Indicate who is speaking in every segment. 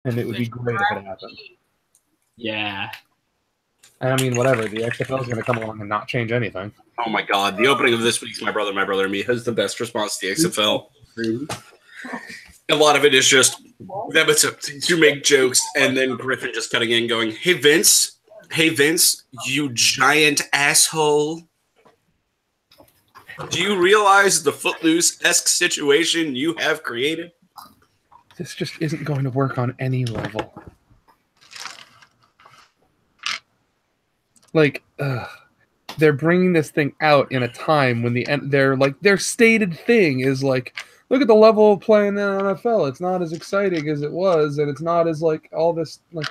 Speaker 1: and it would be great if it happened.
Speaker 2: Yeah.
Speaker 1: And I mean, whatever. The XFL is going to come along and not change anything.
Speaker 3: Oh my god, the opening of this week's My Brother and Me has the best response to the XFL. A lot of it is just them to make jokes, and then Griffin just cutting in going, hey Vince, you giant asshole. Do you realize the Footloose-esque situation you have created?
Speaker 1: This just isn't going to work on any level. Like, they're bringing this thing out in a time when their stated thing is like, look at the level of play in the NFL. It's not as exciting as it was, and it's not as like all this like.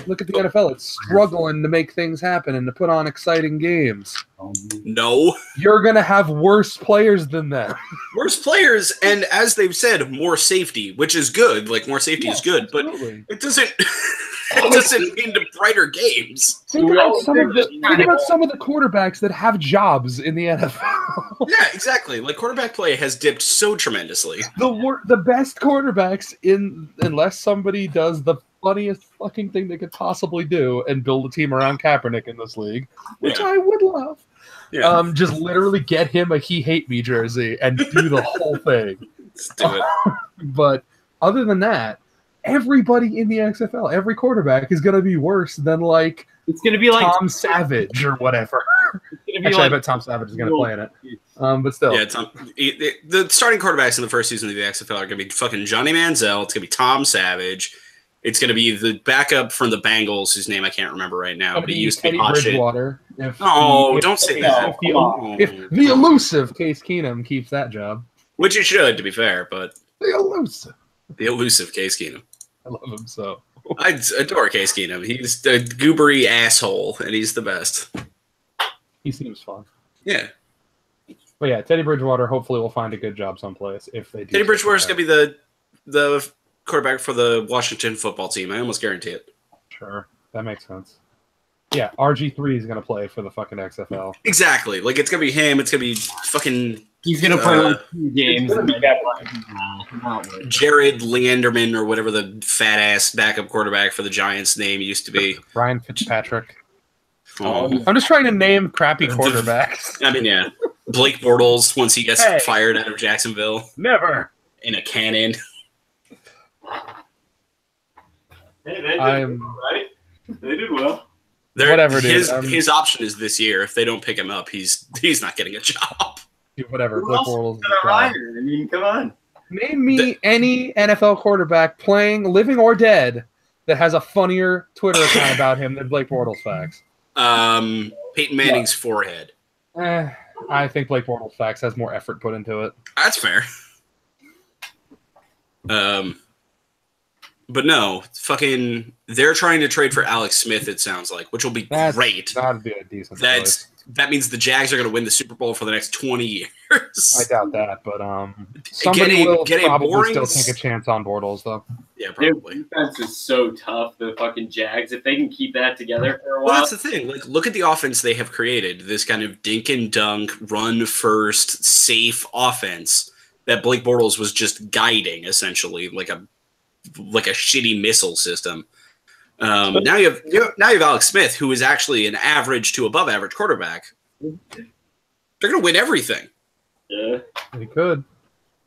Speaker 1: Look at the NFL. It's struggling to make things happen and to put on exciting games.
Speaker 3: No.
Speaker 1: You're going to have worse players than them.
Speaker 3: Worse players, and as they've said, more safety, which is good. Like, more safety is good,
Speaker 1: absolutely.
Speaker 3: But it doesn't mean to brighter games.
Speaker 1: Think about some of the quarterbacks that have jobs in the NFL.
Speaker 3: Yeah, exactly. Like, quarterback play has dipped so tremendously.
Speaker 1: The best quarterbacks, unless somebody does the funniest fucking thing they could possibly do and build a team around Kaepernick in this league, which I would love. Yeah. Just literally get him a He Hate Me jersey and do the whole thing.
Speaker 3: Let's do it.
Speaker 1: But other than that, everybody in the XFL, every quarterback is going to be worse than like
Speaker 2: it's going to be like
Speaker 1: Tom Savage or whatever. Actually, I bet Tom Savage is going to play in it. But still.
Speaker 3: Yeah, the starting quarterbacks in the first season of the XFL are going to be fucking Johnny Manziel. It's going to be Tom Savage. It's going to be the backup from the Bengals, whose name I can't remember right now, but he used to be hot shit. Don't say that.
Speaker 1: If the elusive Case Keenum keeps that job.
Speaker 3: Which he should, to be fair, but...
Speaker 1: The elusive Case Keenum.
Speaker 3: I love him so. I adore Case Keenum. He's a goobery asshole, and he's the best.
Speaker 1: He seems fun.
Speaker 3: Yeah.
Speaker 1: But yeah, Teddy Bridgewater hopefully will find a good job someplace if they do.
Speaker 3: Teddy Bridgewater's going to be the quarterback for the Washington football team. I almost guarantee it.
Speaker 1: Sure. That makes sense. Yeah, RG3 is going to play for the fucking XFL.
Speaker 3: Exactly. Like, it's going to be him. It's going to be fucking...
Speaker 2: He's going to play like 2 games.
Speaker 3: Jared Leanderman or whatever the fat-ass backup quarterback for the Giants name used to be.
Speaker 1: Ryan Fitzpatrick. I'm just trying to name crappy quarterbacks.
Speaker 3: I mean, yeah. Blake Bortles, once he gets fired out of Jacksonville.
Speaker 1: Never.
Speaker 3: In a cannon.
Speaker 2: Hey, they did well, right? They did well.
Speaker 1: Whatever, dude.
Speaker 3: His option is this year. If they don't pick him up, he's not getting a job.
Speaker 1: Whatever.
Speaker 2: I mean, come on.
Speaker 1: Name me any NFL quarterback living or dead, that has a funnier Twitter account about him than Blake Bortles facts.
Speaker 3: Peyton Manning's forehead.
Speaker 1: I think Blake Bortles facts has more effort put into it.
Speaker 3: That's fair. But no, fucking, they're trying to trade for Alex Smith, it sounds like, which will be great.
Speaker 1: That'd be a decent choice.
Speaker 3: That means the Jags are going to win the Super Bowl for the next 20 years.
Speaker 1: I doubt that, but somebody will probably still take a chance on Bortles, though.
Speaker 3: Yeah, probably.
Speaker 2: Their defense is so tough, the fucking Jags. If they can keep that together for a while.
Speaker 3: Well, that's the thing. Like, look at the offense they have created. This kind of dink and dunk, run first, safe offense that Blake Bortles was just guiding, essentially, like a shitty missile system. Now you have Alex Smith, who is actually an average to above average quarterback. They're going to win everything.
Speaker 2: Yeah,
Speaker 1: they could.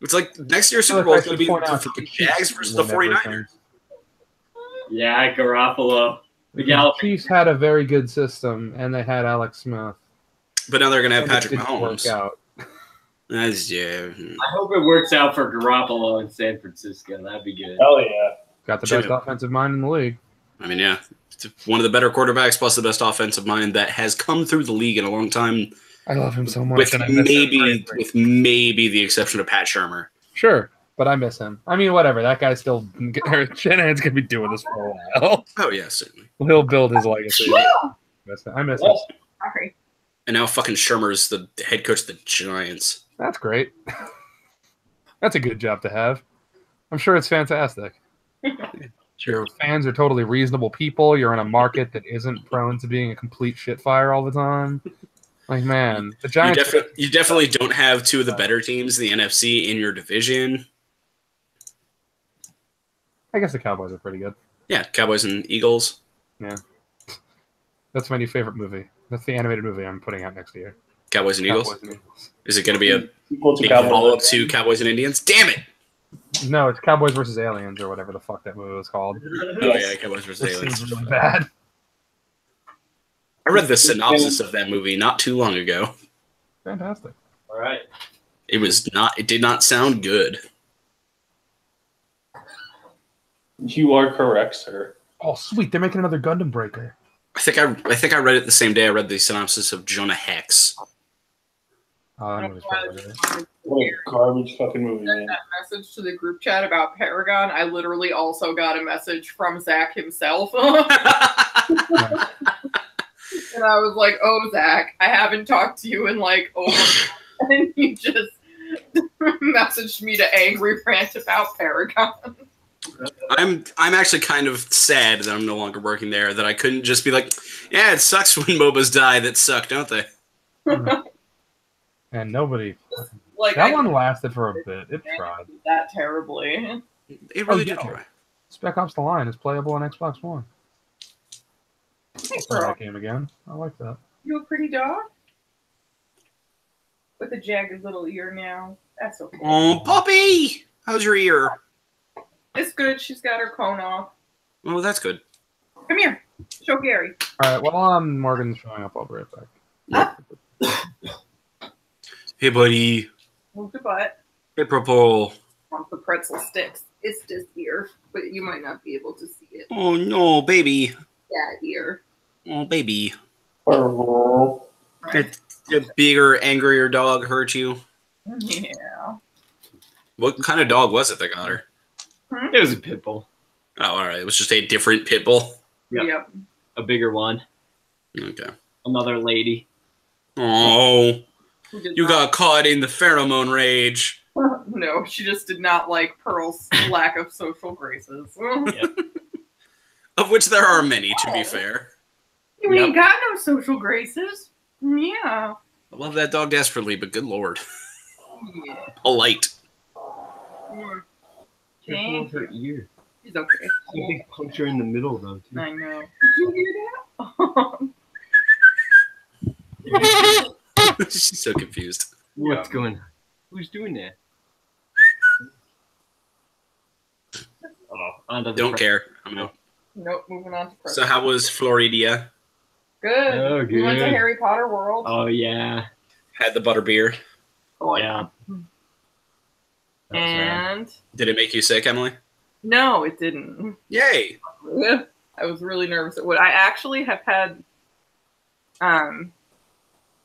Speaker 3: It's like next year's Super Bowl is going to be the Jags versus the 49ers.
Speaker 2: Yeah, Garoppolo.
Speaker 1: The Chiefs had a very good system, and they had Alex Smith.
Speaker 3: But now they're going to have Patrick Mahomes.
Speaker 1: Work out.
Speaker 2: I hope it works out for Garoppolo in San Francisco. That'd be good.
Speaker 4: Hell yeah.
Speaker 1: Got the best offensive mind in the league.
Speaker 3: I mean, yeah. It's one of the better quarterbacks plus the best offensive mind that has come through the league in a long time.
Speaker 1: I love him so much.
Speaker 3: With maybe the exception of Pat Shurmur.
Speaker 1: Sure, but I miss him. I mean, whatever. That guy's still Shanahan's gonna be doing this for a while.
Speaker 3: Oh yeah, certainly.
Speaker 1: He'll build his legacy. I miss him.
Speaker 5: Sorry.
Speaker 3: And now fucking Shurmur's the head coach of the Giants.
Speaker 1: That's great. That's a good job to have. I'm sure it's fantastic. Your fans are totally reasonable people. You're in a market that isn't prone to being a complete shitfire all the time. Like, man, the Giants...
Speaker 3: You definitely don't have two of the better teams in the NFC in your division.
Speaker 1: I guess the Cowboys are pretty good.
Speaker 3: Yeah, Cowboys and Eagles.
Speaker 1: Yeah. That's my new favorite movie. That's the animated movie I'm putting out next year.
Speaker 3: Cowboys and Eagles.
Speaker 1: Cowboys and Eagles.
Speaker 3: Is it going to be a
Speaker 4: Equal to
Speaker 3: big
Speaker 4: Cowboys.
Speaker 3: follow-up to Cowboys and Indians? Damn it!
Speaker 1: No, it's Cowboys versus Aliens or whatever the fuck that movie was called.
Speaker 3: Oh yeah, Cowboys versus
Speaker 1: This
Speaker 3: Aliens.
Speaker 1: is really bad.
Speaker 3: I read the synopsis of that movie not too long ago.
Speaker 1: Fantastic.
Speaker 2: All right.
Speaker 3: It was not. It did not sound good.
Speaker 4: You are correct, sir.
Speaker 1: Oh, sweet! They're making another Gundam Breaker.
Speaker 3: I think I read it the same day I read the synopsis of Jonah Hex.
Speaker 1: Oh, that movie's probably good.
Speaker 4: What a garbage fucking movie,
Speaker 5: Sent
Speaker 4: man.
Speaker 5: that message to the group chat about Paragon. I literally also got a message from Zach himself. And I was like, oh, Zach, I haven't talked to you in like over. And you just messaged me to angry rant about Paragon.
Speaker 3: I'm actually kind of sad that I'm no longer working there. That I couldn't just be like, yeah, it sucks when MOBAs die. That suck, don't they?
Speaker 1: And nobody.
Speaker 5: Like
Speaker 1: That
Speaker 5: I
Speaker 1: one lasted for a bit. It tried.
Speaker 5: that terribly.
Speaker 3: It really
Speaker 1: yeah.
Speaker 3: did try.
Speaker 1: Spec Ops: The Line is playable on Xbox One.
Speaker 5: Hey,
Speaker 1: Play
Speaker 5: girl,
Speaker 1: that game again. I like that.
Speaker 5: you a pretty dog? With a jagged little ear now. That's okay.
Speaker 3: Oh, puppy! How's your ear?
Speaker 5: It's good. She's got her cone off.
Speaker 3: Oh, that's good.
Speaker 5: Come here. Show Gary.
Speaker 1: All right. Well, Morgan's showing up. I'll be right back.
Speaker 3: Hey, buddy.
Speaker 5: Move the butt.
Speaker 3: Hey, purple.
Speaker 5: Want the pretzel sticks. It's this ear, but you might not be able to see it.
Speaker 3: Oh no, baby.
Speaker 5: That ear.
Speaker 3: Oh, baby.
Speaker 4: Oh,
Speaker 5: Right?
Speaker 3: Did a bigger, angrier dog hurt you?
Speaker 5: Yeah.
Speaker 3: What kind of dog was it that got her?
Speaker 2: It was a pit bull.
Speaker 3: Oh, all right. It was just a different pit bull.
Speaker 5: Yep.
Speaker 2: A bigger one.
Speaker 3: Okay.
Speaker 2: Another lady.
Speaker 3: Oh,
Speaker 5: Who did
Speaker 3: you
Speaker 5: not-
Speaker 3: got caught in the pheromone rage.
Speaker 5: No, she just did not like Pearl's lack of social graces.
Speaker 3: Of which there are many, to be fair.
Speaker 5: You ain't got no social graces. Yeah.
Speaker 3: I love that dog desperately, but good lord.
Speaker 5: Yeah.
Speaker 3: Polite.
Speaker 5: Mm.
Speaker 2: Careful
Speaker 5: Thank
Speaker 2: of her
Speaker 5: you.
Speaker 2: ear.
Speaker 5: She's okay.
Speaker 2: A big puncture in the middle, though, too.
Speaker 5: I know. Did you hear that?
Speaker 3: She's so confused.
Speaker 2: What's going on? Who's doing that? Oh, onto the
Speaker 3: Don't care. I know.
Speaker 5: Nope, moving on to
Speaker 3: So how was Florida?
Speaker 5: Good.
Speaker 2: Oh,
Speaker 5: We went to
Speaker 2: good.
Speaker 5: Harry Potter World.
Speaker 2: Oh, yeah.
Speaker 3: Had the butterbeer.
Speaker 5: Oh,
Speaker 2: Yeah. That was rad.
Speaker 5: And
Speaker 3: Did it make you sick, Emily?
Speaker 5: no, it didn't.
Speaker 3: Yay!
Speaker 5: I was really nervous it would. I actually have had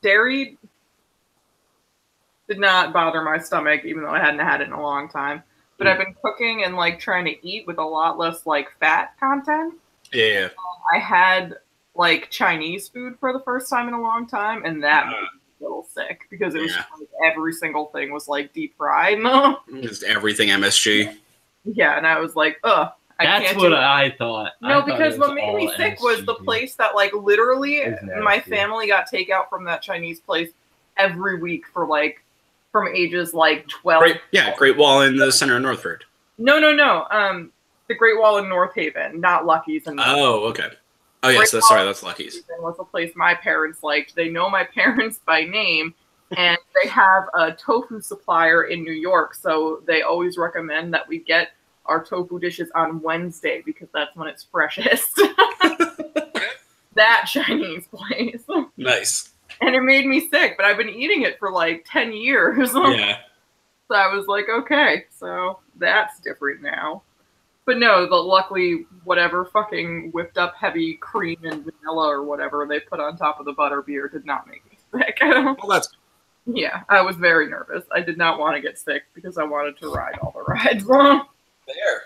Speaker 5: dairy did not bother my stomach, even though I hadn't had it in a long time. But I've been cooking and like trying to eat with a lot less like fat content.
Speaker 3: Yeah.
Speaker 5: I had like Chinese food for the first time in a long time, and that made me a little sick because it was
Speaker 3: Yeah.
Speaker 5: like, every single thing was like deep fried.
Speaker 3: Just everything MSG.
Speaker 5: Yeah, and I was like, ugh. I
Speaker 2: That's
Speaker 5: can't
Speaker 2: what
Speaker 5: do
Speaker 2: I thought. I
Speaker 5: No,
Speaker 2: thought
Speaker 5: because
Speaker 2: it was
Speaker 5: what made me
Speaker 2: all
Speaker 5: sick was the
Speaker 2: MSG.
Speaker 5: place that, like, literally,
Speaker 2: It was
Speaker 5: my
Speaker 2: nasty.
Speaker 5: family got takeout from that Chinese place every week for, like, from ages, like, 12.
Speaker 3: Great Wall in the center of Northford.
Speaker 5: No. The Great Wall in North Haven, not Lucky's. And
Speaker 3: Oh, okay. Oh, yes, that's sorry, that's Lucky's.
Speaker 5: was a place my parents liked. They know my parents by name, and they have a tofu supplier in New York, so they always recommend that we get our tofu dishes on Wednesday because that's when it's freshest. That Chinese place.
Speaker 3: Nice.
Speaker 5: And it made me sick, but I've been eating it for like 10 years.
Speaker 3: Yeah.
Speaker 5: So I was like, okay, so that's different now. But no, luckily, whatever fucking whipped up heavy cream and vanilla or whatever they put on top of the butterbeer did not make me sick.
Speaker 3: Well, that's
Speaker 5: Yeah, I was very nervous. I did not want to get sick because I wanted to ride all the rides.
Speaker 3: there.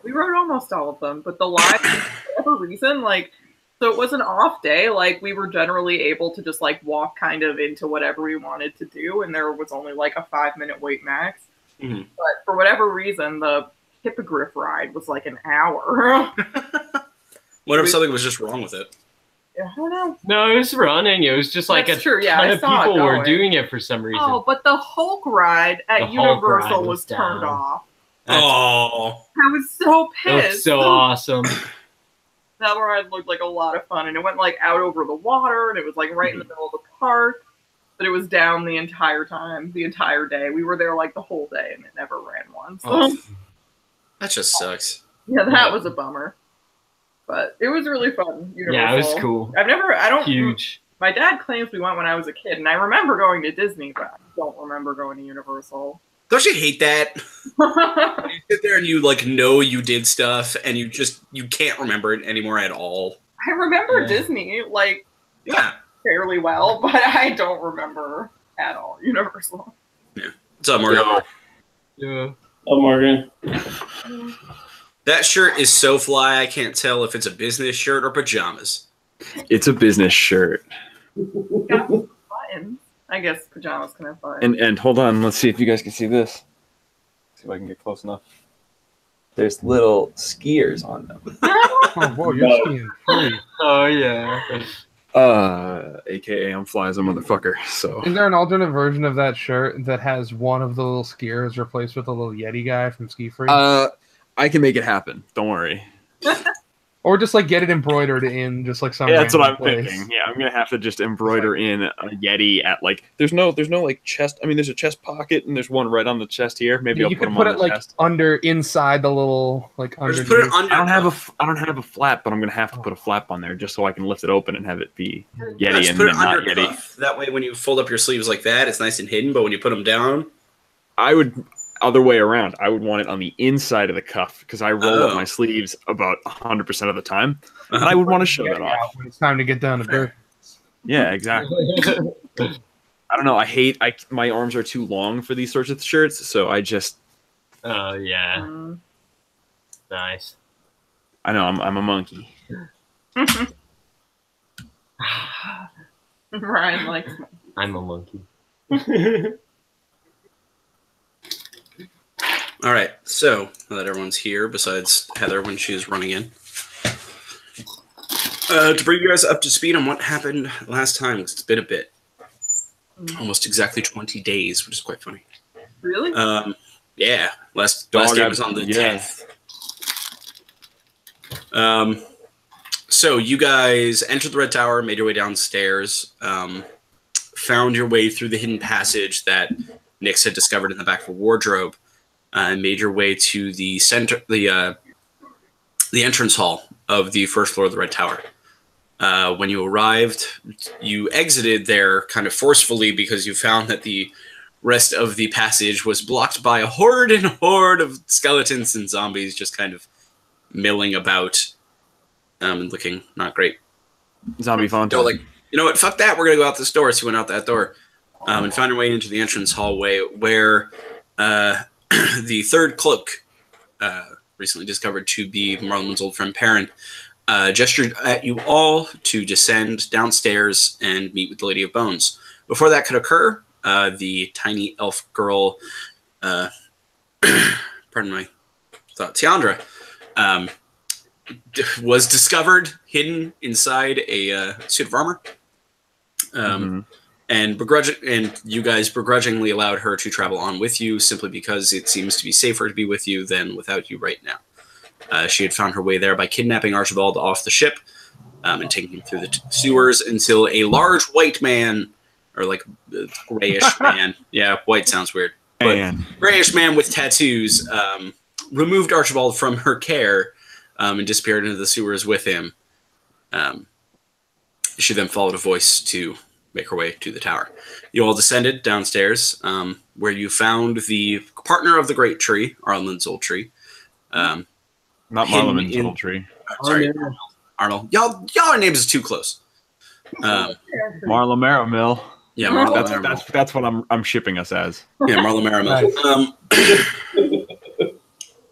Speaker 5: We rode almost all of them, but the line, for whatever reason, like, so it was an off day. Like, we were generally able to just, like, walk kind of into whatever we wanted to do, and there was only, like, a 5-minute wait max.
Speaker 3: Mhm.
Speaker 5: But for whatever reason, the hippogriff ride was, like, an hour.
Speaker 3: What if something was just wrong with it?
Speaker 5: I don't know.
Speaker 2: No, it was running. It was just like
Speaker 5: That's
Speaker 2: a
Speaker 5: true, yeah,
Speaker 2: ton
Speaker 5: I
Speaker 2: of
Speaker 5: saw it
Speaker 2: people were
Speaker 5: going.
Speaker 2: doing it for some reason.
Speaker 5: Oh, but the Hulk ride at
Speaker 2: The Hulk
Speaker 5: Universal
Speaker 2: ride
Speaker 5: was
Speaker 2: was
Speaker 5: turned
Speaker 2: down.
Speaker 5: off.
Speaker 3: Oh.
Speaker 5: I was so
Speaker 2: That was
Speaker 5: pissed.
Speaker 2: so awesome.
Speaker 5: That ride looked like a lot of fun, and it went like out over the water, and it was like right in the middle of the park. But it was down the entire time, the entire day. We were there like the whole day, and it never ran once.
Speaker 2: Oh.
Speaker 3: That just sucks.
Speaker 5: Yeah, that was a bummer. But it was really fun. Universal.
Speaker 2: Yeah, it was cool.
Speaker 5: I don't.
Speaker 2: Huge.
Speaker 5: My dad claims we went when I was a kid, and I remember going to Disney, but I don't remember going to Universal.
Speaker 3: Don't you hate that? You sit there and you like know you did stuff and you can't remember it anymore at all.
Speaker 5: I remember
Speaker 2: Yeah.
Speaker 5: Disney like
Speaker 3: Yeah.
Speaker 5: fairly well, but I don't remember at all Universal.
Speaker 3: What's up, Morgan?
Speaker 2: Yeah.
Speaker 4: Oh, Morgan.
Speaker 3: That shirt is so fly I can't tell if it's a business shirt or pajamas.
Speaker 6: It's a business shirt.
Speaker 5: Got buttons. I guess pajamas can have buttons.
Speaker 6: And hold on, let's see if you guys can see this. See if I can get close enough. There's little skiers on them.
Speaker 1: Oh boy, you're skiing free.
Speaker 2: Oh yeah.
Speaker 6: AKA I'm fly as a motherfucker. So
Speaker 1: Is there an alternate version of that shirt that has one of the little skiers replaced with a little Yeti guy from Ski Free?
Speaker 6: I can make it happen. Don't worry.
Speaker 1: Or just like get it embroidered in just like some.
Speaker 6: Yeah, that's what I'm
Speaker 1: random place.
Speaker 6: thinking. Yeah, I'm gonna have to just embroider in a Yeti at like. There's no like chest. I mean, there's a chest pocket and there's one right on the chest here. Maybe I'll
Speaker 1: You
Speaker 6: put
Speaker 1: could
Speaker 6: them
Speaker 1: put
Speaker 6: on
Speaker 1: it
Speaker 6: the
Speaker 1: like
Speaker 6: chest.
Speaker 1: under inside the little like
Speaker 3: Or
Speaker 1: under.
Speaker 3: just put it under.
Speaker 6: I don't have a flap, but I'm gonna have to put a flap on there just so I can lift it open and have it be Yeti
Speaker 3: Just
Speaker 6: and
Speaker 3: put it
Speaker 6: then not
Speaker 3: under
Speaker 6: Yeti.
Speaker 3: cuff. That way when you fold up your sleeves like that, it's nice and hidden, but when you put them down,
Speaker 6: I would other way around. I would want it on the inside of the cuff because I roll
Speaker 3: Oh.
Speaker 6: up my sleeves about 100% of the time, and I would want to show that
Speaker 1: Yeah,
Speaker 6: off.
Speaker 1: when it's time to get down to dirt.
Speaker 6: Yeah, exactly. I don't know. My arms are too long for these sorts of shirts, so I just
Speaker 2: Oh yeah.
Speaker 5: Mm.
Speaker 2: Nice.
Speaker 6: I know I'm a monkey.
Speaker 5: Ryan likes
Speaker 2: I'm a monkey.
Speaker 3: all right. So now that everyone's here, besides Heather when she was running in, to bring you guys up to speed on what happened last time, 'cause it's been a bit, almost exactly 20 days, which is quite funny.
Speaker 5: Really?
Speaker 3: Yeah, last
Speaker 6: Dog
Speaker 3: day
Speaker 6: got-
Speaker 3: was on the
Speaker 6: yeah.
Speaker 3: 10th. So you guys entered the Red Tower, made your way downstairs, found your way through the hidden passage that Nyx had discovered in the back of a wardrobe, and made your way to the center, the entrance hall of the first floor of the Red Tower. When you arrived, you exited there kind of forcefully because you found that the rest of the passage was blocked by a horde and horde of skeletons and zombies just kind of milling about and looking not great.
Speaker 6: Zombie
Speaker 3: So
Speaker 6: Fontaine.
Speaker 3: like, you know what, fuck that, we're going to go out this door. So you went out that door and found your way into the entrance hallway where the third cloak, recently discovered to be Marlon's old friend Perrin, gestured at you all to descend downstairs and meet with the Lady of Bones. Before that could occur, the tiny elf girl, pardon my thought, Tiandra, was discovered hidden inside a suit of armor. And you guys begrudgingly allowed her to travel on with you simply because it seems to be safer to be with you than without you right now. She had found her way there by kidnapping Archibald off the ship and taking him through the sewers until a large white man, or like grayish man, yeah, white sounds weird, but
Speaker 6: Man.
Speaker 3: grayish man with tattoos, removed Archibald from her care and disappeared into the sewers with him. She then followed a voice to make her way to the tower. You all descended downstairs, where you found the partner of the great tree, Arlen's old tree.
Speaker 6: Not
Speaker 3: hidden
Speaker 6: Marleman's
Speaker 3: in-
Speaker 6: little tree.
Speaker 3: Sorry, Arnold. Y'all names is too close.
Speaker 6: Marla Maramil.
Speaker 3: Yeah, Marla
Speaker 6: That's
Speaker 3: Maramil.
Speaker 6: that's what I'm shipping us as.
Speaker 3: Yeah, Marla Maramil.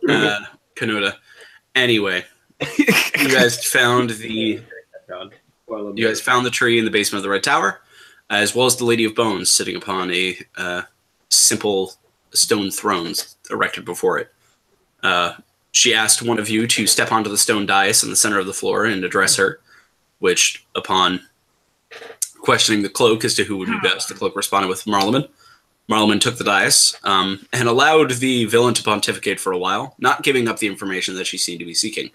Speaker 1: Nice.
Speaker 3: Canuta. Anyway, you guys found the tree in the basement of the Red Tower, as well as the Lady of Bones sitting upon a simple stone throne erected before it. She asked one of you to step onto the stone dais in the center of the floor and address her, which, upon questioning the cloak as to who would be best, the cloak responded with Marleman. Marleman took the dais and allowed the villain to pontificate for a while, not giving up the information that she seemed to be seeking.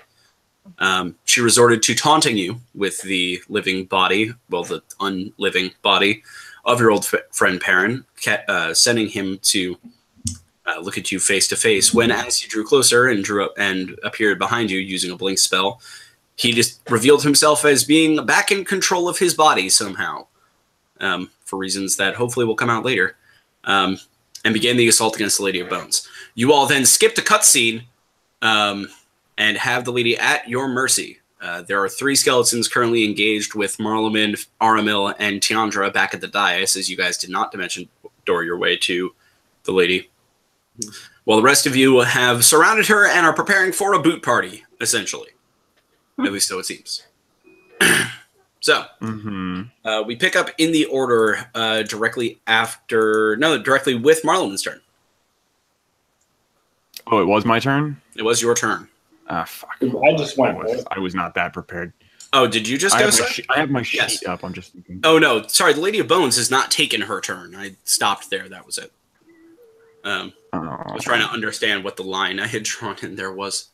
Speaker 3: She resorted to taunting you with the living body, well, the unliving body of your old friend Perrin, sending him to look at you face to face. When, as you drew closer and drew up and appeared behind you using a blink spell, he just revealed himself as being back in control of his body somehow, for reasons that hopefully will come out later, and began the assault against the Lady of Bones. You all then skipped a cutscene and have the lady at your mercy. There are 3 skeletons currently engaged with Marleman, Aramil, and Tiandra back at the dais, as you guys did not dimension door your way to the lady. While the rest of you have surrounded her and are preparing for a boot party, essentially. At least so it seems. So, we pick up in the order directly with Marleman's turn.
Speaker 6: Oh, it was my turn?
Speaker 3: It was your turn.
Speaker 6: Ah, fuck.
Speaker 4: I just went.
Speaker 6: I was not that prepared.
Speaker 3: Oh, did you just go?
Speaker 6: I have my sheet
Speaker 3: Yes.
Speaker 6: up. I'm just thinking.
Speaker 3: Oh, no. Sorry, the Lady of Bones has not taken her turn. I stopped there. That was it. I was trying to understand what the line I had drawn in there was.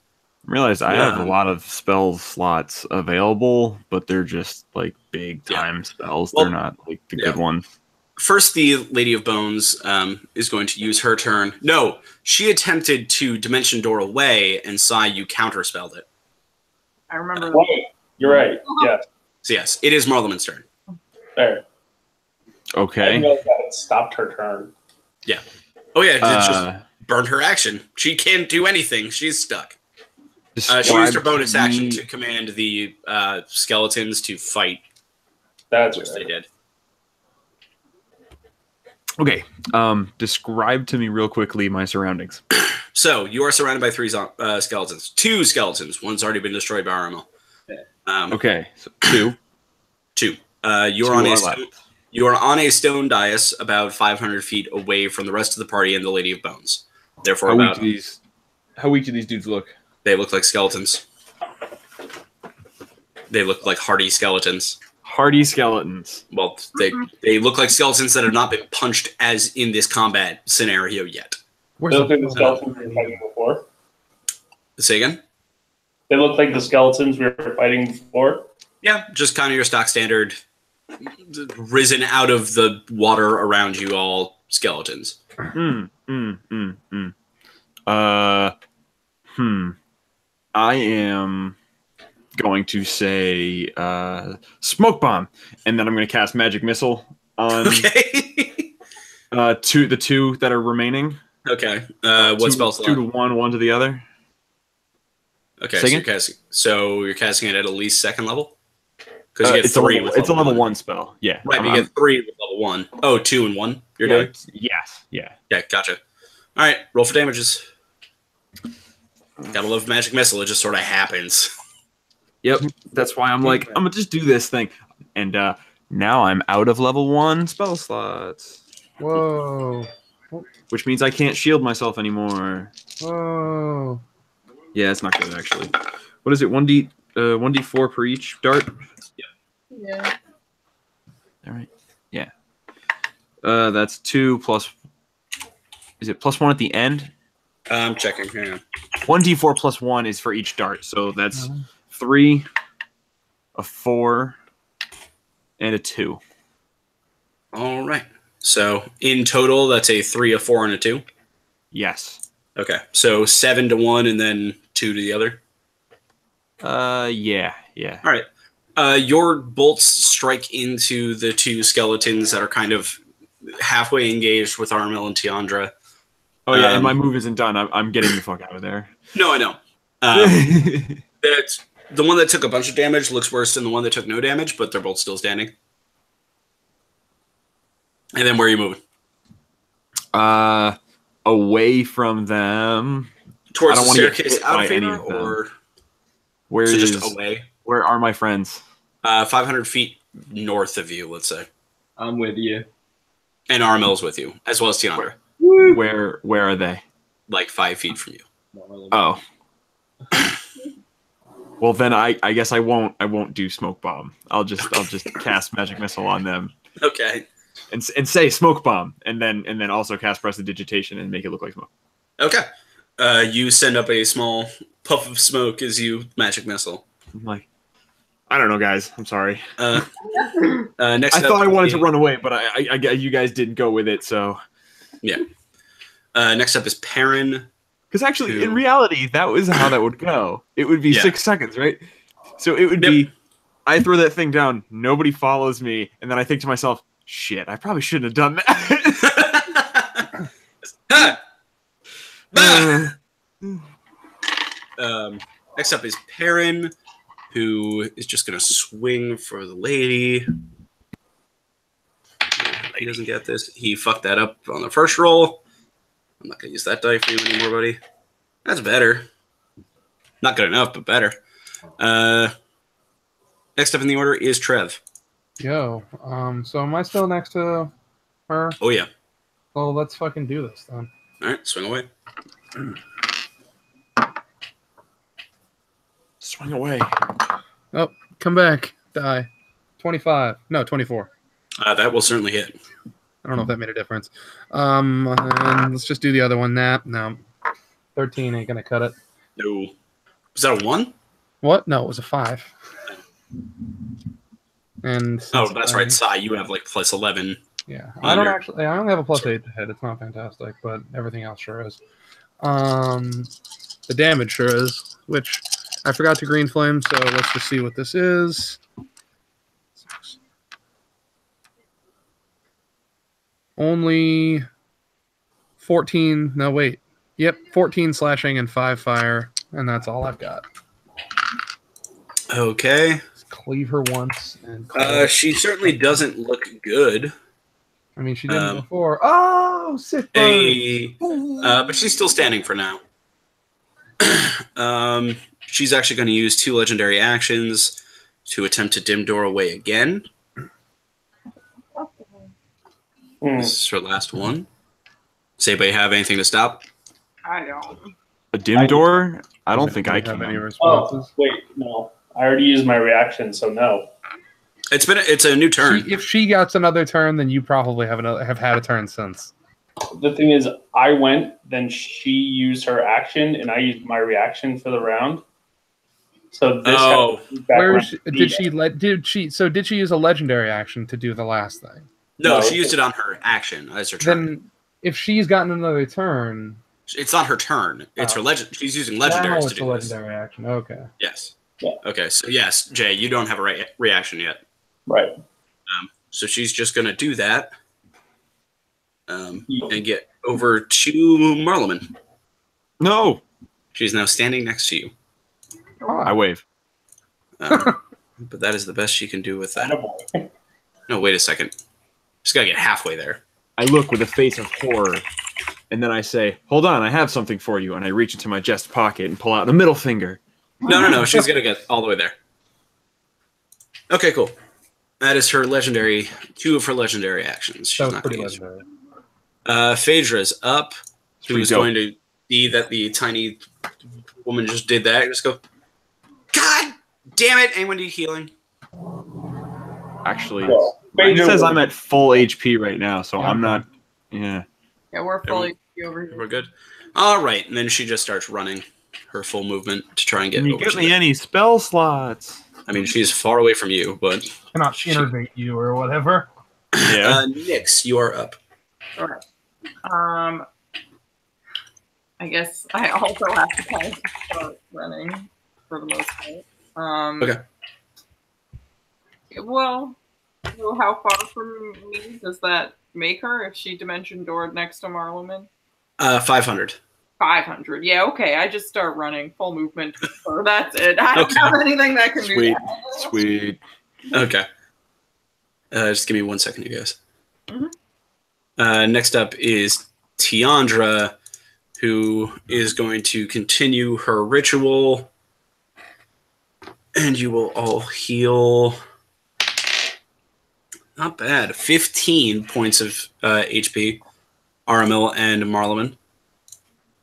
Speaker 6: Realized I have a lot of spell slots available, but they're just like big time spells.
Speaker 3: Well,
Speaker 6: they're not like the good ones.
Speaker 3: First, the Lady of Bones is going to use her turn. No, she attempted to Dimension Door away and saw you counterspelled it.
Speaker 5: I remember.
Speaker 4: Wait, you're right. Yes.
Speaker 3: So yes, it is Marleman's turn.
Speaker 4: There. I
Speaker 6: Okay.
Speaker 4: didn't know that it stopped her turn.
Speaker 3: Yeah. Oh yeah, it just burned her action. She can't do anything. She's stuck. She used her bonus action to command the skeletons to fight,
Speaker 4: That's
Speaker 3: which
Speaker 4: right.
Speaker 3: they did.
Speaker 6: Okay. Describe to me real quickly my surroundings.
Speaker 3: So you are surrounded by 3 skeletons. 2 skeletons. One's already been destroyed by Aramil.
Speaker 6: Okay. So 2.
Speaker 3: 2. You are on a stone dais about 500 feet away from the rest of the party and the Lady of Bones. Therefore,
Speaker 6: How weak do these dudes look?
Speaker 3: They look like skeletons. They look like hardy skeletons.
Speaker 6: Hardy skeletons.
Speaker 3: Well, they look like skeletons that have not been punched as in this combat scenario yet.
Speaker 1: Where's
Speaker 4: They look like the
Speaker 1: the
Speaker 4: skeletons we were fighting before.
Speaker 3: Say again?
Speaker 4: They look like the skeletons we were fighting before.
Speaker 3: Yeah, just kind of your stock standard, risen out of the water around you all skeletons.
Speaker 6: I am going to say smoke bomb, and then I'm going to cast magic missile on
Speaker 3: Okay.
Speaker 6: the 2 that are remaining.
Speaker 3: Okay. What spell slot?
Speaker 6: 2 to 1, 1 to the other.
Speaker 3: Okay,
Speaker 6: Second?
Speaker 3: so you're casting it at least 2nd level? Because you get
Speaker 6: It's
Speaker 3: 3
Speaker 6: a level 1 spell. Yeah.
Speaker 3: Right, but you get 3 with level 1. Oh, 2 and 1 you're doing?
Speaker 6: Yes. Yeah.
Speaker 3: Yeah, gotcha. All right, roll for damages. Gotta love magic missile. It just sort of happens.
Speaker 6: Yep. That's why I'm like, I'm gonna just do this thing, and now I'm out of level 1 spell slots,
Speaker 1: Whoa.
Speaker 6: which means I can't shield myself anymore.
Speaker 1: Whoa.
Speaker 6: Yeah, it's not good actually. What is it? 1d4 per each dart.
Speaker 5: Yeah.
Speaker 6: All right. Yeah. That's 2 plus. Is it plus 1 at the end?
Speaker 3: I'm checking. Hang on.
Speaker 6: 1d4 plus 1 is for each dart, so that's 3, a 4, and a 2.
Speaker 3: All right. So in total, that's a 3, a 4, and a 2.
Speaker 6: Yes.
Speaker 3: Okay. So 7 to 1, and then 2 to the other.
Speaker 6: Yeah.
Speaker 3: All right. Your bolts strike into the 2 skeletons that are kind of halfway engaged with Armil and Tiandra.
Speaker 6: Oh yeah, and my move isn't done. I'm getting the fuck out of there.
Speaker 3: No, I know. That's the one that took a bunch of damage looks worse than the one that took no damage, but they're both still standing. And then where are you moving?
Speaker 6: Away from them.
Speaker 3: Towards
Speaker 6: I
Speaker 3: the
Speaker 6: don't wanna get
Speaker 3: staircase
Speaker 6: hit
Speaker 3: out
Speaker 6: by
Speaker 3: of
Speaker 6: any
Speaker 3: favor,
Speaker 6: of them.
Speaker 3: or
Speaker 6: Where
Speaker 3: so
Speaker 6: is?
Speaker 3: just away?
Speaker 6: Where are my friends?
Speaker 3: 500 feet north of you, let's say.
Speaker 2: I'm with you.
Speaker 3: And Armel's with you, as well as Tiandra.
Speaker 6: Where are they?
Speaker 3: Like 5 feet from you.
Speaker 6: Oh. Well then I guess I won't do smoke bomb. I'll just cast magic missile on them.
Speaker 3: Okay.
Speaker 6: and say smoke bomb, and then also cast prestidigitation and make it look like smoke.
Speaker 3: Okay. You send up a small puff of smoke as you magic missile.
Speaker 6: I'm like, I don't know, guys. I'm sorry.
Speaker 3: Next
Speaker 6: I thought I wanted to run away, but I you guys didn't go with it, so
Speaker 3: yeah. Next up is Perrin.
Speaker 6: Because actually, in reality, that was how that would go. It would be 6 seconds, right? So it would be, I throw that thing down, nobody follows me, and then I think to myself, shit, I probably shouldn't have done that.
Speaker 3: Next up is Perrin, who is just going to swing for the lady. He doesn't get this. He fucked that up on the first roll. I'm not going to use that die for you anymore, buddy. That's better. Not good enough, but better. Next up in the order is Trev.
Speaker 1: Yo, so am I still next to her?
Speaker 3: Oh, yeah.
Speaker 1: Well, let's fucking do this then.
Speaker 3: All right, swing away.
Speaker 6: Swing away.
Speaker 1: Oh, come back. Die. 25. No, 24.
Speaker 3: That will certainly hit.
Speaker 1: I don't know if that made a difference. And let's just do the other one. No. 13 ain't gonna cut it.
Speaker 3: No. Was that a 1?
Speaker 1: What? No, it was a 5. And
Speaker 3: Oh, that's right, Sai. You have like plus 11.
Speaker 1: Yeah, I don't actually. I only have a plus 8 to hit. It's not fantastic, but everything else sure is. The damage sure is. Which I forgot to green flame, so let's just see what this is. Only 14. No, wait. Yep, 14 slashing and 5 fire, and that's all I've got.
Speaker 3: Okay.
Speaker 1: Just cleave her once. And
Speaker 3: she certainly doesn't look good.
Speaker 1: I mean, she didn't before. Oh, sick burn.
Speaker 3: But she's still standing for now. She's actually going to use 2 legendary actions to attempt to dim door away again. This is her last one. Does anybody have anything to stop?
Speaker 5: I don't.
Speaker 6: A dim door? I don't think I
Speaker 1: have any
Speaker 6: can.
Speaker 1: responses.
Speaker 4: Oh, wait, no. I already used my reaction, so no.
Speaker 3: It's a new turn.
Speaker 1: If she gets another turn, then you probably have had a turn since.
Speaker 4: The thing is, I went, then she used her action, and I used my reaction for the round. So this.
Speaker 1: Where is she, did she use a legendary action to do the last thing?
Speaker 3: No, she used it on her action as her turn.
Speaker 1: Then, if she's gotten another turn,
Speaker 3: it's not her turn. It's her legend. She's using legendaries to
Speaker 1: it's
Speaker 3: do
Speaker 1: a
Speaker 3: this.
Speaker 1: legendary action. Okay.
Speaker 3: Yes.
Speaker 4: Yeah.
Speaker 3: Okay. So yes, Jay, you don't have a reaction yet.
Speaker 4: Right.
Speaker 3: So she's just going to do that and get over to Marleman.
Speaker 6: No.
Speaker 3: She's now standing next to you.
Speaker 6: I wave.
Speaker 3: But that is the best she can do with that. No, wait a second. Just got to get halfway there.
Speaker 6: I look with a face of horror, and then I say, hold on, I have something for you. And I reach into my chest pocket and pull out a middle finger.
Speaker 3: No. She's going to get all the way there. Okay, cool. That is her legendary, 2 of her legendary actions. She's
Speaker 1: That was
Speaker 3: not
Speaker 1: pretty
Speaker 3: going to use.
Speaker 1: legendary.
Speaker 3: Phaedra's up. Who's
Speaker 6: go.
Speaker 3: going to see that the tiny woman just did that? Just go, God damn it. Anyone need healing?
Speaker 6: Actually,
Speaker 4: Well,
Speaker 6: it says I'm at full HP right now, so I'm not. Yeah.
Speaker 5: Yeah, we're fully over here.
Speaker 3: We're good. All right. And then she just starts running her full movement to try and get
Speaker 6: Can you
Speaker 3: over
Speaker 6: give
Speaker 3: to
Speaker 6: me
Speaker 3: the-
Speaker 6: any spell slots?
Speaker 3: I mean, she's far away from you, but...
Speaker 1: Cannot innervate you or whatever.
Speaker 6: Yeah.
Speaker 3: Nyx, you are up.
Speaker 5: All right. I guess I also have to kind of start running for the most part.
Speaker 3: Okay.
Speaker 5: Well, how far from me does that make her if she dimension doored next to Marleman?
Speaker 3: 500.
Speaker 5: 500. Yeah, okay. I just start running full movement. So that's it. I don't have anything that can do
Speaker 6: Sweet.
Speaker 5: that.
Speaker 6: Sweet.
Speaker 3: Okay. Just give me 1 second, you guys.
Speaker 5: Mhm.
Speaker 3: Next up is Tiandra, who is going to continue her ritual. And you will all heal. Not bad. 15 points of HP. Aramil and Marleman.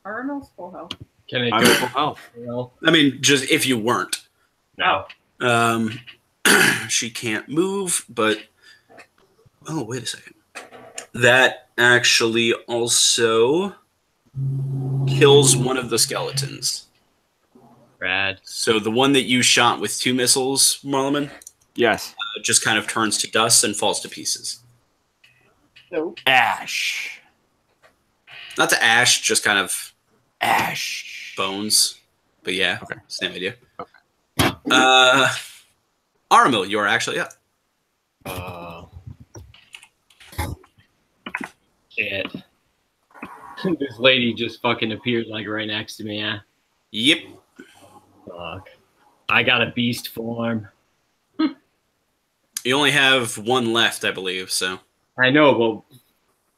Speaker 5: Arnold's full health.
Speaker 2: Can I
Speaker 6: I'm
Speaker 2: go?
Speaker 6: at full health.
Speaker 2: Well,
Speaker 3: I mean, just if you weren't.
Speaker 2: no.
Speaker 3: She can't move, but... Oh, wait a second. That actually also kills one of the skeletons.
Speaker 7: Rad.
Speaker 3: So the one that you shot with 2 missiles, Marleman,
Speaker 6: Yes.
Speaker 3: just kind of turns to dust and falls to pieces.
Speaker 5: So
Speaker 6: Ash.
Speaker 3: Not to ash, just kind of
Speaker 6: Ash.
Speaker 3: bones. But yeah,
Speaker 6: Okay.
Speaker 3: same idea.
Speaker 6: Okay.
Speaker 3: Aramil, you're actually up.
Speaker 7: Shit. This lady just fucking appeared like right next to me, yeah?
Speaker 3: Yep.
Speaker 7: Fuck. I got a beast form.
Speaker 3: You only have 1 left, I believe, so.
Speaker 7: I know, but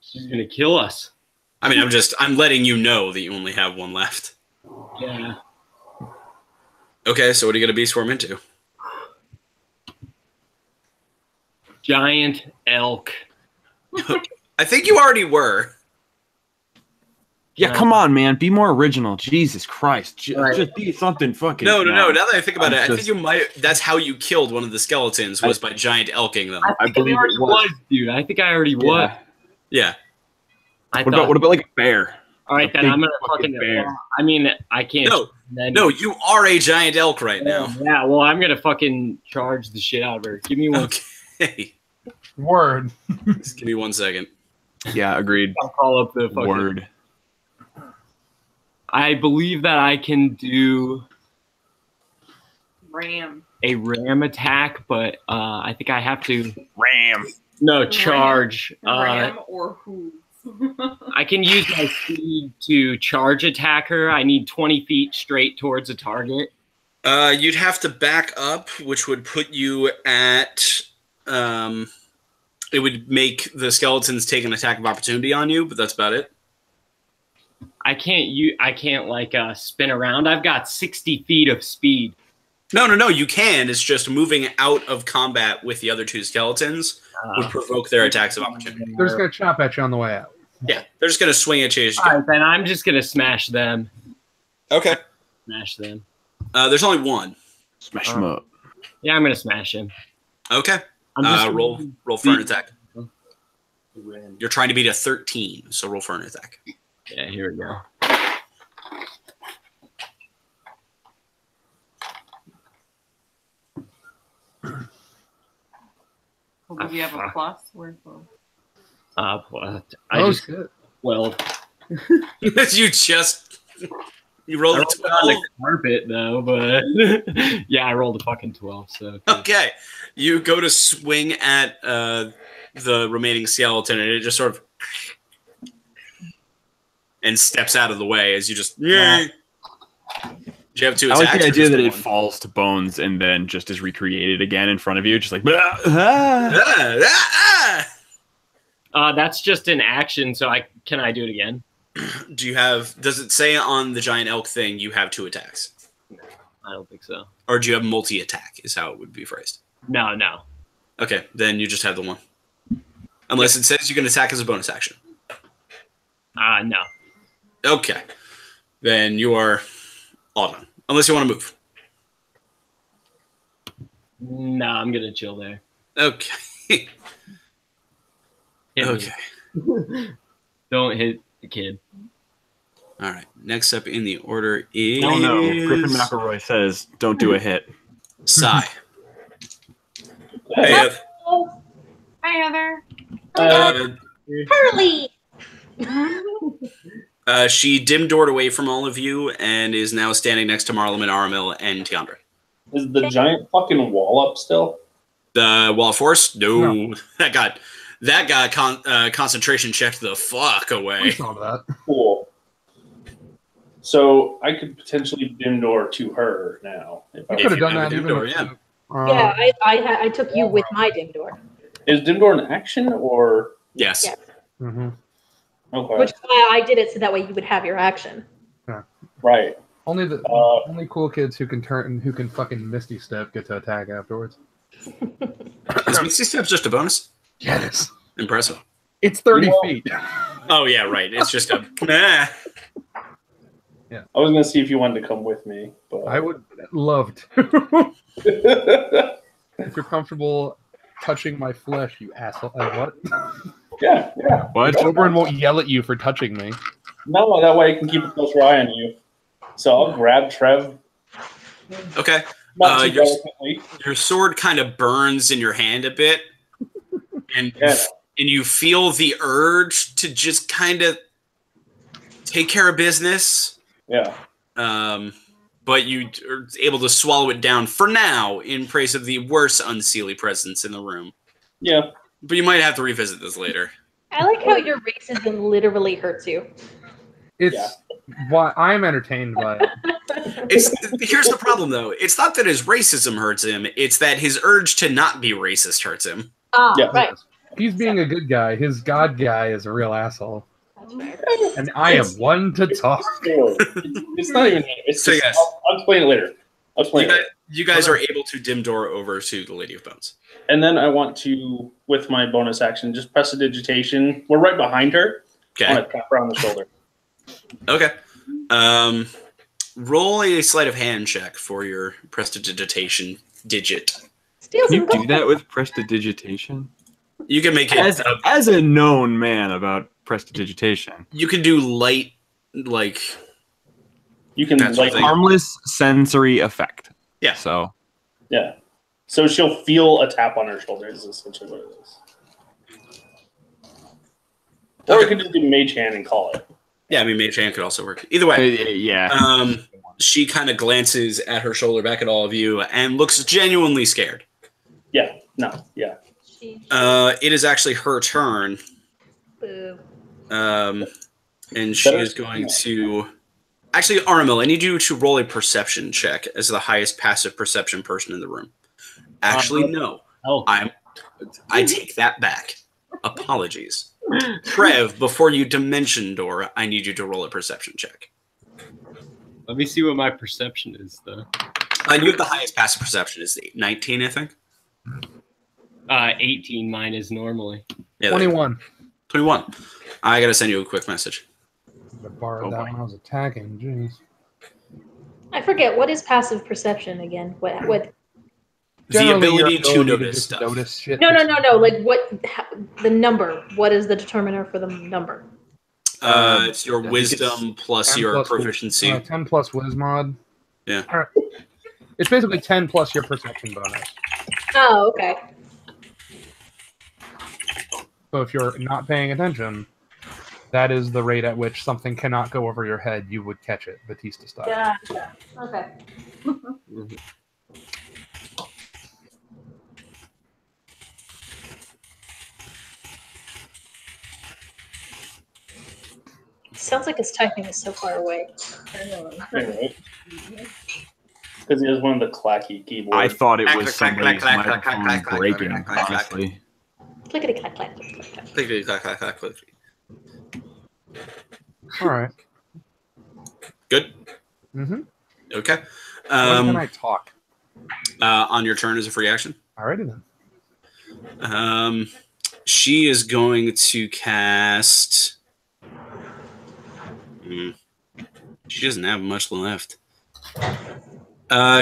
Speaker 7: she's gonna kill us.
Speaker 3: I mean, I'm letting you know that you only have 1 left.
Speaker 7: Yeah.
Speaker 3: Okay, so what are you going to beast form into?
Speaker 7: Giant elk.
Speaker 3: I think you already were.
Speaker 6: Yeah, come on, man. Be more original. Jesus Christ.
Speaker 7: Right.
Speaker 6: Just be something fucking.
Speaker 3: No. Now that I think about it, I
Speaker 6: just-
Speaker 3: think you might. That's how you killed one of the skeletons, was by giant elking them.
Speaker 7: I think I
Speaker 6: believe
Speaker 7: already
Speaker 6: it was.
Speaker 7: dude. I think I already was.
Speaker 3: Yeah.
Speaker 7: I
Speaker 6: What
Speaker 7: thought,
Speaker 6: about like a bear?
Speaker 7: all right,
Speaker 6: a
Speaker 7: then
Speaker 6: big
Speaker 7: I'm gonna
Speaker 6: fucking
Speaker 7: fucking
Speaker 6: bear?
Speaker 7: I mean, I can't.
Speaker 3: No, you are a giant elk right now.
Speaker 7: Yeah, well, I'm gonna fucking charge the shit out of her. Give me one.
Speaker 3: Okay.
Speaker 1: Word.
Speaker 3: Just give me 1 second.
Speaker 6: Yeah, agreed.
Speaker 7: I'll call up the fucking.
Speaker 6: Word.
Speaker 7: I believe that I can do
Speaker 5: ram.
Speaker 7: a ram attack, but I think I have to.
Speaker 6: Ram.
Speaker 7: No, charge.
Speaker 5: Ram or hooves.
Speaker 7: I can use my speed to charge attack her. I need 20 feet straight towards a target.
Speaker 3: You'd have to back up, which would put you at. It would make the skeletons take an attack of opportunity on you, but that's about it.
Speaker 7: I can't like spin around. I've got 60 feet of speed.
Speaker 3: No. You can. It's just moving out of combat with the other 2 skeletons would provoke their attacks of opportunity.
Speaker 1: They're just gonna chop at you on the way out.
Speaker 3: Yeah, they're just gonna swing at you as you
Speaker 7: All
Speaker 3: go.
Speaker 7: right, then I'm just gonna smash them.
Speaker 3: Okay.
Speaker 7: Smash them.
Speaker 3: There's only 1.
Speaker 6: Smash him up.
Speaker 7: Yeah, I'm gonna smash him.
Speaker 3: Okay.
Speaker 7: I'm just
Speaker 3: Roll for an attack. You're trying to beat a 13, so roll for an attack.
Speaker 7: Yeah, here we go.
Speaker 5: Well, do you have a plus? Where's the...
Speaker 7: What?
Speaker 1: I
Speaker 7: I just
Speaker 1: shit.
Speaker 7: 12.
Speaker 3: You rolled
Speaker 7: I
Speaker 3: a
Speaker 7: rolled it on
Speaker 3: 12.
Speaker 7: the carpet though, but yeah, I rolled a fucking 12. So
Speaker 3: Okay. You go to swing at the remaining skeleton, and it just sort of and steps out of the way as you just. Yeah. Do you have 2
Speaker 6: I
Speaker 3: attacks?
Speaker 6: like the
Speaker 3: or
Speaker 6: idea
Speaker 3: just
Speaker 6: that
Speaker 3: the
Speaker 6: it
Speaker 3: one?
Speaker 6: falls to bones and then just is recreated again in front of you, just like. "Blah, ah."
Speaker 3: Ah, ah, ah.
Speaker 7: that's just an action. So can I do it again?
Speaker 3: Do you have? Does it say on the giant elk thing you have 2 attacks,
Speaker 7: I don't think so.
Speaker 3: or do you have multi-attack? Is how it would be phrased.
Speaker 7: No.
Speaker 3: Okay, then you just have the 1. Unless it says you can attack as a bonus action.
Speaker 7: No.
Speaker 3: Okay, then you are all done. Unless you want to move.
Speaker 7: No, I'm gonna chill there.
Speaker 3: Okay.
Speaker 7: Hit me.
Speaker 3: Okay.
Speaker 7: Don't hit the kid.
Speaker 3: All right. Next up in the order is
Speaker 6: Oh no! Griffin McElroy says, "Don't do a hit."
Speaker 3: Sai. Hey,
Speaker 5: Hi, Heather.
Speaker 8: Hurley.
Speaker 3: she dim-doored away from all of you and is now standing next to Marleman, Aramil, and Tiandra.
Speaker 4: Is the giant fucking wall up still?
Speaker 3: The wall of force? No. That got concentration checked the fuck
Speaker 1: We
Speaker 3: away.
Speaker 1: saw that.
Speaker 4: Cool. So I could potentially dim door to her now. If I
Speaker 1: You could have
Speaker 3: you
Speaker 1: done
Speaker 3: have a
Speaker 1: that
Speaker 3: dim
Speaker 1: even
Speaker 3: door,
Speaker 1: if
Speaker 3: yeah.
Speaker 1: you-
Speaker 8: Yeah, I took you with my dim door,
Speaker 4: Is dim door an action or
Speaker 3: Yes.
Speaker 8: Yeah.
Speaker 1: Mhm.
Speaker 4: okay?
Speaker 8: which is why I did it so that way you would have your action.
Speaker 4: Right.
Speaker 1: Only the only cool kids who can fucking Misty Step get to attack afterwards.
Speaker 3: Is Misty Step's just a bonus?
Speaker 1: Yes.
Speaker 3: Impressive.
Speaker 1: It's 30
Speaker 4: Well-
Speaker 1: feet.
Speaker 3: Oh, yeah, right. It's just a... Nah.
Speaker 4: I was gonna see if you wanted to come with me, but
Speaker 1: I would love to. If you're comfortable touching my flesh, you asshole. What?
Speaker 4: Yeah.
Speaker 6: What?
Speaker 1: Oberon won't yell at you for touching me.
Speaker 4: No, that way I can keep a closer eye on you. So I'll grab Trev.
Speaker 3: Okay.
Speaker 4: Not too delicately.
Speaker 3: Your sword kind of burns in your hand a bit, and you feel the urge to just kind of take care of business.
Speaker 4: Yeah.
Speaker 3: But you are able to swallow it down for now in praise of the worst unseelie presence in the room.
Speaker 4: Yeah.
Speaker 3: But you might have to revisit this later.
Speaker 8: I like how your racism literally hurts you.
Speaker 1: It's why I'm entertained by it.
Speaker 3: Here's the problem, though. It's not that his racism hurts him. It's that his urge to not be racist hurts him.
Speaker 8: Right.
Speaker 1: He's being a good guy. His god guy is a real asshole.
Speaker 8: That's fair.
Speaker 1: And I am one to talk.
Speaker 4: It's not even. It's
Speaker 3: So
Speaker 4: just,
Speaker 3: yes.
Speaker 4: I'll explain it later.
Speaker 3: You guys are able to dim door over to the Lady of Bones.
Speaker 4: And then I want to, with my bonus action, just press a digitation. We're right behind her. I want to tap her on the shoulder.
Speaker 3: Okay. Roll a sleight of hand check for your prestidigitation digit.
Speaker 8: Steal
Speaker 6: Can
Speaker 8: some
Speaker 6: you do
Speaker 8: gold.
Speaker 6: that with prestidigitation?
Speaker 3: You can make it.
Speaker 6: As a known man about prestidigitation,
Speaker 3: You can do light, like.
Speaker 4: You can
Speaker 3: That's
Speaker 4: like
Speaker 3: what
Speaker 6: harmless sensory effect.
Speaker 3: Yeah.
Speaker 6: So
Speaker 4: yeah. So she'll feel a tap on her shoulder. Is essentially what it is. Or we could just do mage hand and call it.
Speaker 3: Yeah, I mean, mage hand could also work. Either way.
Speaker 6: yeah.
Speaker 3: She kind of glances at her shoulder, back at all of you, and looks genuinely scared.
Speaker 4: Yeah. No. Yeah.
Speaker 3: It is actually her turn.
Speaker 8: Boo.
Speaker 3: And she is going to. Actually, Aramil, I need you to roll a perception check as the highest passive perception person in the room. Actually, no. I take that back. Apologies. Trev, before you dimension door, I need you to roll a perception check.
Speaker 7: Let me see what my perception is, though.
Speaker 3: You have the highest passive perception. Is 19, I think?
Speaker 7: 18 mine is normally.
Speaker 3: Yeah,
Speaker 1: 21.
Speaker 3: 21. I gotta send you a quick message.
Speaker 1: I borrowed that when I was attacking. Jeez.
Speaker 8: I forget, what is passive perception again? What?
Speaker 3: The ability
Speaker 1: your
Speaker 3: to notice
Speaker 1: just
Speaker 3: stuff.
Speaker 1: Notice shit.
Speaker 8: No. Like the number. What is the determiner for the number?
Speaker 3: It's your wisdom plus
Speaker 1: 10
Speaker 3: your
Speaker 1: plus
Speaker 3: proficiency.
Speaker 1: 10 plus Wismod.
Speaker 3: Yeah.
Speaker 1: All right. It's basically 10 plus your perception bonus.
Speaker 8: Oh, okay.
Speaker 1: So if you're not paying attention, that is the rate at which something cannot go over your head. You would catch it, Batista style.
Speaker 8: Gotcha. Okay. Sounds like his typing is so far away.
Speaker 4: Anyway. Because he has one of the clacky keyboards.
Speaker 6: I thought it
Speaker 3: Clack,
Speaker 6: was
Speaker 3: clack, clack,
Speaker 6: somebody's
Speaker 3: clack, clack,
Speaker 6: microphone
Speaker 3: clack, clack,
Speaker 6: breaking,
Speaker 3: clack, clack, clack,
Speaker 6: honestly.
Speaker 8: Clickety clack clack.
Speaker 3: Clickety clack clack clack clickety.
Speaker 1: All right.
Speaker 3: Good.
Speaker 1: Mm-hmm.
Speaker 3: Okay.
Speaker 1: When can I talk?
Speaker 3: On your turn as a free action.
Speaker 1: Alrighty then.
Speaker 3: She is going to cast. She doesn't have much left.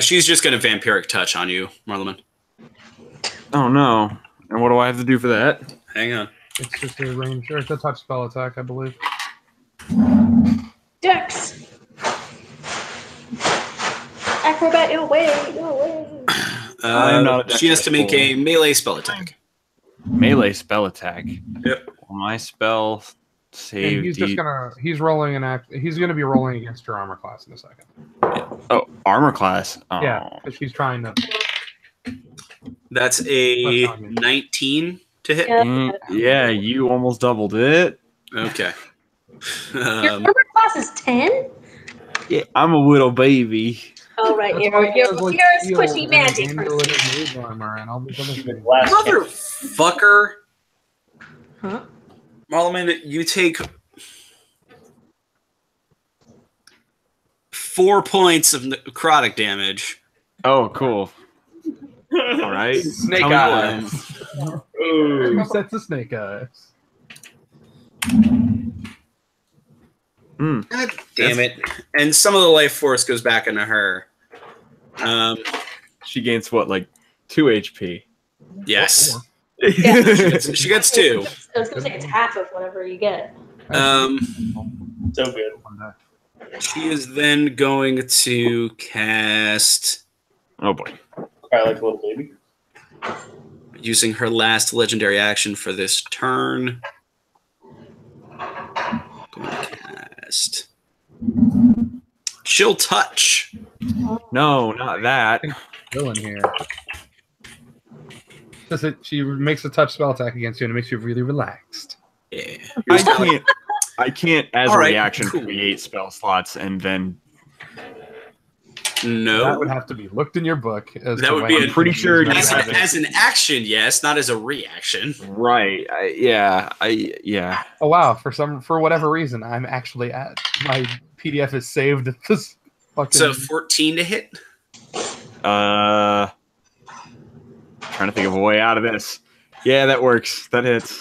Speaker 3: She's just going to vampiric touch on you, Marleman.
Speaker 6: Oh no! And what do I have to do for that?
Speaker 3: Hang on.
Speaker 1: It's just a range, or it's a touch spell attack, I believe.
Speaker 8: Dex. Acrobat, no way.
Speaker 3: She has to make a melee spell attack.
Speaker 6: Melee spell attack.
Speaker 3: Yep.
Speaker 6: My spell save.
Speaker 1: And he's just gonna. He's rolling an act. He's gonna be rolling against your armor class in a second.
Speaker 6: Oh, armor class. Oh.
Speaker 1: Yeah, because she's trying to.
Speaker 3: That's a 19 to hit.
Speaker 6: Yeah, you almost doubled it.
Speaker 3: Okay.
Speaker 8: Your armor class is 10?
Speaker 6: Yeah, I'm a little baby.
Speaker 8: Oh, right. You're a squishy magic person.
Speaker 1: Armor and all these other things.
Speaker 3: Motherfucker.
Speaker 8: Huh?
Speaker 3: Marleman, you take 4 points of necrotic damage.
Speaker 6: Oh, cool. All right.
Speaker 1: Snake
Speaker 6: Tell me
Speaker 1: eyes.
Speaker 6: what.
Speaker 1: Two sets of snake eyes.
Speaker 3: God damn it. And some of the life force goes back into her.
Speaker 6: She gains what, like 2 HP?
Speaker 3: Yes.
Speaker 8: Yeah.
Speaker 3: She gets 2.
Speaker 8: I was gonna say it's half of whatever you get.
Speaker 4: So good.
Speaker 3: She is then going to cast,
Speaker 6: Oh boy.
Speaker 4: Cry like a little baby.
Speaker 3: using her last legendary action for this turn. Going to cast Chill Touch.
Speaker 6: No, not that.
Speaker 1: Villain here. She makes a touch spell attack against you, and it makes you really relaxed.
Speaker 3: Yeah.
Speaker 6: I can't, as
Speaker 3: All
Speaker 6: a
Speaker 3: right,
Speaker 6: reaction,
Speaker 3: cool.
Speaker 6: create spell slots and then.
Speaker 3: No.
Speaker 1: That would have to be looked in your book. As
Speaker 3: That
Speaker 1: to
Speaker 3: would
Speaker 1: when
Speaker 3: be
Speaker 1: you
Speaker 3: a-
Speaker 1: can
Speaker 6: pretty
Speaker 1: use
Speaker 6: sure
Speaker 1: that
Speaker 6: just
Speaker 1: magic.
Speaker 3: As an action, yes, not as a reaction.
Speaker 6: Right. Yeah.
Speaker 1: Oh wow! For whatever reason, I'm actually at my PDF is saved at this fucking.
Speaker 3: So 14 to hit.
Speaker 6: Trying to think of a way out of this. Yeah, that works. That hits.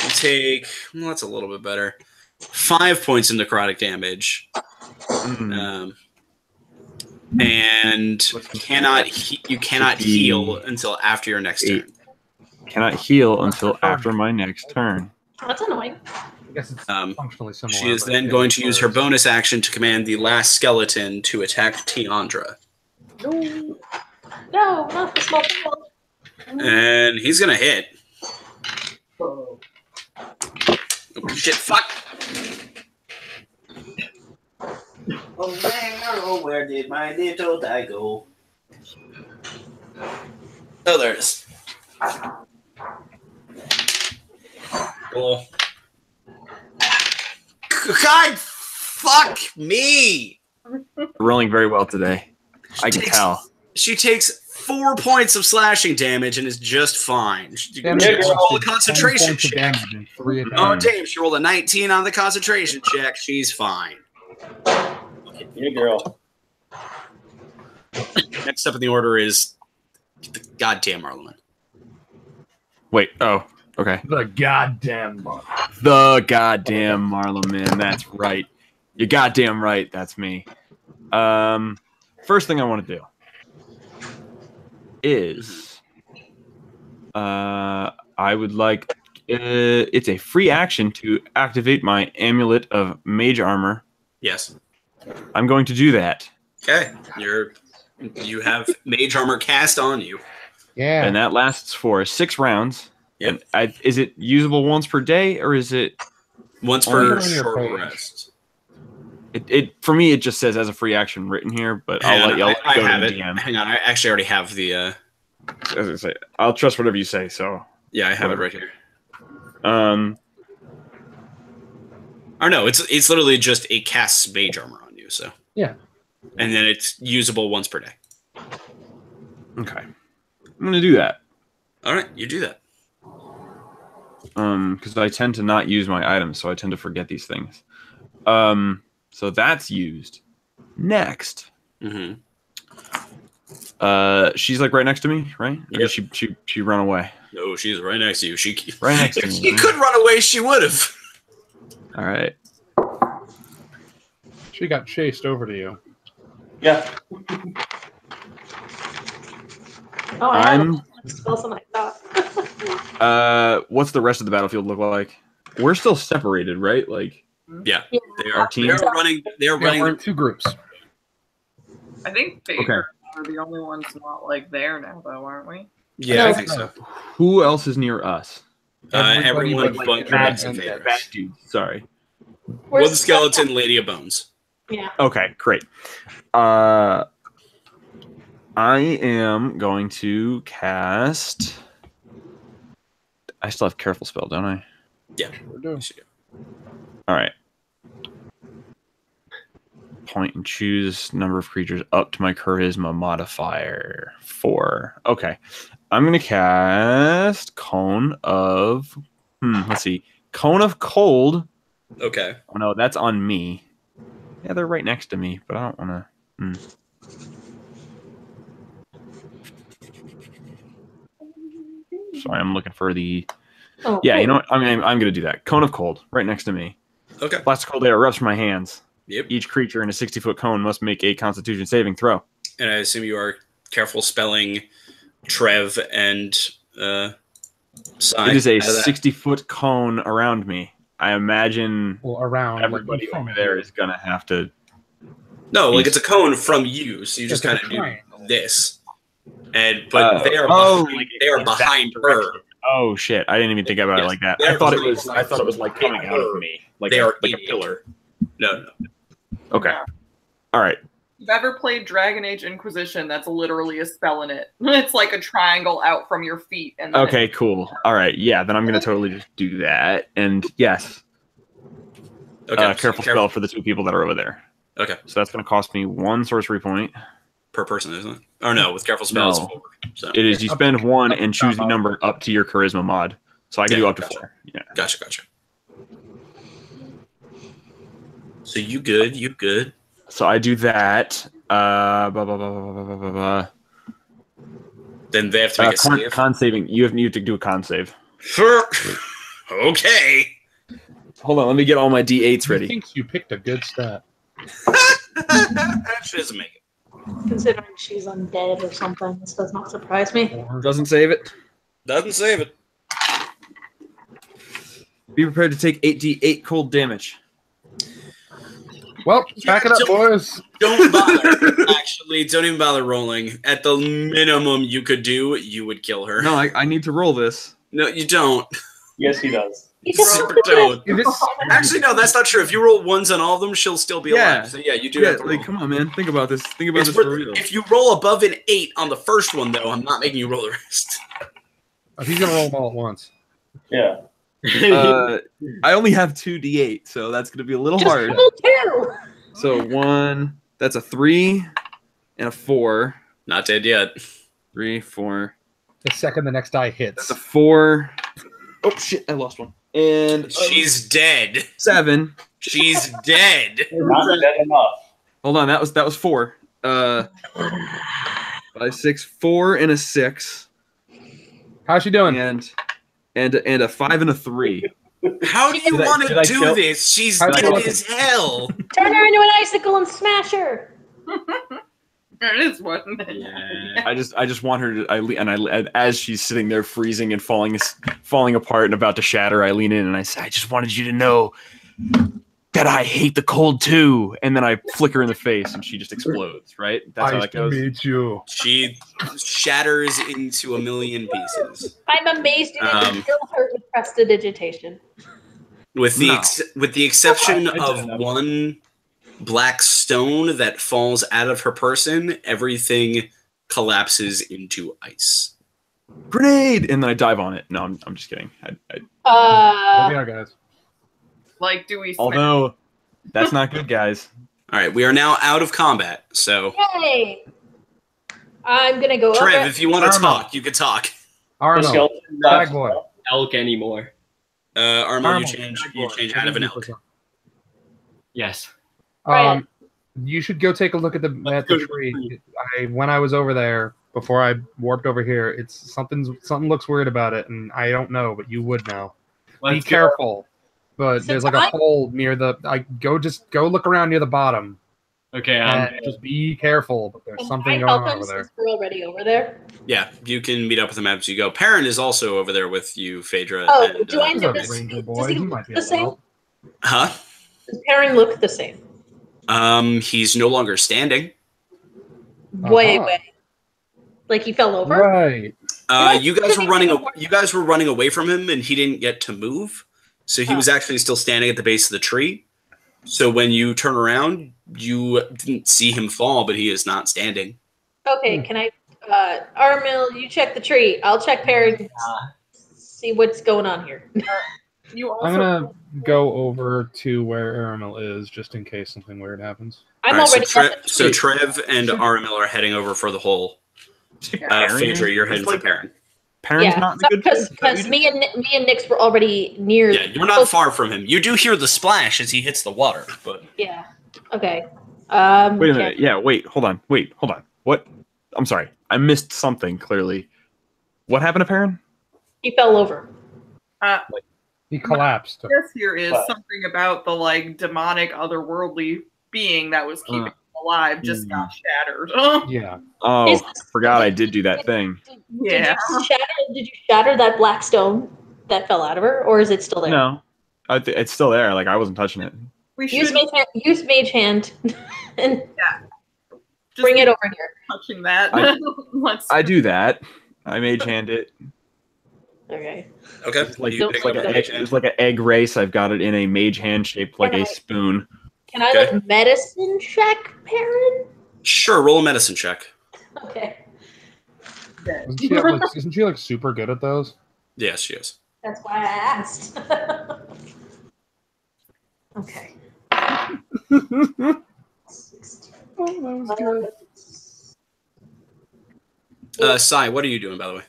Speaker 3: You take, well, that's a little bit better. 5 points of necrotic damage. And you cannot heal until after your next turn.
Speaker 6: Cannot heal until after my next turn.
Speaker 8: Oh, that's annoying.
Speaker 1: I guess it's
Speaker 3: Um,
Speaker 1: functionally similar.
Speaker 3: She is
Speaker 1: but
Speaker 3: then
Speaker 1: yeah,
Speaker 3: going to use her
Speaker 1: first.
Speaker 3: bonus action to command the last skeleton to attack Tiandra.
Speaker 8: No, not the small field.
Speaker 3: And he's going to hit. Oh, shit, fuck! Oh, where did my little die go? Oh, there it is. Cool. God, fuck me!
Speaker 6: Rolling very well today. I can tell.
Speaker 3: She takes 4 points of slashing damage and is just fine. She
Speaker 1: Damage
Speaker 4: Yeah, girl.
Speaker 3: rolled a
Speaker 1: 10
Speaker 3: concentration
Speaker 1: points of
Speaker 3: check.
Speaker 1: damage in 3 attacks.
Speaker 3: Oh, damn, she rolled a 19 on the concentration check. She's fine.
Speaker 4: Yeah, girl.
Speaker 3: Next up in the order is the goddamn Arleman.
Speaker 6: Wait. Oh. Okay.
Speaker 1: The goddamn mark.
Speaker 6: The goddamn Marlon man. That's right. You're goddamn right. That's me. First thing I want to do is I would like it's a free action to activate my amulet of mage armor.
Speaker 3: Yes.
Speaker 6: I'm going to do that.
Speaker 3: Okay. You have mage armor cast on you.
Speaker 1: Yeah.
Speaker 6: And that lasts for 6 rounds.
Speaker 3: Yep.
Speaker 6: And is it usable once per day or is it
Speaker 3: Once
Speaker 1: On
Speaker 3: per
Speaker 1: your
Speaker 3: short
Speaker 1: page.
Speaker 3: rest.
Speaker 6: it for me it just says as a free action written here, but I'll let y'all
Speaker 3: I
Speaker 6: go to
Speaker 3: have
Speaker 6: the
Speaker 3: it.
Speaker 6: DM.
Speaker 3: Hang on, I actually already have the
Speaker 6: As I say, I'll trust whatever you say, so
Speaker 3: yeah, I have it right here. Or no, it's literally just a cast mage armor on you, so.
Speaker 1: Yeah.
Speaker 3: And then it's usable once per day.
Speaker 6: okay. I'm gonna do that.
Speaker 3: Alright, you do that.
Speaker 6: Because I tend to not use my items, so I tend to forget these things. So that's used. Next.
Speaker 3: Mm-hmm.
Speaker 6: She's like right next to me, right? Or
Speaker 3: Yep.
Speaker 6: did she run away?
Speaker 3: No, she's right next to you. She
Speaker 6: Right next to
Speaker 3: if
Speaker 6: me,
Speaker 3: she
Speaker 6: right?
Speaker 3: could run away, she would have.
Speaker 6: All right.
Speaker 1: She got chased over to you.
Speaker 4: Yeah.
Speaker 8: Oh, I have
Speaker 6: I'm
Speaker 8: a spell something like that.
Speaker 6: what's the rest of the battlefield look like? We're still separated, right? Like
Speaker 3: Yeah.
Speaker 8: Yeah.
Speaker 3: They
Speaker 6: Our
Speaker 3: are
Speaker 6: team?
Speaker 3: they're running
Speaker 1: Yeah, we're in
Speaker 3: the
Speaker 1: 2 groups.
Speaker 5: I think they
Speaker 6: Okay.
Speaker 5: are the only ones not like there now, though, aren't we?
Speaker 3: Yeah, I
Speaker 8: No.
Speaker 3: think so.
Speaker 6: who else is near us?
Speaker 3: Everyone
Speaker 1: but
Speaker 3: but
Speaker 1: bad
Speaker 3: and
Speaker 1: and
Speaker 6: Bad dude. Sorry.
Speaker 8: Where's
Speaker 3: One skeleton, Lady of Bones.
Speaker 8: Yeah.
Speaker 6: Okay, great. I am going to cast. I still have careful spell, don't I?
Speaker 3: Yeah.
Speaker 1: We're doing.
Speaker 6: All right. Point and choose number of creatures up to my charisma modifier 4. Okay. I'm going to cast Cone of. Let's see. Cone of Cold.
Speaker 3: Okay.
Speaker 6: Oh, no, that's on me. Yeah, they're right next to me, but I don't want to. Sorry, I'm looking for the.
Speaker 8: Oh,
Speaker 6: Yeah,
Speaker 8: cool.
Speaker 6: you know what? I'm going to do that. Cone of Cold, right next to me.
Speaker 3: Okay.
Speaker 6: Blast of cold air erupts from my hands.
Speaker 3: Yep.
Speaker 6: Each creature in a 60-foot cone must make a Constitution saving throw.
Speaker 3: And I assume you are careful spelling Trev and side.
Speaker 6: It is a
Speaker 3: out of that.
Speaker 6: 60-foot cone around me. I imagine
Speaker 1: Well, around
Speaker 6: everybody
Speaker 1: like, in front
Speaker 6: over
Speaker 1: of
Speaker 6: there
Speaker 1: you.
Speaker 6: is gonna have to.
Speaker 3: No, like it's a cone from you, so you
Speaker 1: It's
Speaker 3: just
Speaker 1: like
Speaker 3: kind
Speaker 1: a
Speaker 3: of do
Speaker 1: triangle.
Speaker 3: this. But they are behind her.
Speaker 6: Oh shit! I didn't even think about it like that. I thought it was like coming out of me, like
Speaker 3: They are
Speaker 6: like a
Speaker 3: in
Speaker 6: pillar.
Speaker 3: No.
Speaker 6: Okay. All right.
Speaker 5: If you've ever played Dragon Age Inquisition, that's literally a spell in it. It's like a triangle out from your feet. And then
Speaker 6: Okay. Cool. All right. Yeah. Then I'm gonna totally just do that. And yes.
Speaker 3: Okay.
Speaker 6: Careful spell for the 2 people that are over there.
Speaker 3: Okay.
Speaker 6: So that's gonna cost me 1 sorcery point.
Speaker 3: Per person, isn't it? Or no, with careful spell, it's
Speaker 6: No.
Speaker 3: 4. So.
Speaker 6: It is you spend 1 and choose the number up to your charisma mod. So I can do up to 4. Yeah.
Speaker 3: Gotcha. So you good.
Speaker 6: So I do that.
Speaker 3: Then they have to make a save.
Speaker 6: Con saving. You have to do a con save.
Speaker 3: Sure. Okay.
Speaker 6: Hold on, let me get all my d8s
Speaker 1: He
Speaker 6: ready.
Speaker 1: thinks you picked a good stat.
Speaker 3: She doesn't make it.
Speaker 8: Considering she's undead or something, this does not surprise me.
Speaker 6: Doesn't save it.
Speaker 3: Doesn't save it.
Speaker 6: Be prepared to take 8d8 cold damage.
Speaker 1: Well, back it up, boys.
Speaker 3: Don't bother. Actually, don't even bother rolling. At the minimum you could do, you would kill her.
Speaker 6: No, I need to roll this.
Speaker 3: No, you don't.
Speaker 4: Yes, he does.
Speaker 8: You just
Speaker 3: Super don't.
Speaker 1: If it's-
Speaker 3: Actually, no, that's not true. If you roll 1s on all of them, she'll still be
Speaker 6: Yeah.
Speaker 3: alive. So yeah, you do
Speaker 6: Yeah,
Speaker 3: have to roll.
Speaker 6: like, come on, man. Think about this. Think about
Speaker 3: It's
Speaker 6: this
Speaker 3: worth-
Speaker 6: for real.
Speaker 3: If you roll above an 8 on the first one, though, I'm not making you roll the rest.
Speaker 1: He's gonna roll them all at once.
Speaker 4: Yeah.
Speaker 6: I only have 2d8, so that's going to be a little
Speaker 8: Just
Speaker 6: hard.
Speaker 8: roll 2.
Speaker 6: So 1, that's a 3 and a 4.
Speaker 3: Not dead yet.
Speaker 6: 3, 4.
Speaker 1: The second the next die hits.
Speaker 6: That's a 4. Oh, shit, I lost one. And
Speaker 3: She's dead.
Speaker 6: 7.
Speaker 3: She's dead.
Speaker 4: Not dead enough.
Speaker 6: Hold on, that was 4. 5, 6, 4 and a 6.
Speaker 1: How's she doing?
Speaker 6: And a 5 and a 3.
Speaker 3: How do you
Speaker 6: Did I-
Speaker 3: want
Speaker 6: did
Speaker 3: to
Speaker 6: I
Speaker 3: do
Speaker 6: kill-
Speaker 3: this? She's
Speaker 1: How'd you
Speaker 3: dead
Speaker 1: look?
Speaker 3: as hell.
Speaker 8: Turn her into an icicle and smash her.
Speaker 5: It is one.
Speaker 6: I just want her to. And as she's sitting there freezing and falling apart and about to shatter, I lean in and I say, "I just wanted you to know that I hate the cold too." And then I flick her in the face and she just explodes. Right? That's how that goes.
Speaker 1: Made you.
Speaker 3: She shatters into a million pieces.
Speaker 8: I'm amazed you didn't kill her with prestidigitation.
Speaker 3: With the
Speaker 6: No.
Speaker 3: with the exception
Speaker 6: I did
Speaker 3: of
Speaker 6: that.
Speaker 3: one black stone that falls out of her person, everything collapses into ice.
Speaker 6: Grenade! And then I dive on it. No, I'm just kidding.
Speaker 1: Yeah, guys.
Speaker 5: Like, do we?
Speaker 6: Although that's not good, guys.
Speaker 3: All right, we are now out of combat. So,
Speaker 8: Yay! I'm gonna go
Speaker 3: Trev,
Speaker 8: over.
Speaker 3: if you want to
Speaker 1: Armo.
Speaker 3: talk, you can talk.
Speaker 1: Arno,
Speaker 4: Skeleton
Speaker 1: bag boy.
Speaker 7: Elk anymore.
Speaker 3: Armo, you
Speaker 1: Armo,
Speaker 3: change out of an elk.
Speaker 7: Yes.
Speaker 8: Right.
Speaker 1: You should go take a look at the tree. When I was over there before I warped over here, it's something looks weird about it, and I don't know, but you would know. Be careful. But there's like a hole near the. Just go look around near the bottom.
Speaker 7: Okay.
Speaker 1: And just be careful. But there's
Speaker 8: Can
Speaker 1: something
Speaker 8: I
Speaker 1: going
Speaker 8: help
Speaker 1: on
Speaker 8: him
Speaker 1: over there.
Speaker 8: since we're already over there?
Speaker 3: Yeah, you can meet up with him as you go. Perrin is also over there with you, Phaedra.
Speaker 8: Oh,
Speaker 3: and,
Speaker 8: do I
Speaker 1: He's
Speaker 8: know
Speaker 1: a
Speaker 8: this?
Speaker 1: ranger
Speaker 8: Does
Speaker 1: boy.
Speaker 8: he
Speaker 1: He
Speaker 8: look
Speaker 1: might be
Speaker 8: the
Speaker 1: able to
Speaker 8: same?
Speaker 1: help.
Speaker 3: Huh?
Speaker 8: Does Perrin look the same?
Speaker 3: He's no longer standing.
Speaker 8: Way. Like he fell over?
Speaker 1: Right.
Speaker 3: You guys were running away from him, and he didn't get to move. So he was actually still standing at the base of the tree. So when you turn around, you didn't see him fall, but he is not standing.
Speaker 8: Okay, can I, Armil, you check the tree. I'll check Perrin. See what's going on here.
Speaker 5: You also.
Speaker 1: I'm gonna go over to where Aramil is just in case something weird happens.
Speaker 8: I'm
Speaker 3: All right,
Speaker 8: already at the
Speaker 3: so
Speaker 8: tree.
Speaker 3: Trev and Aramil are heading over for the hole. Phaedra, you're heading for Perrin.
Speaker 6: Perrin's not in a good place.
Speaker 8: Because me and Nyx were already near.
Speaker 3: Yeah, you're not far from him. You do hear the splash as he hits the water, but
Speaker 8: Yeah. Okay.
Speaker 6: Wait a
Speaker 8: okay.
Speaker 6: minute. Yeah, wait, hold on. What? I'm sorry. I missed something, clearly. What happened to Perrin?
Speaker 8: He fell over.
Speaker 1: He collapsed.
Speaker 5: This here is something about the like demonic otherworldly being that was keeping him alive just got shattered.
Speaker 1: Yeah.
Speaker 6: Oh,
Speaker 8: Is-
Speaker 6: I forgot I did do that thing.
Speaker 5: Yeah.
Speaker 8: Did you shatter that black stone that fell out of her, or is it still there?
Speaker 6: No, it's still there. Like I wasn't touching it.
Speaker 5: We
Speaker 8: Use
Speaker 5: should
Speaker 8: mage hand and
Speaker 5: just
Speaker 8: bring
Speaker 5: be
Speaker 8: it over here.
Speaker 5: touching that. Let's
Speaker 6: I do that. I mage hand it.
Speaker 8: Okay.
Speaker 3: Okay.
Speaker 6: It's like,
Speaker 3: You
Speaker 8: Don't
Speaker 3: pick
Speaker 8: flip
Speaker 3: up
Speaker 8: that.
Speaker 3: the mage
Speaker 6: it's
Speaker 3: hand.
Speaker 6: like an egg race. I've got it in a mage hand shaped like
Speaker 8: Can
Speaker 6: a
Speaker 8: I-
Speaker 6: spoon.
Speaker 8: Can I
Speaker 3: Okay.
Speaker 8: like medicine check, Perrin?
Speaker 3: Sure, roll a medicine check.
Speaker 8: Okay.
Speaker 1: Isn't she like super good at those?
Speaker 3: Yes, she is.
Speaker 8: That's why I asked. Okay.
Speaker 1: Oh, that was good.
Speaker 3: Sai, what are you doing, by the way?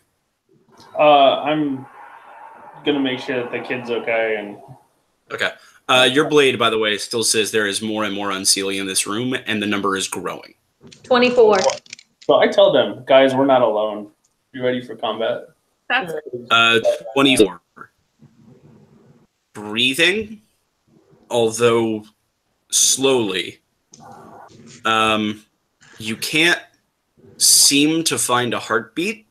Speaker 4: I'm gonna make sure that the kid's okay, and
Speaker 3: Okay. Your blade, by the way, still says there is more and more unsealing in this room, and the number is growing.
Speaker 8: 24.
Speaker 4: so I tell them, guys, we're not alone. You ready for combat?
Speaker 5: That's
Speaker 3: 24. Breathing, although slowly. You can't seem to find a heartbeat.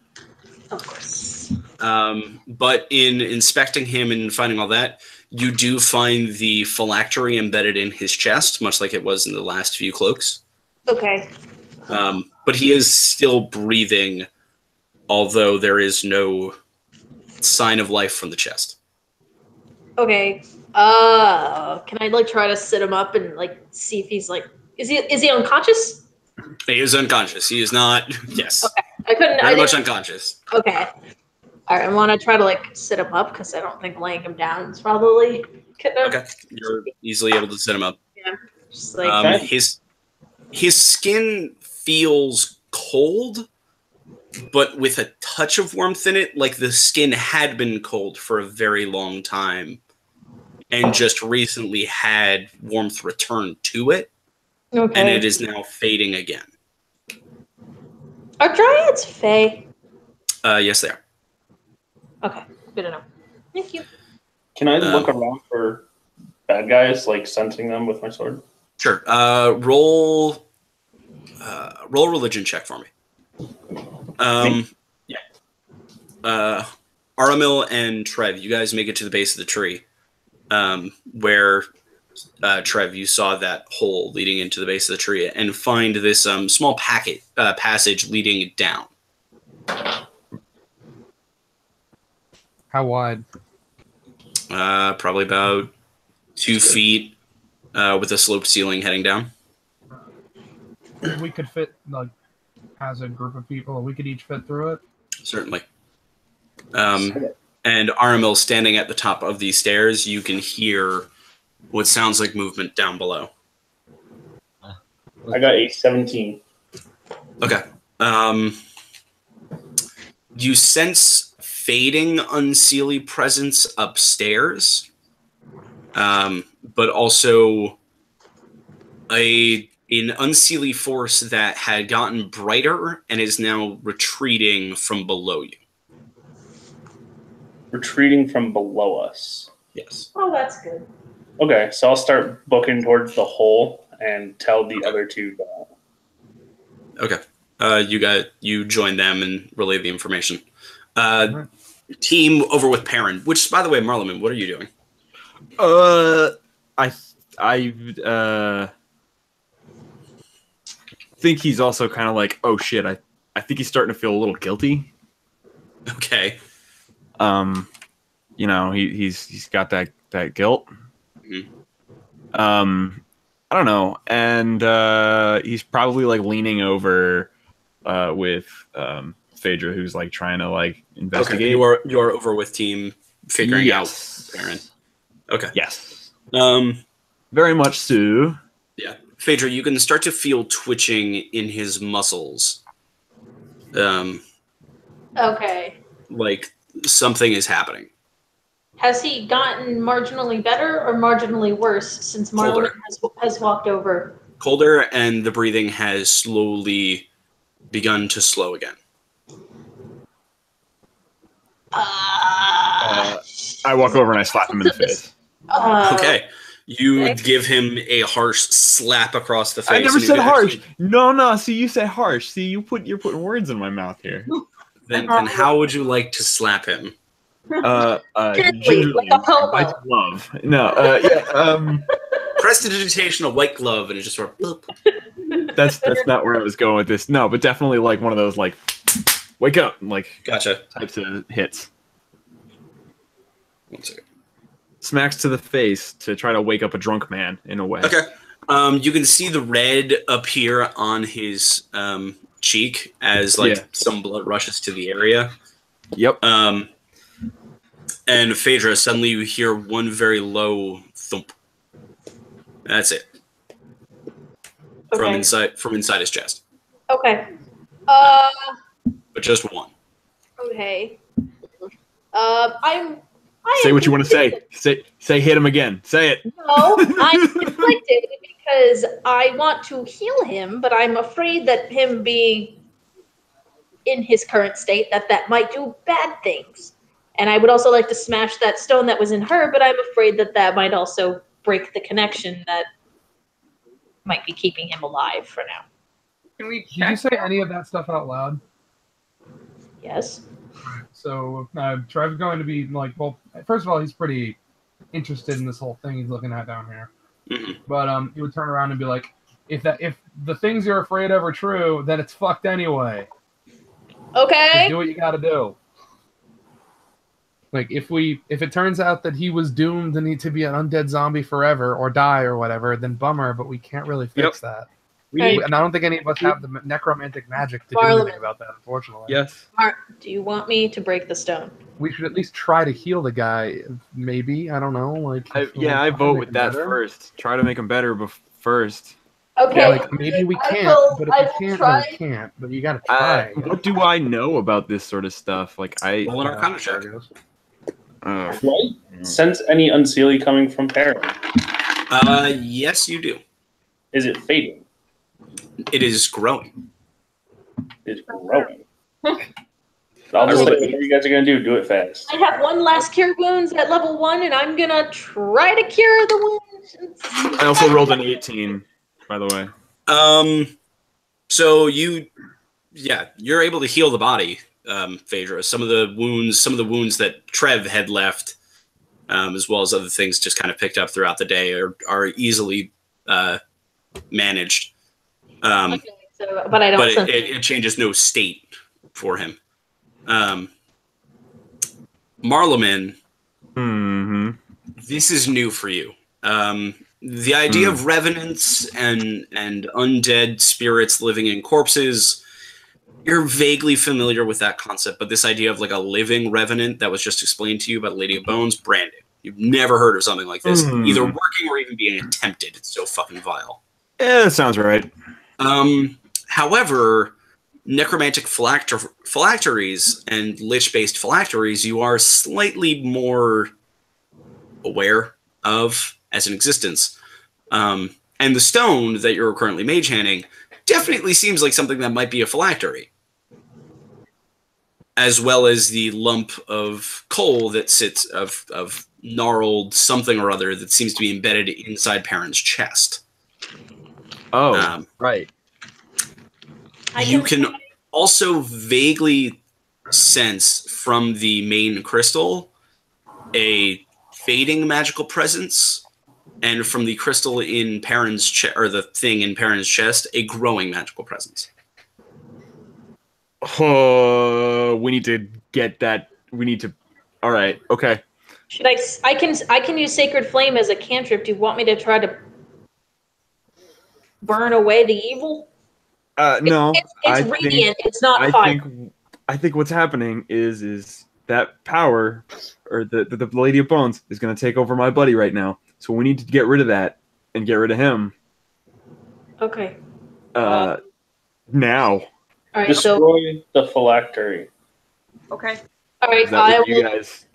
Speaker 8: Of course.
Speaker 3: But in inspecting him and finding all that, you do find the phylactery embedded in his chest, much like it was in the last few cloaks.
Speaker 8: Okay.
Speaker 3: But he is still breathing, although there is no sign of life from the chest.
Speaker 8: Okay. Can I like try to sit him up and like see if he's like is he unconscious?
Speaker 3: He is unconscious. He is not. Yes.
Speaker 8: Okay. I couldn't.
Speaker 3: Very
Speaker 8: I
Speaker 3: much
Speaker 8: didn't-
Speaker 3: unconscious.
Speaker 8: Okay. All right. I want to try to like sit him up because I don't think laying him down is probably gonna.
Speaker 3: Okay. You're easily able to set him up.
Speaker 8: Just like
Speaker 4: Okay.
Speaker 3: His skin feels cold, but with a touch of warmth in it, like the skin had been cold for a very long time and just recently had warmth return to it,
Speaker 8: okay.
Speaker 3: and it is now fading again.
Speaker 8: Are dryads fey?
Speaker 3: Yes, they are.
Speaker 8: Okay. Good to know. Thank you.
Speaker 4: Can I look around for bad guys, like sensing them with my sword?
Speaker 3: Sure. Roll a religion check for me. Yeah. Aramil and Trev, you guys make it to the base of the tree, where Trev, you saw that hole leading into the base of the tree, and find this small passage leading down.
Speaker 1: How wide?
Speaker 3: Probably about 2 feet, with a sloped ceiling heading down.
Speaker 1: We could fit like as a group of people. We could each fit through it.
Speaker 3: Certainly. And Aramil standing at the top of these stairs, you can hear what sounds like movement down below.
Speaker 4: I got a 17.
Speaker 3: Okay. You sense fading unseelie presence upstairs, but also an unseelie force that had gotten brighter and is now retreating from below you.
Speaker 4: Retreating from below us.
Speaker 3: Yes.
Speaker 8: Oh, that's good.
Speaker 4: Okay, so I'll start booking towards the hole and tell the other two that.
Speaker 3: Okay. You join them and relay the information. Team over with Perrin, which, by the way, Marleman, what are you doing?
Speaker 6: I think he's also kind of like, oh shit, I think he's starting to feel a little guilty.
Speaker 3: Okay.
Speaker 6: You know, he's got that guilt.
Speaker 3: Mhm.
Speaker 6: I don't know, and he's probably like leaning over with Phaedra, who's like trying to like investigate.
Speaker 3: Okay. You're over with team figuring out Perrin. Okay.
Speaker 6: Yes. Very much so.
Speaker 3: Yeah. Phaedra, you can start to feel twitching in his muscles.
Speaker 8: Okay.
Speaker 3: Like something is happening.
Speaker 8: Has he gotten marginally better or marginally worse since Marlon has walked over?
Speaker 3: Colder, and the breathing has slowly begun to slow again.
Speaker 6: I walk over and I slap him in the face.
Speaker 3: Okay. You
Speaker 8: Okay.
Speaker 3: give him a harsh slap across the face.
Speaker 6: I never
Speaker 3: and you
Speaker 6: said
Speaker 3: can
Speaker 6: harsh.
Speaker 3: actually-
Speaker 6: No. See, you say harsh. See, you're putting words in my mouth here.
Speaker 3: Then how would you like to slap him?
Speaker 6: Gingerly,
Speaker 8: like a hobo.
Speaker 6: white glove. No,
Speaker 3: Prestidigitation, a white glove, and it just sort of. Bloop.
Speaker 6: that's not where I was going with this. No, but definitely like one of those like, wake up, like
Speaker 3: Gotcha.
Speaker 6: types of hits.
Speaker 3: 1 second.
Speaker 6: Smacks to the face to try to wake up a drunk man in a way.
Speaker 3: Okay. You can see the red appear on his cheek as some blood rushes to the area.
Speaker 6: Yep.
Speaker 3: And Phaedra, suddenly you hear one very low thump. That's it.
Speaker 8: Okay.
Speaker 3: From inside his chest.
Speaker 8: Okay.
Speaker 3: But just one.
Speaker 8: Okay. I
Speaker 6: Say
Speaker 8: am
Speaker 6: what you want to say.
Speaker 8: conflicted.
Speaker 6: Say hit him again. Say it.
Speaker 8: No, I'm conflicted because I want to heal him, but I'm afraid that him being in his current state, that might do bad things. And I would also like to smash that stone that was in her, but I'm afraid that might also break the connection that might be keeping him alive for now.
Speaker 5: Can we
Speaker 1: Did you
Speaker 5: check?
Speaker 1: say any of that stuff out loud?
Speaker 8: Yes.
Speaker 1: So Trev's going to be like, well, first of all, he's pretty interested in this whole thing he's looking at down here.
Speaker 3: Mhm.
Speaker 1: But he would turn around and be like, if the things you're afraid of are true, then it's fucked anyway.
Speaker 8: Okay.
Speaker 1: Just do what you got to do. Like if it turns out that he was doomed to need to be an undead zombie forever or die or whatever, then bummer. But we can't really fix that.
Speaker 8: Right.
Speaker 1: And I don't think any of us have the necromantic magic to do
Speaker 8: Parliament.
Speaker 1: anything about that, unfortunately.
Speaker 6: Yes.
Speaker 8: Mark, do you want me to break the stone?
Speaker 1: We should at least try to heal the guy. Maybe, I don't know. Like, if we
Speaker 6: I
Speaker 1: try to
Speaker 6: vote
Speaker 1: make
Speaker 6: with
Speaker 1: him
Speaker 6: that
Speaker 1: better.
Speaker 6: first. Try to make him better first.
Speaker 8: Okay.
Speaker 1: Yeah, like maybe we
Speaker 8: I
Speaker 1: can't,
Speaker 8: will-
Speaker 1: but
Speaker 8: I
Speaker 1: if
Speaker 8: will
Speaker 1: we can't,
Speaker 8: try.
Speaker 1: then we can't. But you gotta try.
Speaker 6: What do I know about this sort of stuff? Like
Speaker 3: Roll an Arcana check.
Speaker 4: Right? Sense any unseelie coming from Perrin?
Speaker 3: Yes, you do.
Speaker 4: Is it fading?
Speaker 3: It is growing.
Speaker 4: It's growing. I'll just say whatever you guys are gonna do it fast.
Speaker 8: I have one last cure wounds at level 1, and I'm gonna try to cure the wounds.
Speaker 6: I also rolled an 18, by the way.
Speaker 3: So you're able to heal the body, Phaedra. Some of the wounds that Trev had left, as well as other things just kind of picked up throughout the day, are easily managed.
Speaker 8: Okay, so, but I don't.
Speaker 3: But
Speaker 8: sense
Speaker 3: it changes no state for him. Marleman,
Speaker 6: Mm-hmm.
Speaker 3: this is new for you. The idea of revenants and undead spirits living in corpses, you're vaguely familiar with that concept, but this idea of like a living revenant that was just explained to you by Lady of Bones, brand new. You've never heard of something like this, either working or even being attempted. It's so fucking vile.
Speaker 6: Yeah, that sounds right.
Speaker 3: However, necromantic phylacteries and lich-based phylacteries, you are slightly more aware of as an existence. And the stone that you're currently mage-handing definitely seems like something that might be a phylactery. As well as the lump of coal that sits of gnarled something or other that seems to be embedded inside Perrin's chest.
Speaker 6: Oh, right.
Speaker 3: You can also vaguely sense from the main crystal a fading magical presence, and from the crystal in Perrin's chest, or the thing in Perrin's chest, a growing magical presence.
Speaker 6: We need to get that. We need to. All right. Okay.
Speaker 8: Should I can use Sacred Flame as a cantrip. Do you want me to try to burn away the evil?
Speaker 6: No.
Speaker 8: It's radiant. It's not fire.
Speaker 6: I think what's happening is that power, or the Lady of Bones, is going to take over my buddy right now. So we need to get rid of that and get rid of him.
Speaker 8: Okay.
Speaker 6: Now.
Speaker 8: All right.
Speaker 4: Destroy the phylactery.
Speaker 5: Okay.
Speaker 8: All right.
Speaker 6: Is that what you guys?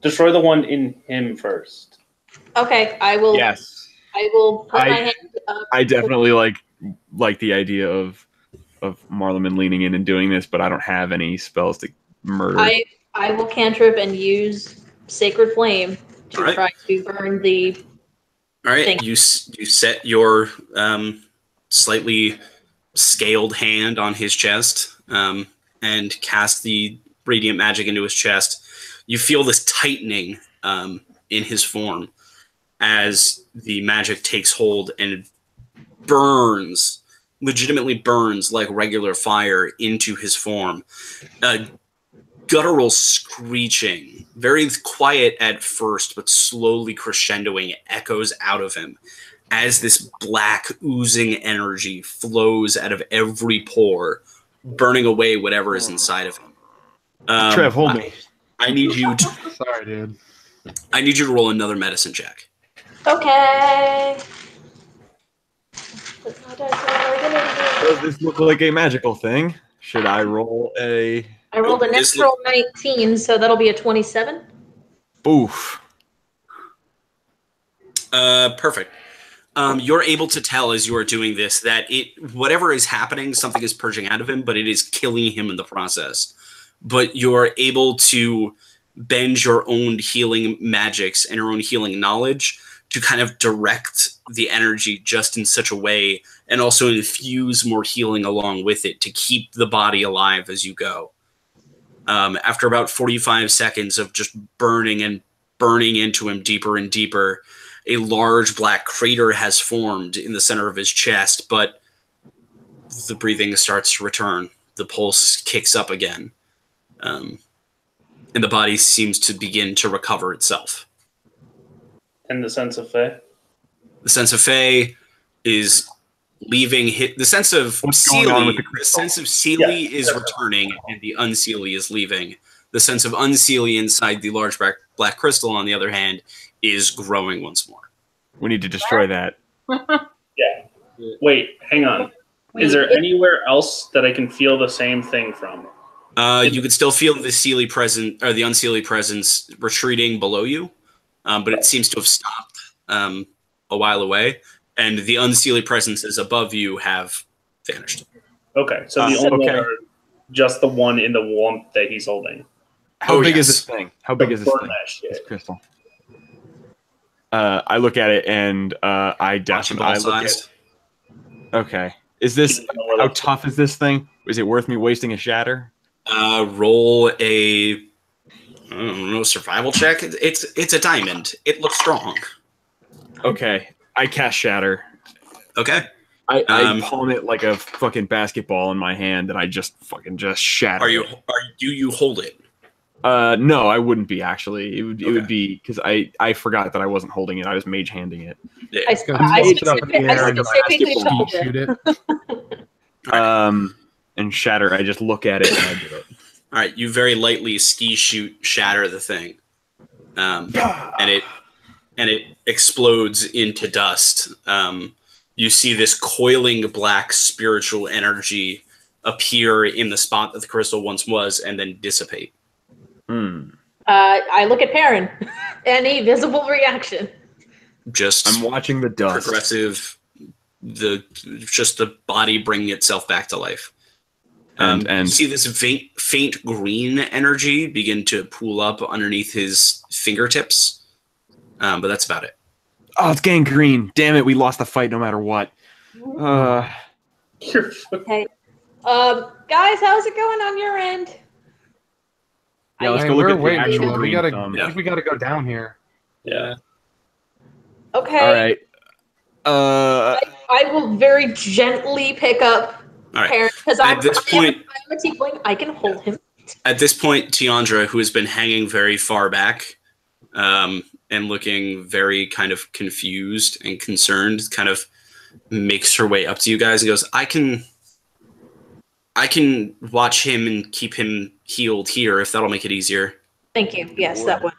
Speaker 4: Destroy the one in him first.
Speaker 8: Okay. I will.
Speaker 6: Yes.
Speaker 8: I will put my hand up.
Speaker 6: I definitely like the idea of Marleman leaning in and doing this, but I don't have any spells to murder.
Speaker 8: I will cantrip and use Sacred Flame to
Speaker 3: All right.
Speaker 8: try to burn the
Speaker 3: All right,
Speaker 8: Thank
Speaker 3: you set your slightly scaled hand on his chest and cast the radiant magic into his chest. You feel this tightening in his form as the magic takes hold and burns, legitimately burns like regular fire into his form. Guttural screeching, very quiet at first, but slowly crescendoing, echoes out of him as this black oozing energy flows out of every pore, burning away whatever is inside of him.
Speaker 6: Trev, hold me.
Speaker 3: I need you to.
Speaker 1: Sorry, dude.
Speaker 3: I need you to roll another medicine check.
Speaker 8: Okay.
Speaker 6: Does this look like a magical thing? Should I roll a...
Speaker 8: I rolled a natural 19, so that'll be a 27.
Speaker 6: Oof.
Speaker 3: Perfect. You're able to tell as you are doing this that whatever is happening, something is purging out of him, but it is killing him in the process. But you're able to bend your own healing magics and your own healing knowledge to kind of direct the energy just in such a way, and also infuse more healing along with it to keep the body alive as you go. After about 45 seconds of just burning into him deeper and deeper, a large black crater has formed in the center of his chest, but the breathing starts to return. The pulse kicks up again. And the body seems to begin to recover itself.
Speaker 4: And the sense of Fae?
Speaker 3: The sense of Fae is leaving. The sense of Seelie, is returning, and the Unseelie is leaving. The sense of Unseelie inside the large black crystal, on the other hand, is growing once more.
Speaker 6: We need to destroy that.
Speaker 4: Yeah. Wait, hang on. Is there anywhere else that I can feel the same thing from?
Speaker 3: You could still feel the Seelie presence, or the Unseelie presence, retreating below you, but it seems to have stopped a while away. And the Unseelie presences above you have vanished.
Speaker 4: Okay, so the only one are just the one in the warmth that he's holding.
Speaker 6: How big is this thing? How big is this
Speaker 4: Burn
Speaker 6: thing?
Speaker 4: that shit.
Speaker 6: This crystal. I look at it and I definitely look at. Okay, is this how tough is this thing? Is it worth me wasting a shatter?
Speaker 3: Roll a I don't know, survival check. It's a diamond. It looks strong.
Speaker 6: Okay. I cast Shatter.
Speaker 3: Okay.
Speaker 6: I palm it like a fucking basketball in my hand, and I just shatter.
Speaker 3: Do you hold it?
Speaker 6: No, I wouldn't be actually. It would be because I forgot that I wasn't holding it. I was mage handing it.
Speaker 3: Yeah.
Speaker 8: I specifically told
Speaker 1: shoot
Speaker 8: it.
Speaker 1: it.
Speaker 6: And Shatter, I just look at it and I do it.
Speaker 3: All right, you very lightly ski shoot shatter the thing, and it explodes into dust. You see this coiling black spiritual energy appear in the spot that the crystal once was, and then dissipate.
Speaker 8: I look at Perrin. Any visible reaction?
Speaker 3: I'm
Speaker 6: watching the dust.
Speaker 3: Progressive, just the body bringing itself back to life.
Speaker 6: And
Speaker 3: you see this faint green energy begin to pool up underneath his fingertips, but that's about it.
Speaker 6: Oh, it's getting green. Damn it, we lost the fight no matter what.
Speaker 8: Okay. Guys, how's it going on your end?
Speaker 6: Yeah, let's go look at the actual
Speaker 1: we
Speaker 6: green
Speaker 1: gotta,
Speaker 6: thumb.
Speaker 1: I think we gotta go down here.
Speaker 4: Yeah.
Speaker 8: Okay.
Speaker 6: All right.
Speaker 8: I will very gently pick up Perrin because I'm a tiefling. I can hold him.
Speaker 3: At this point, Tiandra, who has been hanging very far back and looking very kind of confused and concerned, kind of makes her way up to you guys and goes, I can watch him and keep him healed here if that'll make it easier.
Speaker 8: Thank you. Yes, that would.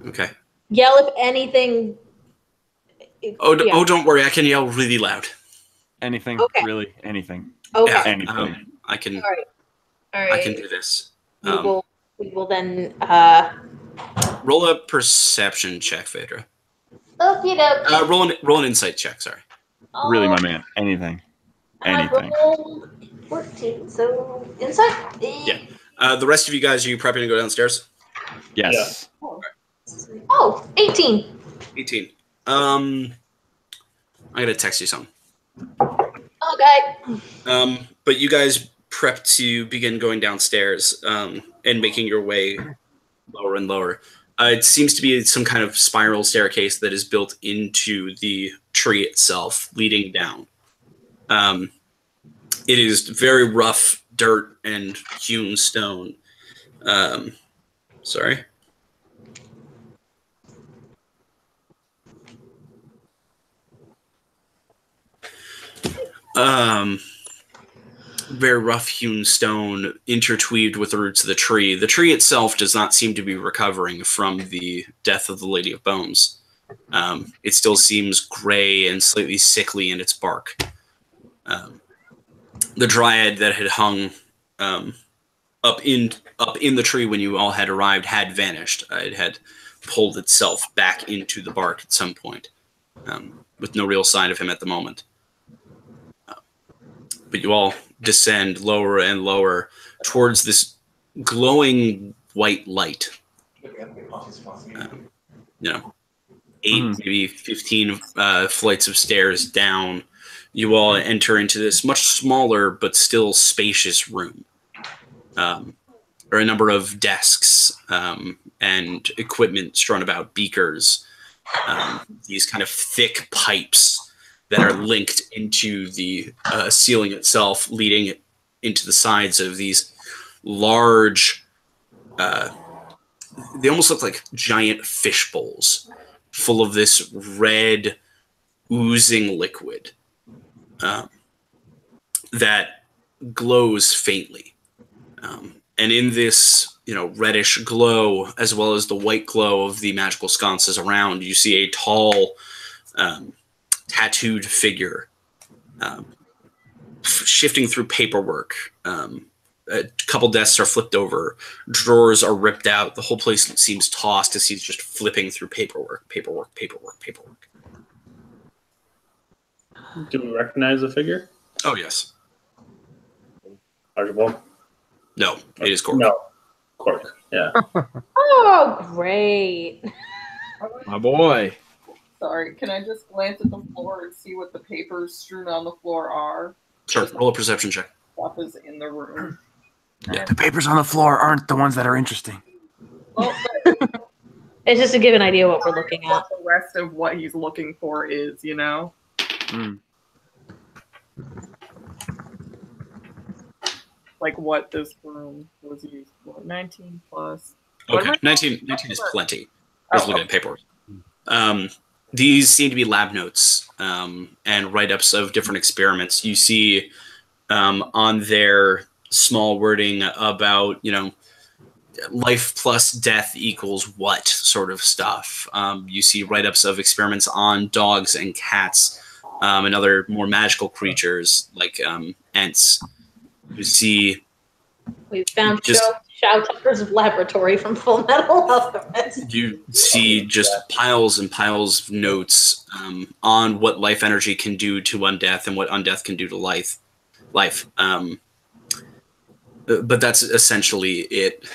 Speaker 3: Okay.
Speaker 8: Yell if anything.
Speaker 3: Oh, don't worry. I can yell really loud.
Speaker 6: Anything, really, anything.
Speaker 8: Okay.
Speaker 3: Yeah,
Speaker 6: anything.
Speaker 3: I can.
Speaker 8: All right.
Speaker 3: I can do this.
Speaker 8: We will then
Speaker 3: roll a perception check, Phaedra.
Speaker 8: Okie dokie.
Speaker 3: Roll an insight check. Sorry.
Speaker 6: Really, my man. Anything. Anything.
Speaker 8: I rolled 14. So insight.
Speaker 3: Yeah. The rest of you guys, are you prepping to go downstairs?
Speaker 6: Yes.
Speaker 8: Yeah. Oh, 18.
Speaker 3: 18. I'm gonna text you something.
Speaker 8: Okay.
Speaker 3: But you guys prep to begin going downstairs and making your way lower and lower. It seems to be some kind of spiral staircase that is built into the tree itself, leading down. It is very rough dirt and hewn stone. Sorry. Very rough hewn stone intertwined with the roots of the tree. The tree itself does not seem to be recovering from the death of the Lady of Bones. It still seems gray and slightly sickly in its bark. The dryad that had hung up in the tree when you all had arrived had vanished. It had pulled itself back into the bark at some point, with no real sign of him at the moment. But you all descend lower and lower towards this glowing white light. 8, maybe 15 flights of stairs down. You all enter into this much smaller but still spacious room. There are a number of desks and equipment strewn about, beakers, these kind of thick pipes that are linked into the ceiling itself, leading into the sides of these large, they almost look like giant fish bowls full of this red, oozing liquid that glows faintly. And in this, reddish glow, as well as the white glow of the magical sconces around, you see a tall, tattooed figure shifting through paperwork. A couple desks are flipped over, drawers are ripped out. The whole place seems tossed as he's just flipping through paperwork.
Speaker 4: Do we recognize the figure?
Speaker 3: Oh, yes.
Speaker 4: Archibald?
Speaker 3: No, it is Cork.
Speaker 4: No. Cork, yeah.
Speaker 8: Oh, great.
Speaker 6: My boy.
Speaker 5: Sorry, can I just glance at the floor and see what the papers strewn on the floor are?
Speaker 3: Sure, roll a perception check.
Speaker 5: Stuff is in the room.
Speaker 6: Yeah, the papers on the floor aren't the ones that are interesting.
Speaker 5: Well,
Speaker 8: It's just to give an idea what we're looking
Speaker 5: what
Speaker 8: at.
Speaker 5: the rest of what he's looking for is, Like what this room was used for. 19 plus.
Speaker 3: Okay, 19 is plenty. Just looking at paperwork. These seem to be lab notes and write-ups of different experiments. You see on their small wording about, life plus death equals what sort of stuff. You see write-ups of experiments on dogs and cats and other more magical creatures like ants. You see...
Speaker 8: We found Shao Tucker's laboratory from Full Metal Alchemist.
Speaker 3: You see just piles and piles of notes on what life energy can do to undeath and what undeath can do to life. But that's essentially it.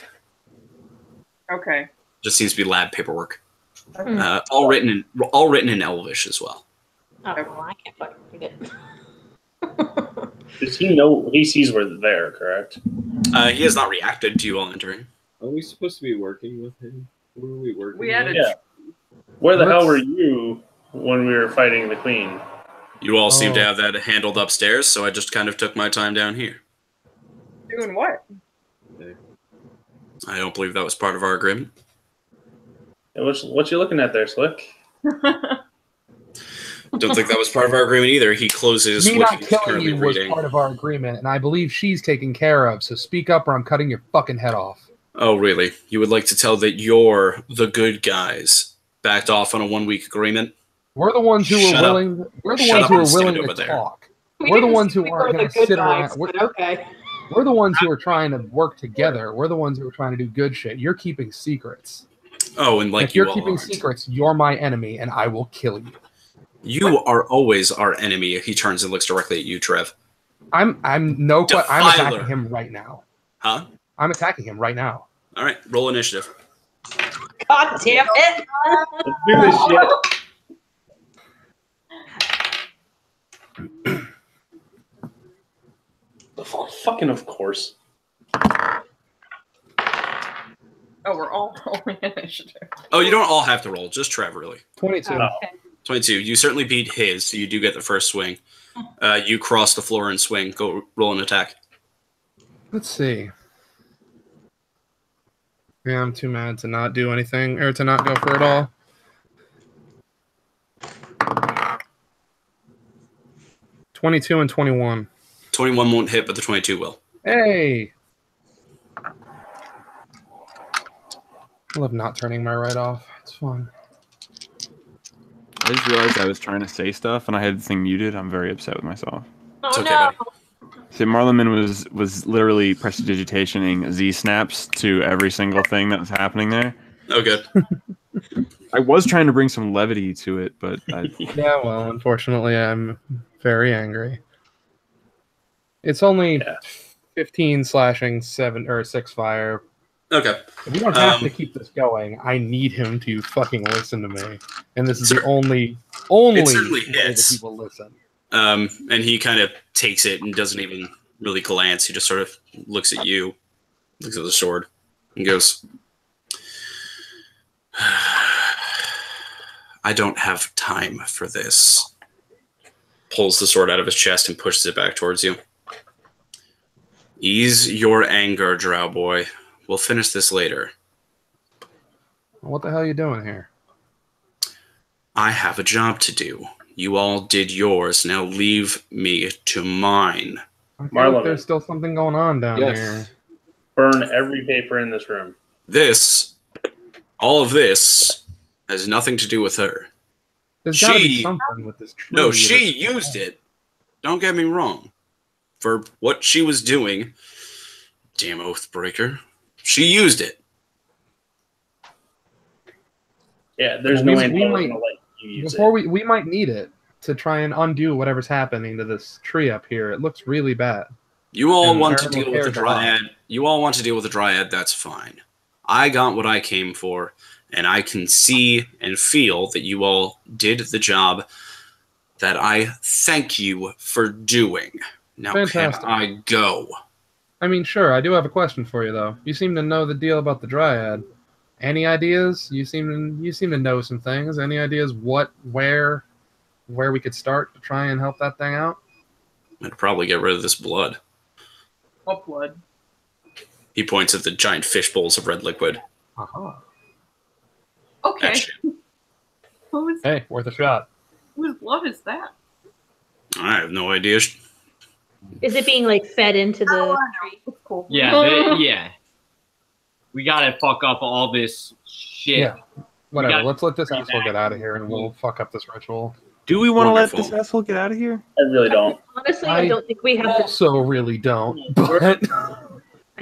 Speaker 5: Okay.
Speaker 3: Just seems to be lab paperwork. All written in Elvish as well.
Speaker 8: Oh, well, I can't fucking read it.
Speaker 4: Does he know? He sees we're there, correct?
Speaker 3: He has not reacted to you all entering.
Speaker 9: Are we supposed to be working with him? Who are we working
Speaker 5: We had
Speaker 9: with?
Speaker 4: Yeah. Where the hell were you when we were fighting the queen?
Speaker 3: You all seem to have that handled upstairs, so I just kind of took my time down here.
Speaker 5: Doing what?
Speaker 3: I don't believe that was part of our agreement.
Speaker 4: Hey, what you looking at there, Slick?
Speaker 3: Don't think that was part of our agreement either. He closes
Speaker 1: Me
Speaker 3: what
Speaker 1: not
Speaker 3: he's
Speaker 1: killing
Speaker 3: currently
Speaker 1: you was
Speaker 3: reading.
Speaker 1: part of our agreement, and I believe she's taken care of. So speak up, or I'm cutting your fucking head off.
Speaker 3: Oh, really? You would like to tell that you're the good guys backed off on a 1-week agreement?
Speaker 1: We're the ones who were
Speaker 3: Shut up.
Speaker 1: willing. We're the
Speaker 3: Shut
Speaker 1: ones
Speaker 3: up
Speaker 1: who
Speaker 3: and
Speaker 1: are
Speaker 3: stand
Speaker 1: willing
Speaker 3: over
Speaker 1: to
Speaker 3: there.
Speaker 1: talk. We're the ones who aren't going to sit around.
Speaker 8: But okay.
Speaker 1: We're the ones who are trying to work together. We're the ones who are trying to do good shit. You're keeping secrets.
Speaker 3: Oh, and like
Speaker 1: If you're
Speaker 3: you all
Speaker 1: keeping
Speaker 3: aren't.
Speaker 1: secrets, you're my enemy, and I will kill you.
Speaker 3: You are always our enemy. He turns and looks directly at you, Trev.
Speaker 1: I'm
Speaker 3: Defiler.
Speaker 1: attacking him right now.
Speaker 3: Huh?
Speaker 1: I'm attacking him right now.
Speaker 3: All right, roll initiative.
Speaker 8: God damn it!
Speaker 4: Let's do this shit. Fucking of course.
Speaker 5: Oh, we're all rolling initiative.
Speaker 3: Oh, you don't all have to roll. Just Trev, really.
Speaker 1: 22.
Speaker 8: Oh, okay.
Speaker 3: 22. You certainly beat his, so you do get the first swing. You cross the floor and swing. Go roll an attack.
Speaker 1: Let's see. Yeah, I'm too mad to not do anything, or to not go for it all. $22 and 21.
Speaker 3: 21 won't hit, but the 22 will.
Speaker 1: Hey! I love not turning my right off. It's fun.
Speaker 6: I just realized I was trying to say stuff and I had the thing muted. I'm very upset with myself.
Speaker 8: Oh,
Speaker 3: It's okay,
Speaker 8: no.
Speaker 3: buddy.
Speaker 6: See, Marleman was literally prestidigitationing Z snaps to every single thing that was happening there.
Speaker 3: Oh, good.
Speaker 6: I was trying to bring some levity to it, but
Speaker 1: Yeah, well, unfortunately, I'm very angry. It's only 15 slashing, 7 or 6 fire.
Speaker 3: Okay.
Speaker 1: If we don't have to keep this going, I need him to fucking listen to me. And this is the only way
Speaker 3: certainly
Speaker 1: that
Speaker 3: hits.
Speaker 1: he will listen.
Speaker 3: And he kind of takes it and doesn't even really glance. He just sort of looks at you, looks at the sword, and goes, I don't have time for this. Pulls the sword out of his chest and pushes it back towards you. Ease your anger, Drow boy. We'll finish this later.
Speaker 1: What the hell are you doing here?
Speaker 3: I have a job to do. You all did yours. Now leave me to mine.
Speaker 1: I feel
Speaker 4: Marleman.
Speaker 1: like there's still something going on down
Speaker 6: Yes.
Speaker 1: here.
Speaker 4: Burn every paper in this room.
Speaker 3: All of this, has nothing to do with her.
Speaker 1: There's got to be
Speaker 3: She-
Speaker 1: something with this tree.
Speaker 3: No, she
Speaker 1: that's-
Speaker 3: used it. Don't get me wrong. For what she was doing, damn Oathbreaker, she used it.
Speaker 4: Yeah, there's
Speaker 1: Well,
Speaker 4: no
Speaker 1: we
Speaker 4: way I'm
Speaker 1: might-
Speaker 4: going to let you use
Speaker 1: Before
Speaker 4: it.
Speaker 1: we might need it to try and undo whatever's happening to this tree up here. It looks really bad.
Speaker 3: You all
Speaker 1: And
Speaker 3: want to
Speaker 1: Ariel
Speaker 3: deal with the
Speaker 1: cares a lot.
Speaker 3: Dryad. You all want to deal with the Dryad, that's fine. I got what I came for, and I can see and feel that you all did the job that I thank you for doing. Now
Speaker 1: Fantastic.
Speaker 3: can I go?
Speaker 1: I mean, sure, I do have a question for you though. You seem to know the deal about the Dryad. Any ideas? You seem to know some things. Any ideas where we could start to try and help that thing out?
Speaker 3: I'd probably get rid of this blood.
Speaker 5: What blood?
Speaker 3: He points at the giant fish bowls of red liquid.
Speaker 1: Uh-huh.
Speaker 5: Okay.
Speaker 3: At you.
Speaker 1: Hey, worth a shot.
Speaker 5: Whose blood is that?
Speaker 3: I have no idea.
Speaker 8: Is it being like fed into the
Speaker 5: Oh,
Speaker 8: tree?
Speaker 5: It's cool.
Speaker 7: Yeah, yeah. We gotta fuck up all this shit.
Speaker 1: Yeah. Whatever.
Speaker 7: got-
Speaker 1: Let's let this asshole get out of here, and we'll fuck up this ritual.
Speaker 6: do we want to let
Speaker 3: Wonderful.
Speaker 6: this asshole get out of here?
Speaker 4: I really don't.
Speaker 8: Honestly, I
Speaker 1: I
Speaker 8: don't think we have to.
Speaker 1: Also, really don't. But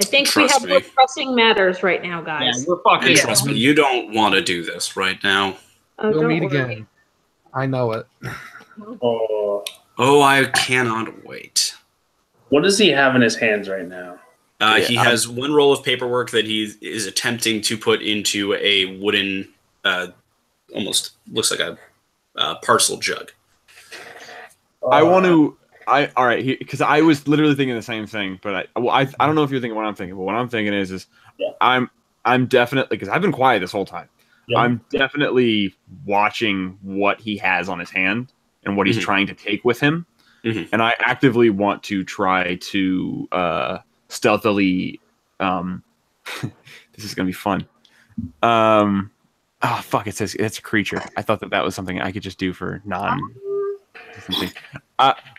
Speaker 8: I think we
Speaker 3: Trust
Speaker 8: have more
Speaker 3: me.
Speaker 8: pressing matters right now,
Speaker 7: Yeah,
Speaker 8: guys.
Speaker 7: we're fucking.
Speaker 3: And trust me, you don't want to do this right now.
Speaker 8: Oh,
Speaker 1: we'll
Speaker 8: don't
Speaker 1: meet
Speaker 8: worry.
Speaker 1: again. I know it.
Speaker 4: Oh,
Speaker 3: Oh, I cannot wait.
Speaker 4: what does he have in his hands right now?
Speaker 3: He has one roll of paperwork that he is attempting to put into a wooden, almost looks like a parcel jug.
Speaker 6: I want to. All right, because I was literally thinking the same thing, but I don't know if you're thinking what I'm thinking, but what I'm thinking is
Speaker 4: Yeah.
Speaker 6: I'm definitely, because I've been quiet this whole time.
Speaker 4: Yeah.
Speaker 6: I'm definitely watching what he has on his hand and what he's
Speaker 3: Mhm.
Speaker 6: trying to take with him,
Speaker 3: Mhm.
Speaker 6: and I actively want to try to stealthily. This is gonna be fun. Oh fuck! It says it's a creature. I thought that was something I could just do for non. Something.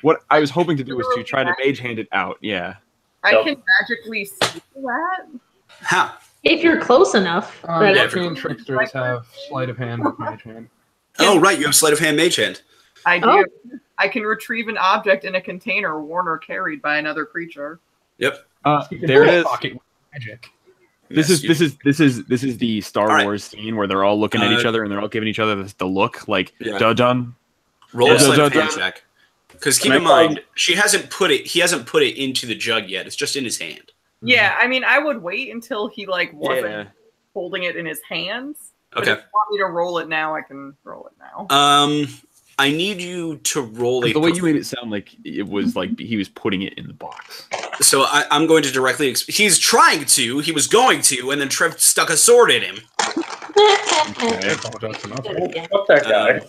Speaker 6: What I was hoping to do was to try to mage hand it out. Yeah.
Speaker 5: I
Speaker 4: Yep.
Speaker 5: can magically see that.
Speaker 3: Ha!
Speaker 8: If you're close enough. but-
Speaker 3: Yeah,
Speaker 1: Arcane tricksters have sleight of hand with mage hand.
Speaker 3: Oh, right, you have sleight of hand mage hand.
Speaker 5: I do.
Speaker 8: Oh.
Speaker 5: I can retrieve an object in a container worn or carried by another creature.
Speaker 3: Yep.
Speaker 1: You can
Speaker 6: There it is.
Speaker 1: pocket with magic.
Speaker 6: This
Speaker 3: Yes,
Speaker 6: is the Star
Speaker 3: All right.
Speaker 6: Wars scene where they're all looking at each
Speaker 3: Uh,
Speaker 6: other and they're all giving each other the look like
Speaker 3: Yeah.
Speaker 6: done.
Speaker 3: Roll
Speaker 6: Yeah.
Speaker 3: a sleight of
Speaker 6: Yeah.
Speaker 3: hand check. Because keep
Speaker 4: Can
Speaker 3: in
Speaker 4: I
Speaker 3: mind, he hasn't put it into the jug yet. It's just in his hand.
Speaker 5: Yeah, I mean, I would wait until he like wasn't
Speaker 6: Yeah.
Speaker 5: holding it in his hands. But
Speaker 3: Okay.
Speaker 5: if you want me to roll it now, I can roll it now.
Speaker 3: I need you to roll a.
Speaker 6: The way you made it sound like it was like he was putting it in the box.
Speaker 3: So I'm going to directly. He's trying to. He was going to, and then Trev stuck a sword in him.
Speaker 1: I apologize for nothing.
Speaker 4: Fuck that guy.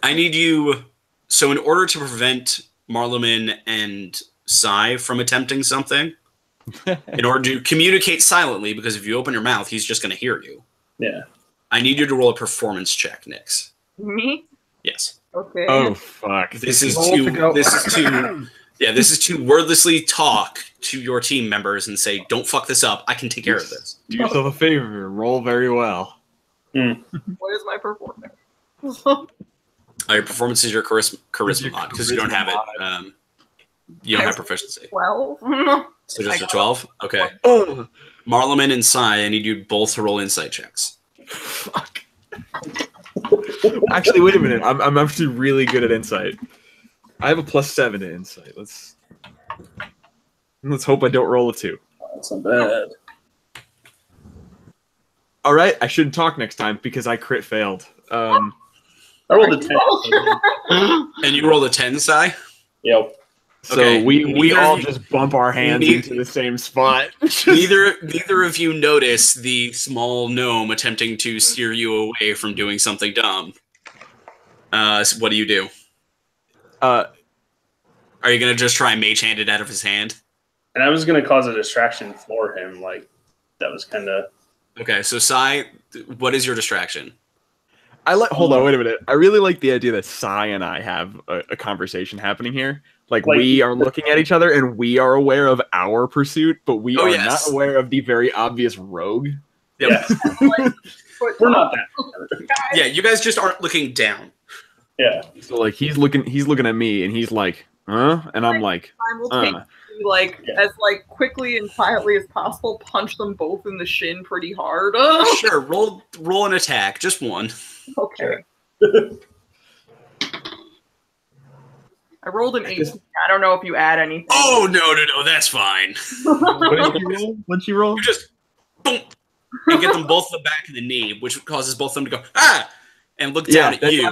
Speaker 3: I need you. So in order to prevent Marleman and Sai from attempting something, in order to communicate silently, because if you open your mouth, he's just going to hear you.
Speaker 4: Yeah.
Speaker 3: I need you to roll a performance check, Nix.
Speaker 5: Me?
Speaker 3: Yes.
Speaker 5: Okay.
Speaker 6: Oh fuck!
Speaker 3: This is
Speaker 1: roll to go.
Speaker 3: this is to wordlessly talk to your team members and say, "Don't fuck this up. I can take care of this."
Speaker 6: Do yourself a favor. Roll very well.
Speaker 5: What is my performance?
Speaker 3: Your performance is your charisma mod because you don't have it. You don't have proficiency.
Speaker 5: 12.
Speaker 3: So just a 12? Okay.
Speaker 6: Oh,
Speaker 3: Marleman and Sai, I need you both to roll insight checks.
Speaker 6: fuck. Actually, wait a minute. I'm actually really good at insight. I have a +7 to insight. Let's hope I don't roll a 2.
Speaker 4: That's not bad.
Speaker 6: All right, I shouldn't talk next time because I crit failed.
Speaker 4: I rolled a 10.
Speaker 3: And you rolled a 10, Sai?
Speaker 4: Yep.
Speaker 6: So
Speaker 3: Okay.
Speaker 6: we all just bump our hands into the same spot.
Speaker 3: Neither of you notice the small gnome attempting to steer you away from doing something dumb. So what do you do? Are you gonna just try and mage hand it out of his hand?
Speaker 4: And I was going to cause a distraction for him. Like, that was kind of...
Speaker 3: Okay, so Sai, what is your distraction?
Speaker 6: Hold on, wait a minute. I really like the idea that Sai and I have a conversation happening here. Like we are looking at each other and we are aware of our pursuit, but we are not aware of the very obvious rogue.
Speaker 3: Yep.
Speaker 4: Yeah. We're not that.
Speaker 3: Yeah, you guys just aren't looking down.
Speaker 4: Yeah.
Speaker 6: So like he's looking at me and he's like, huh? And I'm like,
Speaker 5: I will take as quickly and quietly as possible, punch them both in the shin pretty hard.
Speaker 3: Sure, roll an attack, just one.
Speaker 5: Okay. I rolled an 18. I don't know if you add anything.
Speaker 3: Oh no, that's fine.
Speaker 6: What'd you roll?
Speaker 3: You just boom and get them both in the back of the knee, which causes both of them to go and look down at you.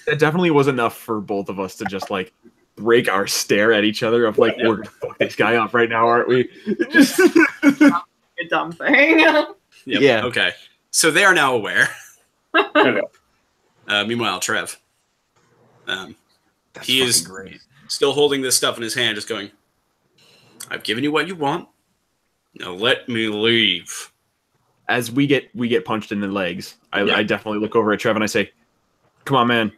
Speaker 6: That definitely was enough for both of us to just like break our stare at each other of like, we're gonna fuck this guy up right now, aren't we? Just
Speaker 5: a dumb thing.
Speaker 3: Yep.
Speaker 6: Yeah.
Speaker 3: Okay. So they are now aware.
Speaker 4: Okay.
Speaker 3: Meanwhile, Trev. He is great. Still holding this stuff in his hand, just going, I've given you what you want. Now let me leave.
Speaker 6: As we get punched in the legs, I definitely look over at Trev and I say, come on, man.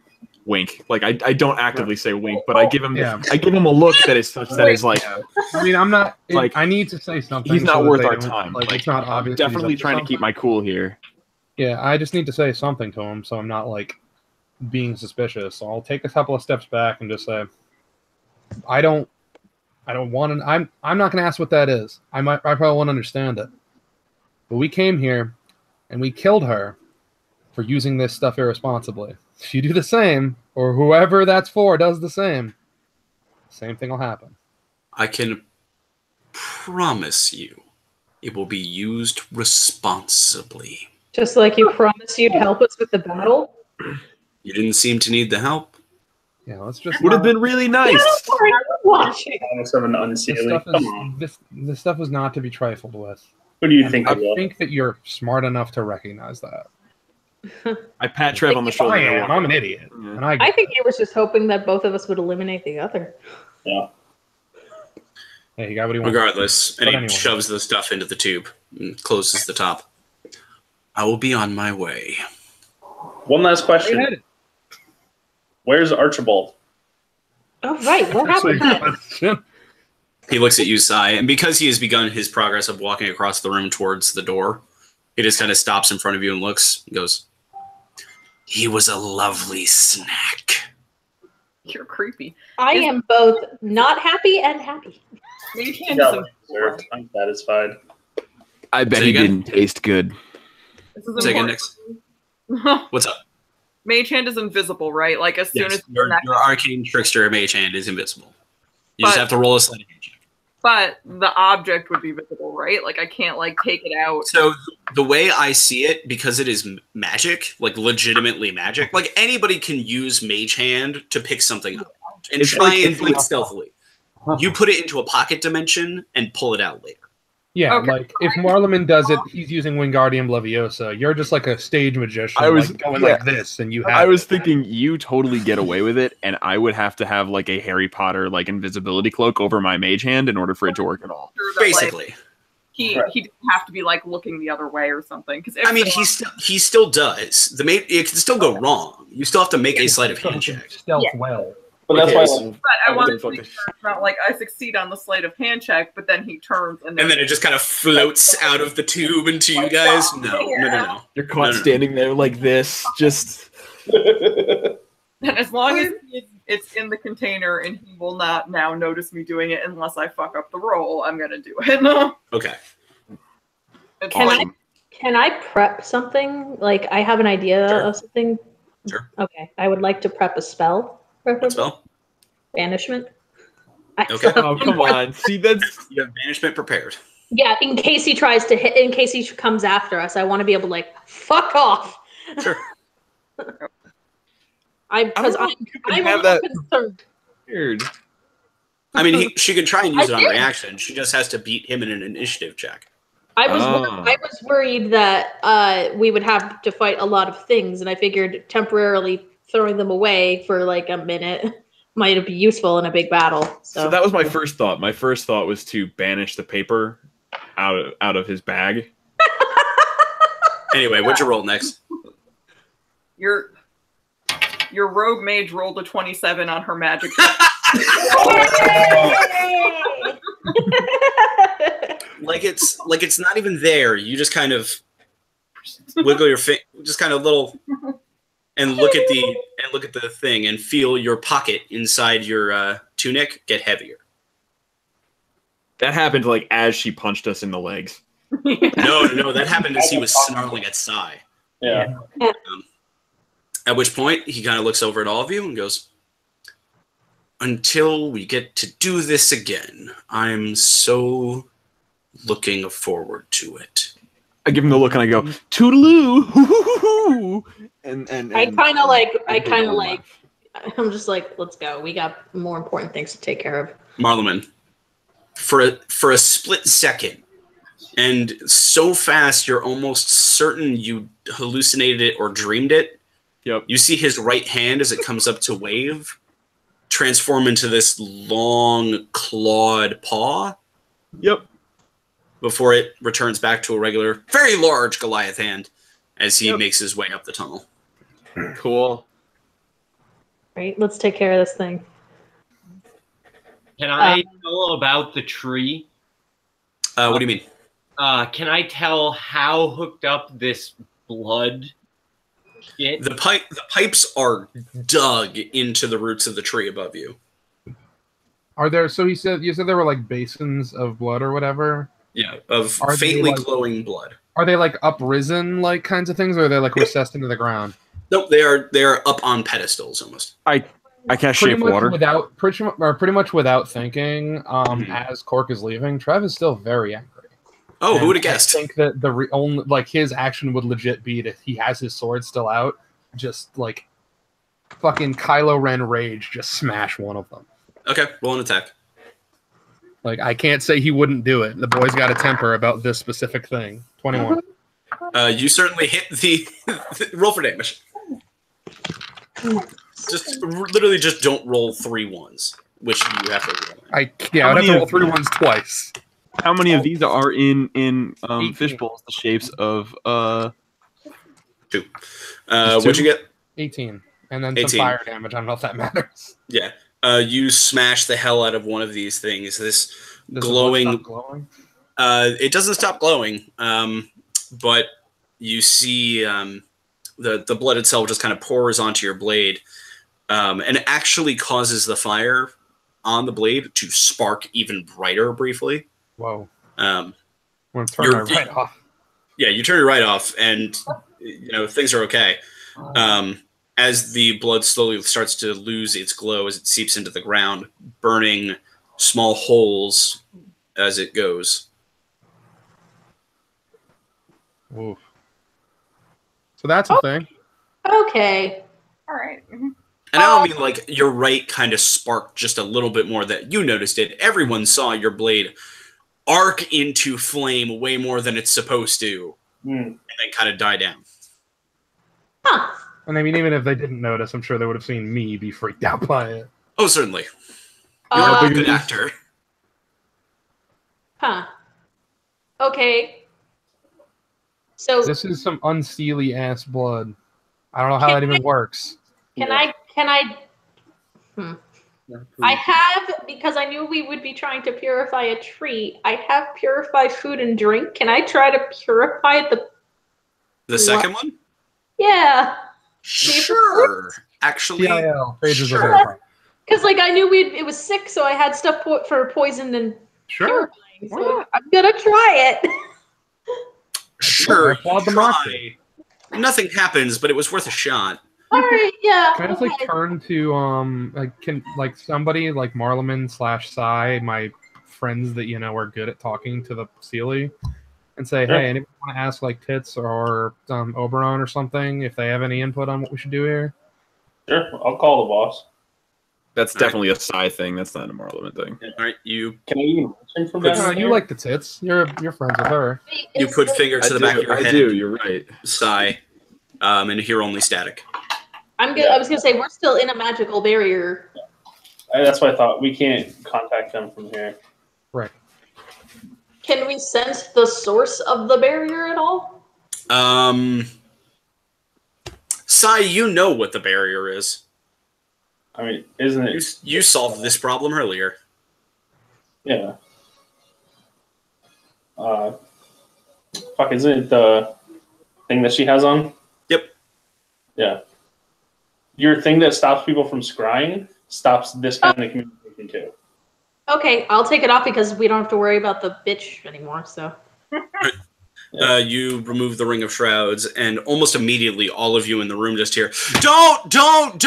Speaker 6: Wink. Like I don't actively say wink, but I give him a look that is such that is like,
Speaker 1: I mean, I'm not
Speaker 6: like,
Speaker 1: I need to say something.
Speaker 6: He's not
Speaker 1: so
Speaker 6: worth
Speaker 1: that
Speaker 6: our
Speaker 1: they don't-
Speaker 6: time.
Speaker 1: Like,
Speaker 6: Like,
Speaker 1: it's not obvious.
Speaker 6: I'm
Speaker 1: he's
Speaker 6: definitely
Speaker 1: up to
Speaker 6: trying to
Speaker 1: something.
Speaker 6: keep my cool here.
Speaker 1: Yeah, I just need to say something to him, so I'm not like being suspicious. So I'll take a couple of steps back and just say, I don't want to. I'm not going to ask what that is. I probably won't understand it. But we came here, and we killed her for using this stuff irresponsibly. If you do the same, or whoever that's for does the same thing will happen.
Speaker 3: I can promise you it will be used responsibly.
Speaker 8: Just like you promised you'd help us with the battle.
Speaker 3: You didn't seem to need the help.
Speaker 1: Yeah, let's just.
Speaker 6: Would have been really nice.
Speaker 8: Don't worry, I'm watching.
Speaker 4: Almost have an
Speaker 1: This
Speaker 4: unsealing.
Speaker 1: stuff,
Speaker 4: Come on.
Speaker 1: this stuff is not to be trifled with.
Speaker 4: Who do you think?
Speaker 1: I
Speaker 4: it will?
Speaker 1: think that you're smart enough to recognize that.
Speaker 6: I pat Trev on the shoulder.
Speaker 1: I
Speaker 6: and I
Speaker 1: am.
Speaker 6: walk
Speaker 1: I'm an
Speaker 6: away.
Speaker 1: idiot,
Speaker 6: Yeah.
Speaker 1: and I
Speaker 8: I think he was just hoping that both of us would eliminate the other.
Speaker 4: Yeah.
Speaker 1: Hey, he got what he wanted.
Speaker 3: Regardless, and
Speaker 1: But
Speaker 3: he
Speaker 1: anyway.
Speaker 3: shoves the stuff into the tube and closes the top. I will be on my way.
Speaker 4: One last question. Where's Archibald?
Speaker 8: Oh, right. What happened?
Speaker 1: Question.
Speaker 3: He looks at you, Sai, and because he has begun his progress of walking across the room towards the door, he just kind of stops in front of you and looks and goes, he was a lovely snack.
Speaker 5: You're creepy.
Speaker 8: I am both not happy and happy.
Speaker 5: Mage hand
Speaker 4: Yeah,
Speaker 5: is
Speaker 4: well deserved. I'm satisfied.
Speaker 6: I bet
Speaker 3: Say
Speaker 6: he
Speaker 3: again?
Speaker 6: didn't taste good.
Speaker 5: This is
Speaker 3: Say again,
Speaker 5: important.
Speaker 3: Nix. What's up?
Speaker 5: Mage hand is invisible, right? Like as soon
Speaker 3: Yes,
Speaker 5: as
Speaker 3: your arcane trickster mage hand is invisible. You just
Speaker 5: But-
Speaker 3: have to roll a sleight of hand check.
Speaker 5: but the object would be visible, right? Like I can't like take it out.
Speaker 3: So the way I see it, because it is magic, like legitimately magic, like anybody can use mage hand to pick something up and
Speaker 6: It's
Speaker 3: try
Speaker 6: like-
Speaker 3: and
Speaker 6: it's
Speaker 3: do it
Speaker 6: like-
Speaker 3: stealthily. you put it into a pocket dimension and pull it out later.
Speaker 1: Yeah,
Speaker 5: Okay.
Speaker 1: like if Marleman does it, he's using Wingardium Leviosa. You're just like a stage magician,
Speaker 6: I was-
Speaker 1: like going
Speaker 6: yeah.
Speaker 1: like this, and you have.
Speaker 6: I was
Speaker 1: it.
Speaker 6: thinking you totally get away with it, and I would have to have like a Harry Potter like invisibility cloak over my mage hand in order for it to work at all.
Speaker 5: Sure that, like,
Speaker 3: Basically.
Speaker 5: he didn't have to be like looking the other way or something. Because
Speaker 3: I mean, he still does. It can still go wrong. You still have to make a sleight of hand check.
Speaker 1: Stealth
Speaker 5: Yeah.
Speaker 1: well.
Speaker 4: But that's
Speaker 3: Okay,
Speaker 4: why.
Speaker 3: so-
Speaker 5: But I
Speaker 6: I
Speaker 5: wanted
Speaker 6: wouldn't
Speaker 5: to make
Speaker 6: focus.
Speaker 5: sure it's not like I succeed on the sleight of hand check, but then he turns and
Speaker 3: And then it just kind of floats out of the tube into you guys. No.
Speaker 6: You're caught
Speaker 3: No.
Speaker 6: standing there like this, just
Speaker 5: And as long as it's in the container and he will not now notice me doing it unless I fuck up the roll, I'm gonna do it.
Speaker 3: Okay.
Speaker 5: It's
Speaker 8: Can
Speaker 5: like,
Speaker 8: Can I prep something? Like, I have an idea
Speaker 3: Sure.
Speaker 8: of something.
Speaker 3: Sure.
Speaker 8: Okay. I would like to prep a spell.
Speaker 3: What spell?
Speaker 8: Banishment.
Speaker 3: Okay.
Speaker 6: oh come on. See, that's
Speaker 3: You have banishment prepared.
Speaker 8: Yeah, in case he tries to hit, in case he comes after us, I want to be able to, like, fuck off.
Speaker 3: Sure.
Speaker 8: Because
Speaker 6: know if you can
Speaker 8: I'm
Speaker 6: have
Speaker 8: a
Speaker 6: that-
Speaker 8: little concerned.
Speaker 6: weird.
Speaker 3: I mean, she can try and use it on
Speaker 8: did.
Speaker 3: reaction. She just has to beat him in an initiative check.
Speaker 8: I was
Speaker 6: Oh.
Speaker 8: I was worried that we would have to fight a lot of things, and I figured temporarily throwing them away for like a minute might be useful in a big battle.
Speaker 6: So that was my first thought. My first thought was to banish the paper out of his bag.
Speaker 3: Anyway, what'd you roll next?
Speaker 5: your rogue mage rolled a 27 on her magic.
Speaker 3: Like it's not even there. You just kind of wiggle your finger, just kind of little, and look at the thing and feel your pocket inside your tunic get heavier.
Speaker 6: That happened like as she punched us in the legs.
Speaker 3: No, that happened as he was snarling at Sai.
Speaker 4: Yeah.
Speaker 3: At which point he kind of looks over at all of you and goes, "Until we get to do this again, I'm so looking forward to it."
Speaker 6: I give him the look and I go, "Toodaloo!" hoo-hoo-hoo-hoo," and
Speaker 8: I kind of like.
Speaker 6: laugh.
Speaker 8: I'm just like, let's go. We got more important things to take care of.
Speaker 3: Marleman, for a split second, and so fast you're almost certain you hallucinated it or dreamed it.
Speaker 6: Yep.
Speaker 3: You see his right hand as it comes up to wave transform into this long clawed paw
Speaker 6: Yep.
Speaker 3: before it returns back to a regular, very large Goliath hand as he makes his way up the tunnel.
Speaker 6: Cool.
Speaker 8: Right. Let's take care of this thing.
Speaker 7: Can I tell about the tree?
Speaker 3: What do you mean?
Speaker 7: Can I tell how hooked up this blood shit?
Speaker 3: The pipes are dug into the roots of the tree above you.
Speaker 1: Are there? So you said there were like basins of blood or whatever.
Speaker 3: Yeah, of
Speaker 1: Are they,
Speaker 3: faintly
Speaker 1: like-
Speaker 3: glowing blood.
Speaker 1: Are they like uprisen like kinds of things, or are they like recessed into the ground?
Speaker 3: Nope, they are up on pedestals almost.
Speaker 6: I cast
Speaker 1: Pretty
Speaker 6: shape
Speaker 1: much
Speaker 6: water.
Speaker 1: pretty much without thinking.
Speaker 3: Mhm.
Speaker 1: As Cork is leaving, Trev is still very angry.
Speaker 3: Oh, who would have
Speaker 1: And
Speaker 3: guessed?
Speaker 1: I think that the only like his action would legit be that he has his sword still out, just like fucking Kylo Ren rage, just smash one of them.
Speaker 3: Okay, roll an attack.
Speaker 1: Like I can't say he wouldn't do it. The boy's got a temper about this specific thing. 21.
Speaker 3: You certainly hit the roll for damage. Literally just don't roll 3 ones, which you have to roll.
Speaker 1: I'd
Speaker 6: How
Speaker 1: have
Speaker 6: many
Speaker 1: to roll
Speaker 6: of-
Speaker 1: 3 ones twice.
Speaker 6: How many of these are in
Speaker 1: 18.
Speaker 6: fish bowls? The shapes of
Speaker 3: 2. What'd you get?
Speaker 1: 18, and then
Speaker 3: 18.
Speaker 1: some fire damage. I don't know if that matters.
Speaker 3: Yeah. You smash the hell out of one of these things. This
Speaker 1: Does the blood
Speaker 3: glowing.
Speaker 1: stop glowing?
Speaker 3: It doesn't stop glowing, but you see the blood itself just kind of pours onto your blade, and it actually causes the fire on the blade to spark even brighter briefly.
Speaker 1: Whoa!
Speaker 3: Um,
Speaker 1: I'm gonna turn
Speaker 3: You're-
Speaker 1: my right off.
Speaker 3: yeah, you turn it right off, and things are okay. As the blood slowly starts to lose its glow as it seeps into the ground, burning small holes as it goes.
Speaker 1: Oof. So that's a thing.
Speaker 8: Okay.
Speaker 5: All right.
Speaker 3: And I don't mean like your right kind of sparked just a little bit more that you noticed it. Everyone saw your blade arc into flame way more than it's supposed to, and then kind of die down.
Speaker 8: Huh.
Speaker 1: And I mean, even if they didn't notice, I'm sure they would have seen me be freaked out by it.
Speaker 3: Oh, certainly. You're a good actor.
Speaker 8: Huh. Okay. So
Speaker 1: This is some unseelie ass blood. I don't know how that even works.
Speaker 8: Can I? I have, because I knew we would be trying to purify a tree, I have purify food and drink. Can I try to purify
Speaker 3: the second one?
Speaker 8: Yeah.
Speaker 3: Sure. Actually,
Speaker 1: pages of
Speaker 8: sure. Because like I knew it was sick, so I had stuff for poison and
Speaker 1: sure.
Speaker 8: Purifying, so I'm gonna try it.
Speaker 3: Sure. Try. Nothing happens, but it was worth a shot.
Speaker 8: All right, yeah.
Speaker 1: Can I just like turn to somebody like Marleman / Sai, my friends that are good at talking to the Sealy, and say, hey, anybody want to ask like Tits or Oberon or something if they have any input on what we should do here?
Speaker 4: Sure, I'll call the boss.
Speaker 6: That's definitely a Psy thing. That's not a Marleman thing.
Speaker 3: All right, you.
Speaker 4: Can I even watch him from down
Speaker 1: you like the Tits. You're friends with her.
Speaker 3: You put finger to the back of your head.
Speaker 6: I do. You're right.
Speaker 3: Sigh, and hear only static.
Speaker 8: I was gonna say we're still in a magical barrier.
Speaker 4: That's what I thought. We can't contact them from here.
Speaker 1: Right.
Speaker 8: Can we sense the source of the barrier at all?
Speaker 3: Sai, you know what the barrier is.
Speaker 4: I mean, isn't it?
Speaker 3: You solved this problem earlier.
Speaker 4: Yeah. Isn't it the thing that she has on?
Speaker 3: Yep.
Speaker 4: Yeah. Your thing that stops people from scrying stops this kind of communication too.
Speaker 8: Okay, I'll take it off because we don't have to worry about the bitch anymore, so.
Speaker 3: You remove the Ring of Shrouds, and almost immediately all of you in the room just hear, Don't!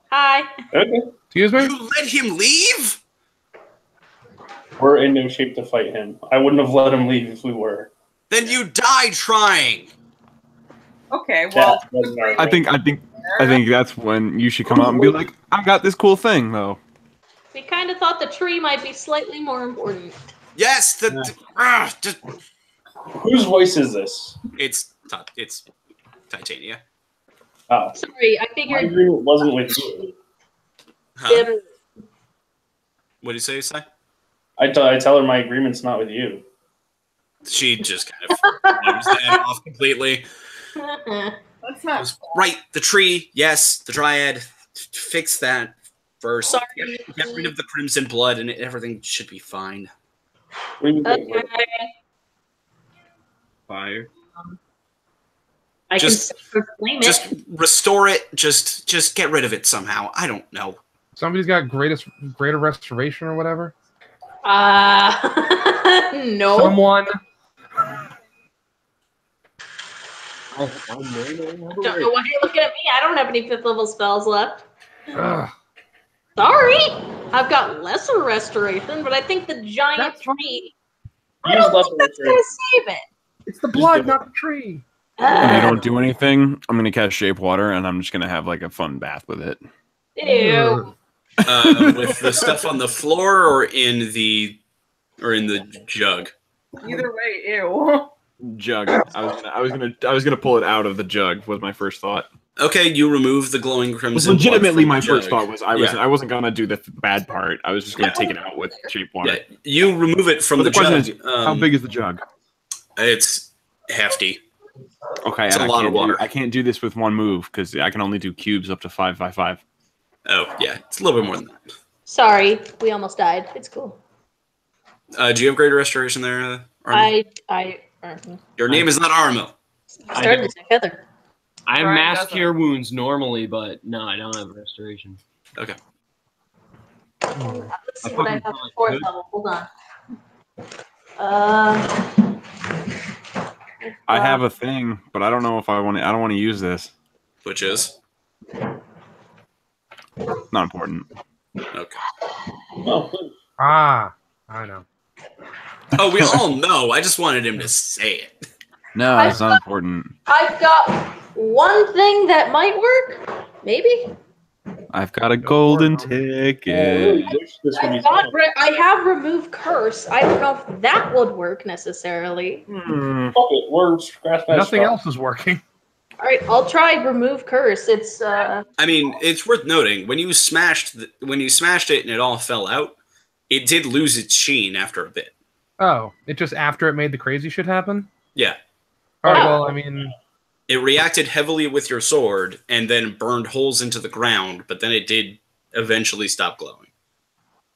Speaker 8: Hi.
Speaker 4: Okay.
Speaker 1: Excuse me?
Speaker 3: You let him leave?
Speaker 4: We're in no shape to fight him. I wouldn't have let him leave if we were.
Speaker 3: Then you die trying.
Speaker 5: Okay, well,
Speaker 6: I think that's when you should come out and be like, I got this cool thing though.
Speaker 8: We kind of thought the tree might be slightly more important.
Speaker 3: Yes,
Speaker 4: Whose voice is this?
Speaker 3: It's Titania.
Speaker 4: Oh,
Speaker 8: sorry, I
Speaker 4: my
Speaker 8: figured
Speaker 4: agreement wasn't with you.
Speaker 3: Huh? What do you say, Sai?
Speaker 4: I tell her my agreement's not with you.
Speaker 3: She just kind of leaves that off completely.
Speaker 5: that's not
Speaker 3: Right, the tree, yes, the Dryad. Fix that first.
Speaker 8: Sorry.
Speaker 3: Get rid of the crimson blood, and everything should be fine.
Speaker 8: Okay.
Speaker 9: Fire.
Speaker 8: I
Speaker 3: Just-
Speaker 8: can flame it.
Speaker 3: Just restore it. Just get rid of it somehow. I don't know.
Speaker 1: Somebody's got greater restoration or whatever.
Speaker 8: No.
Speaker 1: Someone.
Speaker 8: Don't know why you're looking at me. I don't have any 5th level spells left.
Speaker 1: Ugh.
Speaker 8: Sorry. I've got lesser restoration, but I think the giant tree. I
Speaker 4: Use
Speaker 8: don't
Speaker 4: lesser
Speaker 8: think that's going to save it.
Speaker 1: It's the blood, not the tree.
Speaker 6: When they don't do anything, I'm gonna cast Shape Water, and I'm just gonna have like a fun bath with it.
Speaker 8: Ew.
Speaker 3: With the stuff on the floor or in the jug.
Speaker 5: either way. Ew.
Speaker 6: Jug. I was gonna pull it out of the jug. Was my first thought.
Speaker 3: Okay, you remove the glowing crimson.
Speaker 6: Legitimately,
Speaker 3: blood
Speaker 6: my
Speaker 3: from the
Speaker 6: first
Speaker 3: jug.
Speaker 6: thought was I wasn't gonna do the bad part. I was just gonna take it out with Shape Water.
Speaker 3: Yeah, you remove it from
Speaker 6: But
Speaker 3: the
Speaker 6: the question
Speaker 3: jug.
Speaker 6: is, how big is the jug?
Speaker 3: It's hefty.
Speaker 6: Okay,
Speaker 3: It's
Speaker 6: and
Speaker 3: a lot of water.
Speaker 6: I can't do this with one move because I can only do cubes up to 5 by 5.
Speaker 3: Oh yeah, it's a little bit more than that.
Speaker 8: Sorry, we almost died. It's cool.
Speaker 3: Do you have greater restoration there, Armo? Your name is not Armo.
Speaker 8: Started to say Heather.
Speaker 7: I have
Speaker 5: Brian
Speaker 7: mass
Speaker 5: doesn't.
Speaker 7: cure wounds normally, but no, I don't have restoration.
Speaker 3: Okay.
Speaker 8: Let's see what I have at 4th level. Hold on.
Speaker 6: I have a thing, but I don't know if I want to. I don't want to use this.
Speaker 3: Which is
Speaker 6: Not important.
Speaker 3: okay.
Speaker 4: Oh,
Speaker 1: I know.
Speaker 3: Oh, we all know. I just wanted him to say it.
Speaker 6: No, it's not important.
Speaker 8: I've got One thing that might work, maybe.
Speaker 6: I've got a golden
Speaker 4: I
Speaker 6: ticket.
Speaker 4: really wish this would be
Speaker 8: I have remove curse. I don't know if that would work necessarily.
Speaker 4: Fuck it, we're scratching that
Speaker 1: Nothing
Speaker 4: straw.
Speaker 1: else is working.
Speaker 8: All right, I'll try remove curse. It's
Speaker 3: I mean, it's worth noting when you smashed it and it all fell out, it did lose its sheen after a bit.
Speaker 1: Oh, it just after it made the crazy shit happen?
Speaker 3: Yeah,
Speaker 1: All right,
Speaker 8: Oh.
Speaker 1: well, I mean,
Speaker 3: it reacted heavily with your sword and then burned holes into the ground, but then it did eventually stop glowing.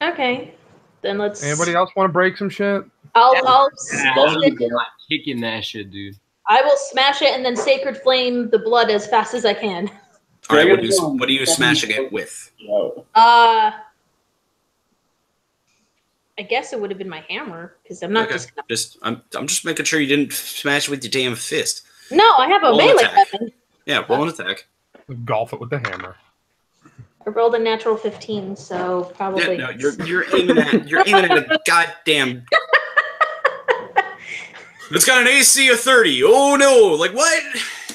Speaker 8: okay. Then let's.
Speaker 1: anybody else want to break some shit?
Speaker 8: I'll
Speaker 7: Yeah,
Speaker 8: smash it.
Speaker 7: I'm kicking that shit, dude.
Speaker 8: I will smash it and then sacred flame the blood as fast as I can.
Speaker 3: All right,
Speaker 4: Dragon
Speaker 3: what are you smashing it with?
Speaker 8: I guess it would have been my hammer because I'm not
Speaker 3: Okay.
Speaker 8: just.
Speaker 3: I'm just making sure you didn't smash it with your damn fist.
Speaker 8: No, I have a
Speaker 3: Roll an
Speaker 8: melee
Speaker 3: attack.
Speaker 8: weapon.
Speaker 3: Yeah, roll an attack.
Speaker 1: Golf it with the hammer.
Speaker 8: I rolled a natural 15, so probably.
Speaker 3: Yeah, no, you're aiming at a goddamn. It's got an AC of 30. Oh no! Like what?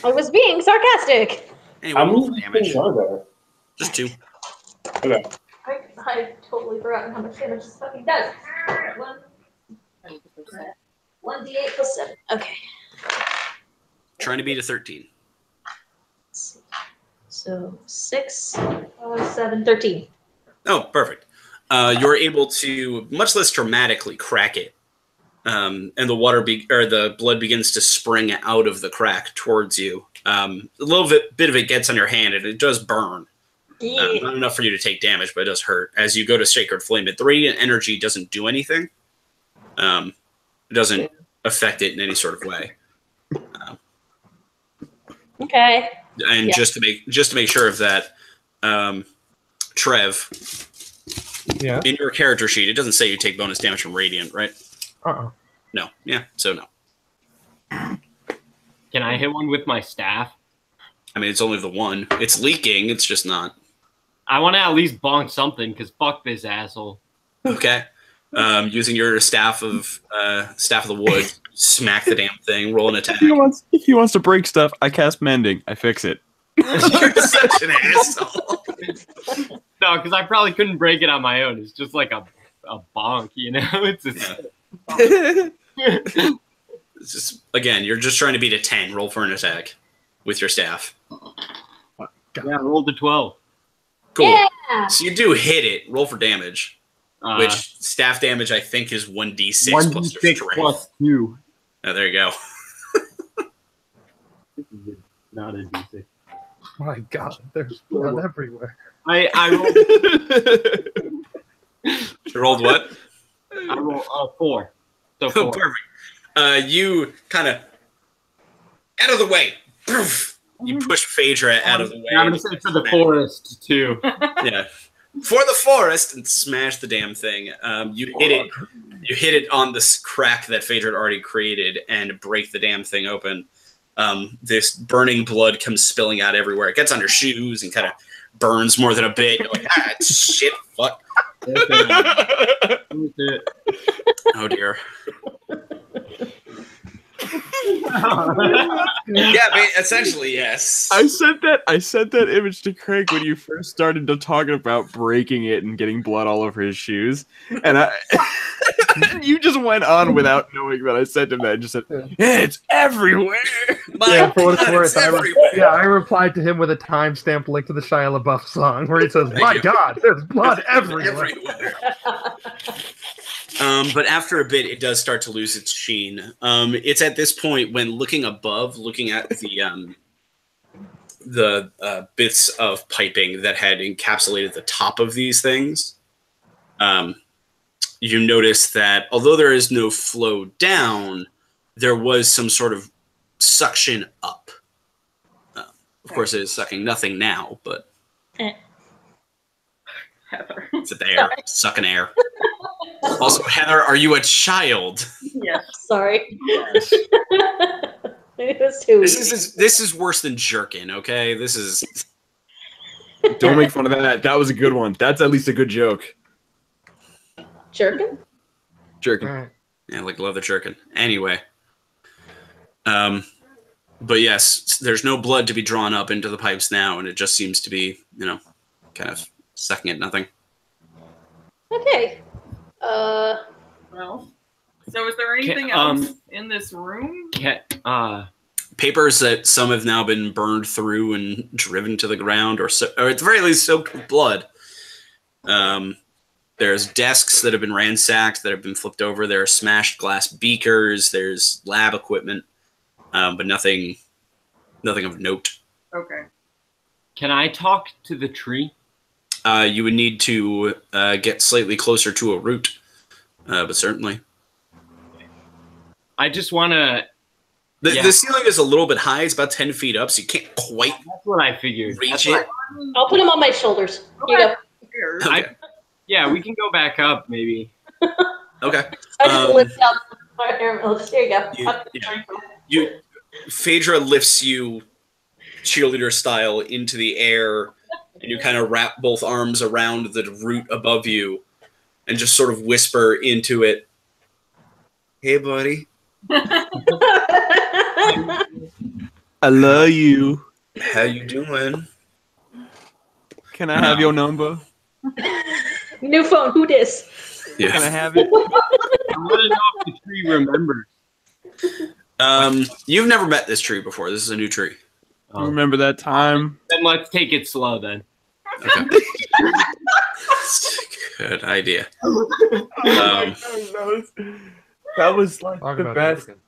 Speaker 8: I was being sarcastic.
Speaker 3: Anyway,
Speaker 4: How
Speaker 3: roll for
Speaker 4: many
Speaker 3: damage.
Speaker 4: things are there?
Speaker 3: Just 2.
Speaker 4: Okay.
Speaker 8: I totally forgotten how much damage this fucking does. 1d8 plus 7. Okay.
Speaker 3: Trying to beat a 13.
Speaker 8: Let's see. So 6, 7, 13.
Speaker 3: Oh, perfect. You're able to much less dramatically crack it, and the the blood begins to spring out of the crack towards you. A little bit of it gets on your hand, and it does burn. Not enough for you to take damage, but it does hurt. As you go to Sacred Flame, at 3, energy doesn't do anything. It doesn't affect it in any sort of way.
Speaker 8: Okay.
Speaker 3: And
Speaker 8: Yeah.
Speaker 3: just to make sure of that, Trev,
Speaker 1: Yeah.
Speaker 3: in your character sheet, it doesn't say you take bonus damage from Radiant, right?
Speaker 1: Uh-uh.
Speaker 3: No. Yeah. So no.
Speaker 7: Can I hit one with my staff?
Speaker 3: I mean, it's only the one. It's leaking. It's just not.
Speaker 7: I want to at least bonk something, because fuck this asshole.
Speaker 3: Okay. Using your staff of the wood, smack the damn thing. Roll an attack.
Speaker 6: If he wants to break stuff, I cast mending. I fix it.
Speaker 3: You're such an asshole.
Speaker 7: No, because I probably couldn't break it on my own. It's just like a bonk, you know? It's just...
Speaker 3: It's just, again, you're just trying to beat a 10. Roll for an attack with your staff.
Speaker 7: Yeah, I rolled a 12.
Speaker 3: Cool.
Speaker 8: Yeah.
Speaker 3: So you do hit it. Roll for damage. Which staff damage, I think, is 1d6 plus your
Speaker 7: 1d6
Speaker 3: strength.
Speaker 7: plus 2.
Speaker 3: Oh, there you go.
Speaker 9: This is not a D6.
Speaker 1: My God, there's blood everywhere.
Speaker 7: I
Speaker 3: You rolled what?
Speaker 7: rolled a 4. So
Speaker 3: Oh,
Speaker 7: 4.
Speaker 3: perfect. You kind of out of the way. You push Phaedra out of the way.
Speaker 7: I'm going to say for the forest, too.
Speaker 3: Yeah. For the forest and smash the damn thing. You hit it. You hit it on this crack that Phaedra had already created and break the damn thing open. This burning blood comes spilling out everywhere. It gets on your shoes and kind of burns more than a bit. You're like, shit, fuck. Oh dear. Yeah, essentially, yes.
Speaker 6: I sent that image to Craig when you first started to talking about breaking it and getting blood all over his shoes, and and you just went on without knowing that I sent him that. And just said, "It's everywhere."
Speaker 1: Yeah, for what it's worth,
Speaker 3: everywhere.
Speaker 1: I replied to him with a timestamp link to the Shia LaBeouf song where he says, "My God, there's blood everywhere."
Speaker 3: But after a bit, it does start to lose its sheen. It's at this point when looking above, looking at the bits of piping that had encapsulated the top of these things, you notice that although there is no flow down, there was some sort of suction up. Of course, it is sucking nothing now, but
Speaker 5: Heather.
Speaker 3: it's there, sucking air. Also, Heather, are you a child?
Speaker 5: Yes.
Speaker 8: Sorry. It was too
Speaker 3: This is worse than jerkin, okay? This is...
Speaker 6: Don't make fun of that. That was a good one. That's at least a good joke.
Speaker 8: Jerkin?
Speaker 6: Jerking.
Speaker 3: Yeah, like love the jerkin. Anyway. But yes, there's no blood to be drawn up into the pipes now, and it just seems to be, kind of sucking at nothing.
Speaker 8: Okay.
Speaker 5: Well, so is there anything else in this room?
Speaker 3: Papers that some have now been burned through and driven to the ground, or at the very least soaked with blood. There's desks that have been ransacked, that have been flipped over. There are smashed glass beakers. There's lab equipment, but nothing of note.
Speaker 5: Okay.
Speaker 7: Can I talk to the tree?
Speaker 3: You would need to get slightly closer to a root, but certainly.
Speaker 7: I just want to...
Speaker 3: The ceiling is a little bit high. It's about 10 feet up, so you can't quite
Speaker 7: That's what I figured.
Speaker 3: reach it.
Speaker 8: I'll put him on my shoulders. Here you go.
Speaker 3: Okay.
Speaker 7: Yeah, we can go back up, maybe.
Speaker 3: Okay.
Speaker 8: I just lift up my hair. Here you go.
Speaker 3: Phaedra lifts you cheerleader style into the air, and you kind of wrap both arms around the root above you and just sort of whisper into it, "Hey, buddy.
Speaker 6: I love you.
Speaker 3: How you doing?
Speaker 6: Can I have your number?
Speaker 8: New phone. Who dis?
Speaker 3: Yeah.
Speaker 6: Can I have it?
Speaker 7: I want to know if the tree remembers.
Speaker 3: You've never met this tree before. This is a new tree.
Speaker 6: Remember that time?
Speaker 7: Then let's take it slow, then.
Speaker 3: Okay. Good idea.
Speaker 10: That was like
Speaker 1: Talk
Speaker 10: the
Speaker 1: about
Speaker 10: best
Speaker 1: Duncan.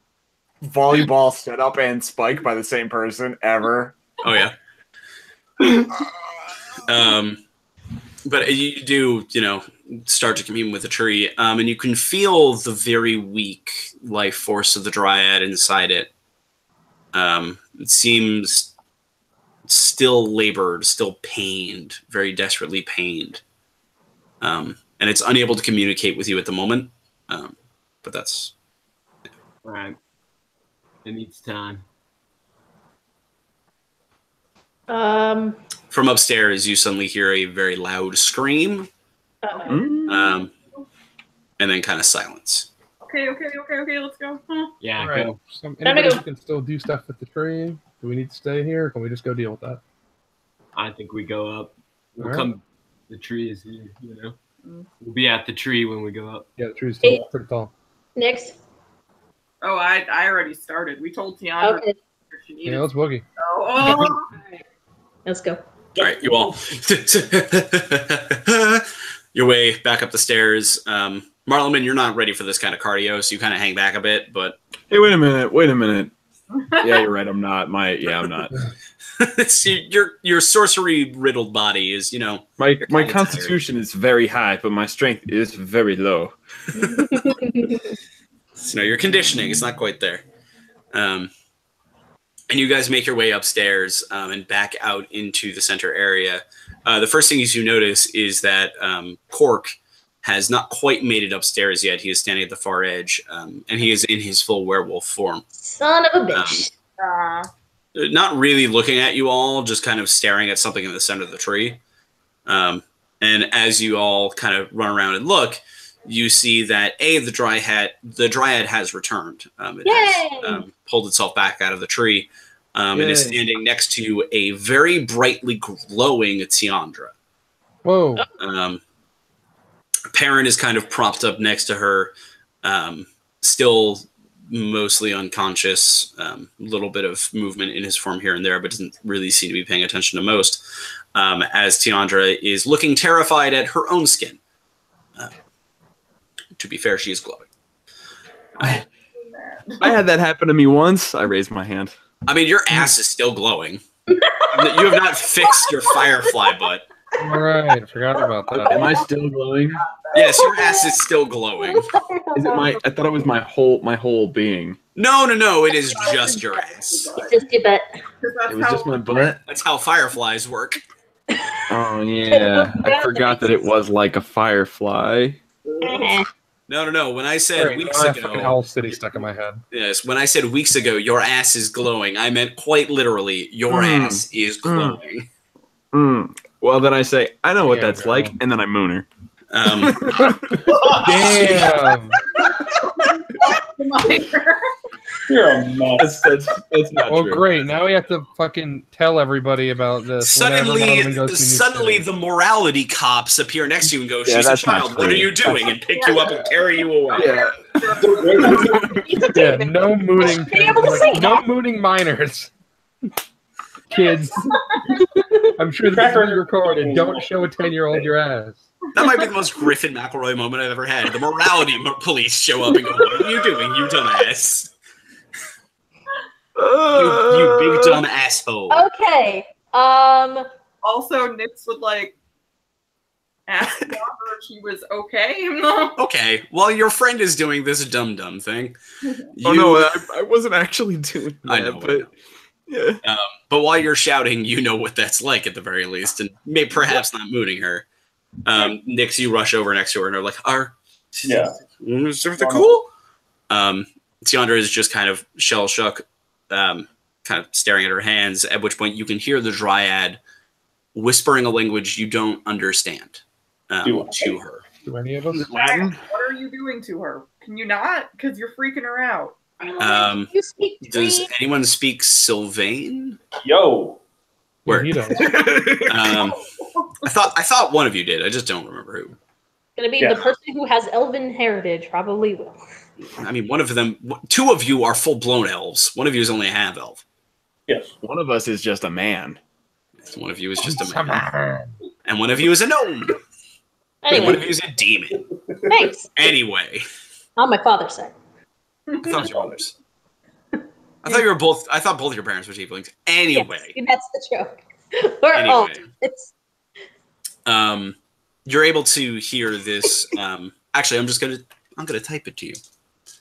Speaker 10: volleyball setup and spike by the same person ever.
Speaker 3: Oh yeah. But you do, start to commune with the tree, and you can feel the very weak life force of the dryad inside it. It seems still labored, still pained, very desperately pained, and it's unable to communicate with you at the moment. But that's
Speaker 7: All right. It needs time.
Speaker 3: from upstairs. You suddenly hear a very loud scream, and then kind of silence.
Speaker 5: Okay, let's go.
Speaker 7: Yeah,
Speaker 1: All right.
Speaker 7: go.
Speaker 1: Anybody who can still do stuff with the tree? Do we need to stay here, or can we just go deal with that?
Speaker 7: I think we go up. We'll
Speaker 1: All right.
Speaker 7: come. The tree is here, We'll be at the tree when we go up.
Speaker 1: Yeah, the tree's still pretty tall.
Speaker 8: Next.
Speaker 5: Oh, I already started. We told Tiandra
Speaker 8: Okay.
Speaker 5: she needed.
Speaker 1: Yeah, let's boogie.
Speaker 5: Oh.
Speaker 8: Let's go.
Speaker 3: All right, you all your way back up the stairs. Marleman, you're not ready for this kind of cardio, so you kind of hang back a bit. But
Speaker 6: Hey, wait a minute. Yeah, you're right. I'm not. I'm not.
Speaker 3: it's, your sorcery riddled body is,
Speaker 6: My
Speaker 3: kinda
Speaker 6: constitution is very high, but my strength is very low.
Speaker 3: your conditioning is not quite there. And you guys make your way upstairs and back out into the center area. The first thing you notice is that Cork has not quite made it upstairs yet. He is standing at the far edge, and he is in his full werewolf form.
Speaker 8: Son of a bitch.
Speaker 3: Not really looking at you all, just kind of staring at something in the center of the tree. And as you all kind of run around and look, you see that the dryad has returned. It has pulled itself back out of the tree, and is standing next to a very brightly glowing Tiandra.
Speaker 1: Whoa.
Speaker 3: Perrin is kind of propped up next to her, still mostly unconscious, a little bit of movement in his form here and there, but doesn't really seem to be paying attention to most, as Tiandra is looking terrified at her own skin. To be fair, she is glowing.
Speaker 6: I had that happen to me once. I raised my hand.
Speaker 3: I mean, your ass is still glowing. You have not fixed your firefly butt.
Speaker 1: All right, I forgot about that.
Speaker 6: Am I still glowing?
Speaker 3: Yes, your ass is still glowing.
Speaker 6: Is it my? I thought it was my whole being.
Speaker 3: No, it is just your ass.
Speaker 8: Just your butt.
Speaker 6: It was just my butt.
Speaker 3: That's how fireflies work.
Speaker 6: Oh yeah, I forgot that it was like a firefly.
Speaker 3: No. When I said weeks
Speaker 1: I have fucking
Speaker 3: ago,
Speaker 1: Owl City stuck in my head.
Speaker 3: yes, when I said weeks ago, your ass is glowing, I meant quite literally, your ass is glowing.
Speaker 6: Well, then I say, I know what
Speaker 1: Yeah,
Speaker 6: that's
Speaker 1: bro.
Speaker 6: like, and then I moon her.
Speaker 1: Damn.
Speaker 4: You're a mess.
Speaker 6: That's not
Speaker 1: Oh,
Speaker 6: true.
Speaker 1: great! Now we have to fucking tell everybody about this. whenever one of them goes to a new
Speaker 3: Suddenly,
Speaker 1: city.
Speaker 3: the morality cops appear next to you and go,
Speaker 6: Yeah,
Speaker 3: "She's a
Speaker 6: that's not
Speaker 3: child. What are
Speaker 6: true.
Speaker 3: you doing?" and pick you up and carry you away.
Speaker 6: Yeah.
Speaker 1: Yeah, no mooning.
Speaker 8: Be able to say
Speaker 1: no
Speaker 8: that.
Speaker 1: mooning minors. Kids, I'm sure this is being recorded. Don't show a 10-year-old your ass.
Speaker 3: That might be the most Griffin McElroy moment I've ever had. The morality police show up and go, "What are you doing, you dumbass? You big dumb asshole."
Speaker 8: Okay.
Speaker 5: Also, Nix would like ask her if she was okay.
Speaker 3: Okay, while your friend is doing this dumb thing.
Speaker 6: Oh no, I wasn't actually doing that.
Speaker 3: I know,
Speaker 6: but yeah.
Speaker 3: But while you're shouting, you know what that's like at the very least, and may perhaps not mooning her. Nix, you rush over next to her and are like, is everything cool? Tiandra is just kind of shell shook, kind of staring at her hands, at which point you can hear the Dryad whispering a language you don't understand to her.
Speaker 1: Do any of us?
Speaker 6: Latin?
Speaker 5: What are you doing to her? Can you not? Because you're freaking her out.
Speaker 8: You speak
Speaker 3: Does
Speaker 8: Tree.
Speaker 3: anyone speak Sylvain?
Speaker 4: Yo.
Speaker 3: Where?
Speaker 1: He does.
Speaker 3: I thought one of you did. I just don't remember who.
Speaker 8: Gonna be
Speaker 4: Yeah.
Speaker 8: the person who has elven heritage. Probably will.
Speaker 3: I mean, one of them. Two of you are full-blown elves. One of you is only a half elf.
Speaker 4: Yes.
Speaker 6: One of us is just a man.
Speaker 3: One of you is just a man, and one of you is a gnome. And one of
Speaker 8: Anyway,
Speaker 3: you is a demon.
Speaker 8: thanks.
Speaker 3: Anyway,
Speaker 8: On my father's side.
Speaker 3: I thought you were others. I thought you were both. I thought both your parents were tieflings. Anyway,
Speaker 8: Yes, that's the joke. We're all it's
Speaker 3: you're able to hear this. Actually, I'm gonna type it to you.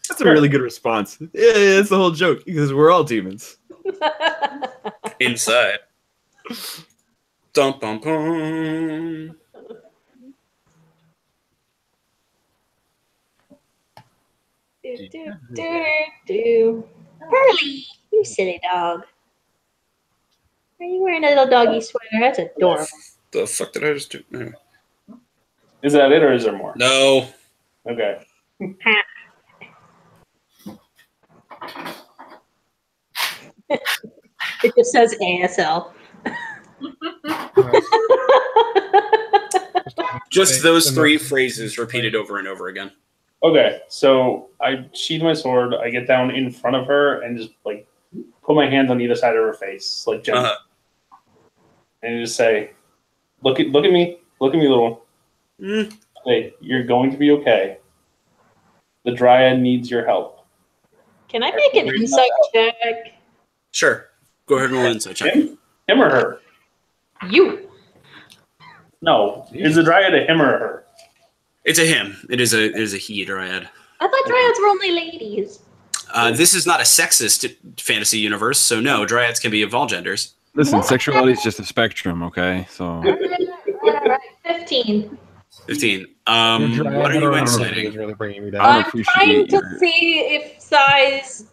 Speaker 6: That's a really good response. Yeah, that's the whole joke because we're all demons.
Speaker 3: Inside. Dum bum bum.
Speaker 8: do. Pearly, you silly dog. Are you wearing a little doggy sweater? That's adorable.
Speaker 3: The fuck did I just do? Anyway.
Speaker 4: Is that it or is there more?
Speaker 3: No.
Speaker 4: Okay.
Speaker 8: It just says ASL.
Speaker 3: Just those three phrases repeated over and over again.
Speaker 4: Okay, so I sheathe my sword, I get down in front of her and just like put my hands on either side of her face, like gently. And just say, look at me, little one. Hey, you're going to be okay. The Dryad needs your help.
Speaker 8: Can I make an insight check?
Speaker 3: Sure. Go ahead and roll insight check.
Speaker 4: Him or her?
Speaker 8: You.
Speaker 4: No. Is the Dryad a him or a her?
Speaker 3: It's a him. It is a he Dryad.
Speaker 8: I thought dryads were only ladies.
Speaker 3: This is not a sexist fantasy universe, so no, Dryads can be of all genders.
Speaker 6: Listen, sexuality is just a spectrum, okay? So
Speaker 8: All right, 15.
Speaker 3: 15. What are you inciting?
Speaker 1: Is really bringing me down.
Speaker 6: I
Speaker 8: I'm
Speaker 6: appreciate
Speaker 8: trying to
Speaker 6: your-
Speaker 8: see if Sai's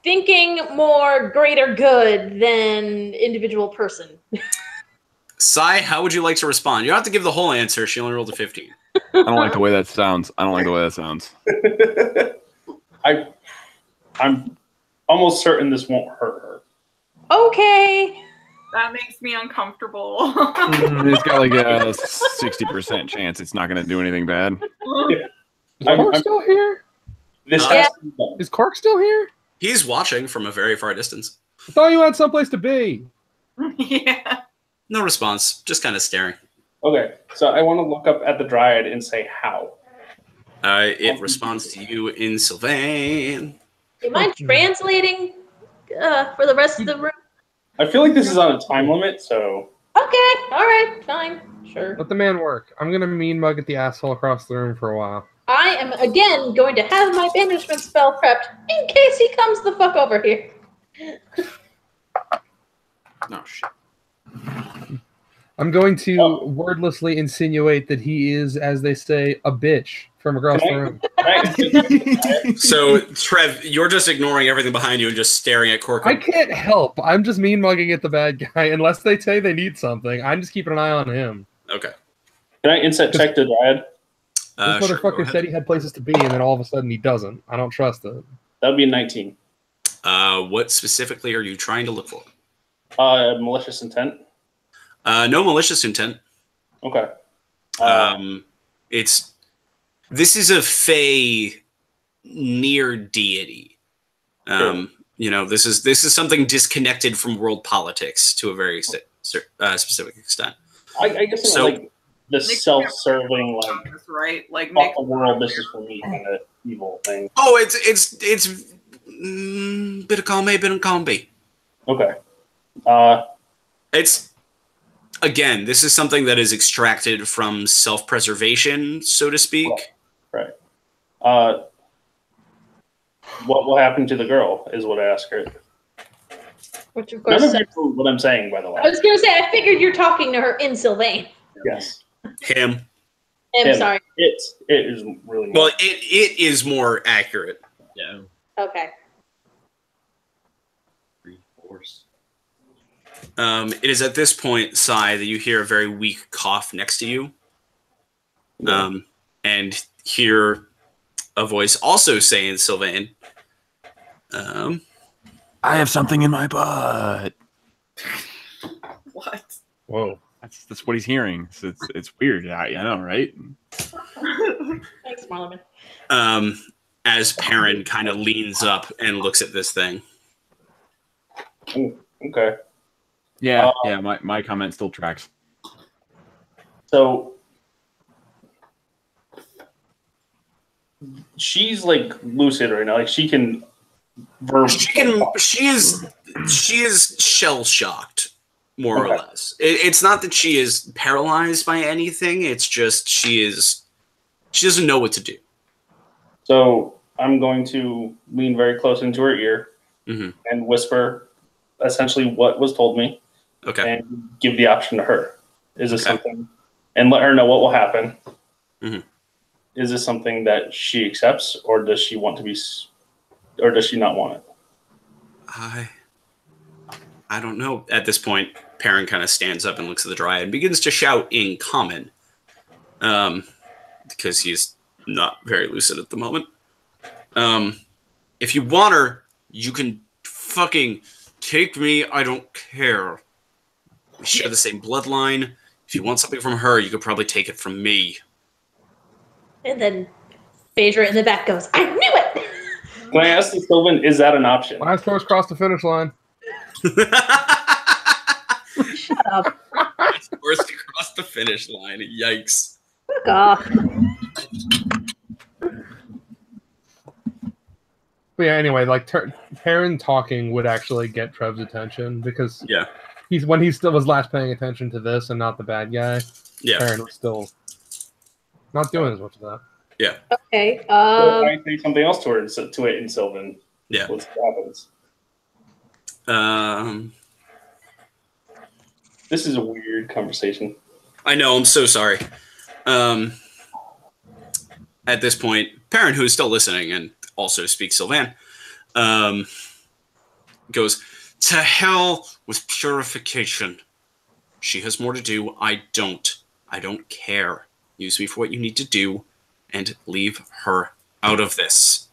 Speaker 8: thinking more greater good than individual person.
Speaker 3: Sai, how would you like to respond? You don't have to give the whole answer. She only rolled a 15.
Speaker 6: I don't like the way that sounds.
Speaker 4: I'm almost certain this won't hurt her.
Speaker 8: Okay.
Speaker 5: That makes me uncomfortable.
Speaker 6: It's got like a 60% chance it's not going to do anything bad.
Speaker 1: Is Cork still here?
Speaker 4: This
Speaker 3: Uh,
Speaker 4: has to be done.
Speaker 1: Is Cork still here?
Speaker 3: He's watching from a very far distance.
Speaker 1: I thought you had someplace to be.
Speaker 5: Yeah.
Speaker 3: No response, just kind of staring.
Speaker 4: Okay, so I want to look up at the Dryad and say how.
Speaker 3: It responds to you in Sylvain.
Speaker 8: Do you mind translating for the rest of the room?
Speaker 4: I feel like this is on a time limit, so
Speaker 8: Okay. All right. Fine. Sure.
Speaker 1: Let the man work. I'm gonna mean mug at the asshole across the room for a while.
Speaker 8: I am again going to have my banishment spell prepped in case he comes the fuck over here.
Speaker 3: No shit.
Speaker 1: I'm going to wordlessly insinuate that he is, as they say, a bitch from across the room.
Speaker 3: So, Trev, you're just ignoring everything behind you and just staring at Cork.
Speaker 1: I can't help. I'm just mean mugging at the bad guy unless they say they need something. I'm just keeping an eye on him.
Speaker 3: Okay.
Speaker 4: Can I insight check the Dryad?
Speaker 1: This
Speaker 3: Sure, go
Speaker 1: motherfucker
Speaker 3: ahead.
Speaker 1: said he had places to be, and then all of a sudden he doesn't. I don't trust it.
Speaker 4: That would be a 19.
Speaker 3: What specifically are you trying to look for?
Speaker 4: Malicious intent.
Speaker 3: No malicious intent.
Speaker 4: Okay.
Speaker 3: This is a fey near deity.
Speaker 4: Sure.
Speaker 3: You know, this is something disconnected from world politics to a very specific extent.
Speaker 4: I guess
Speaker 3: So-
Speaker 4: like the self-serving, like
Speaker 5: right? Like
Speaker 4: fuck
Speaker 5: make
Speaker 4: the world, this is for me kind of evil thing.
Speaker 3: Oh, it's bit of column A, bit of column B.
Speaker 4: Okay.
Speaker 3: It's again, this is something that is extracted from self-preservation, so to speak.
Speaker 4: Right. What will happen to the girl is what I ask her.
Speaker 8: Which of course,
Speaker 4: None of you know what I'm saying, by the way.
Speaker 8: I was gonna say, I figured you're talking to her in Sylvain.
Speaker 4: Yes.
Speaker 3: Him.
Speaker 8: I'm sorry.
Speaker 4: It is really
Speaker 3: Well, it is more accurate.
Speaker 9: Yeah.
Speaker 8: Okay.
Speaker 9: Reinforce.
Speaker 3: It is at this point, Sai, that you hear a very weak cough next to you. And hear a voice also saying, Sylvain,
Speaker 6: I have something in my butt.
Speaker 5: what?
Speaker 1: Whoa.
Speaker 6: That's what he's hearing. So it's weird. I know, right?
Speaker 8: Thanks, Marlon.
Speaker 3: as Perrin kind of leans up and looks at this thing.
Speaker 4: Ooh, okay.
Speaker 6: Yeah, my comment still tracks.
Speaker 4: So she's like lucid right now. Like she can
Speaker 3: She is shell shocked, more or less. It's not that she is paralyzed by anything. It's just she doesn't know what to do.
Speaker 4: So I'm going to lean very close into her ear and whisper essentially what was told me.
Speaker 3: Okay.
Speaker 4: And give the option to her. Is this something? And let her know what will happen. Is this something that she accepts, or does she want to be, or does she not want it?
Speaker 3: I don't know. At this point, Perrin kind of stands up and looks at the dryad and begins to shout in common, because he's not very lucid at the moment. If you want her, you can fucking take me. I don't care. We share the same bloodline. If you want something from her, you could probably take it from me.
Speaker 8: And then Phaedra in the back goes, I knew it!
Speaker 4: Can I ask you, Sylvan, is that an option?
Speaker 1: Last horse crossed the finish line.
Speaker 8: Shut up.
Speaker 3: Horse across the finish line. Yikes.
Speaker 8: Fuck off.
Speaker 1: But yeah, anyway, like Perrin talking would actually get Trev's attention because when he still was last paying attention to this and not the bad guy.
Speaker 3: Yeah,
Speaker 1: Perrin was still not doing as much of that.
Speaker 3: Yeah.
Speaker 8: Okay.
Speaker 4: Well, I say something else to her in Sylvan.
Speaker 3: Yeah.
Speaker 4: What happens? This is a weird conversation.
Speaker 3: I know. I'm so sorry. At this point, Perrin, who is still listening and also speaks Sylvan, goes, to hell with purification. She has more to do. I don't care. Use me for what you need to do and leave her out of this.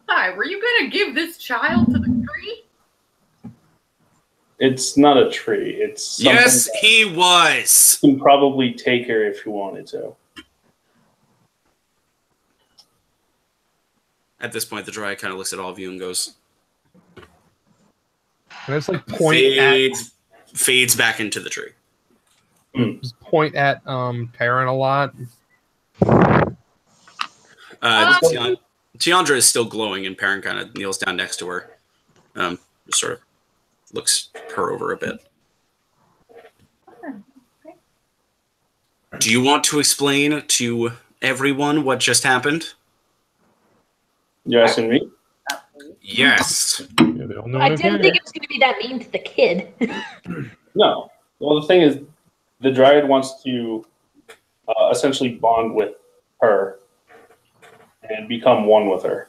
Speaker 5: Hi, were you gonna give this child to the tree?
Speaker 4: It's not a tree. It's something
Speaker 3: yes, he was.
Speaker 4: You can probably take her if you wanted to.
Speaker 3: At this point, the dryad kind of looks at all of you and goes,
Speaker 1: And it's like
Speaker 3: fades back into the tree.
Speaker 1: Just point at Perrin a lot.
Speaker 3: Tiandra is still glowing, and Perrin kind of kneels down next to her. Just sort of looks her over a bit. Do you want to explain to everyone what just happened?
Speaker 4: You're asking me?
Speaker 3: Yes.
Speaker 8: I didn't think it was going to be that mean to the kid.
Speaker 4: No. Well, the thing is, the dryad wants to essentially bond with her and become one with her.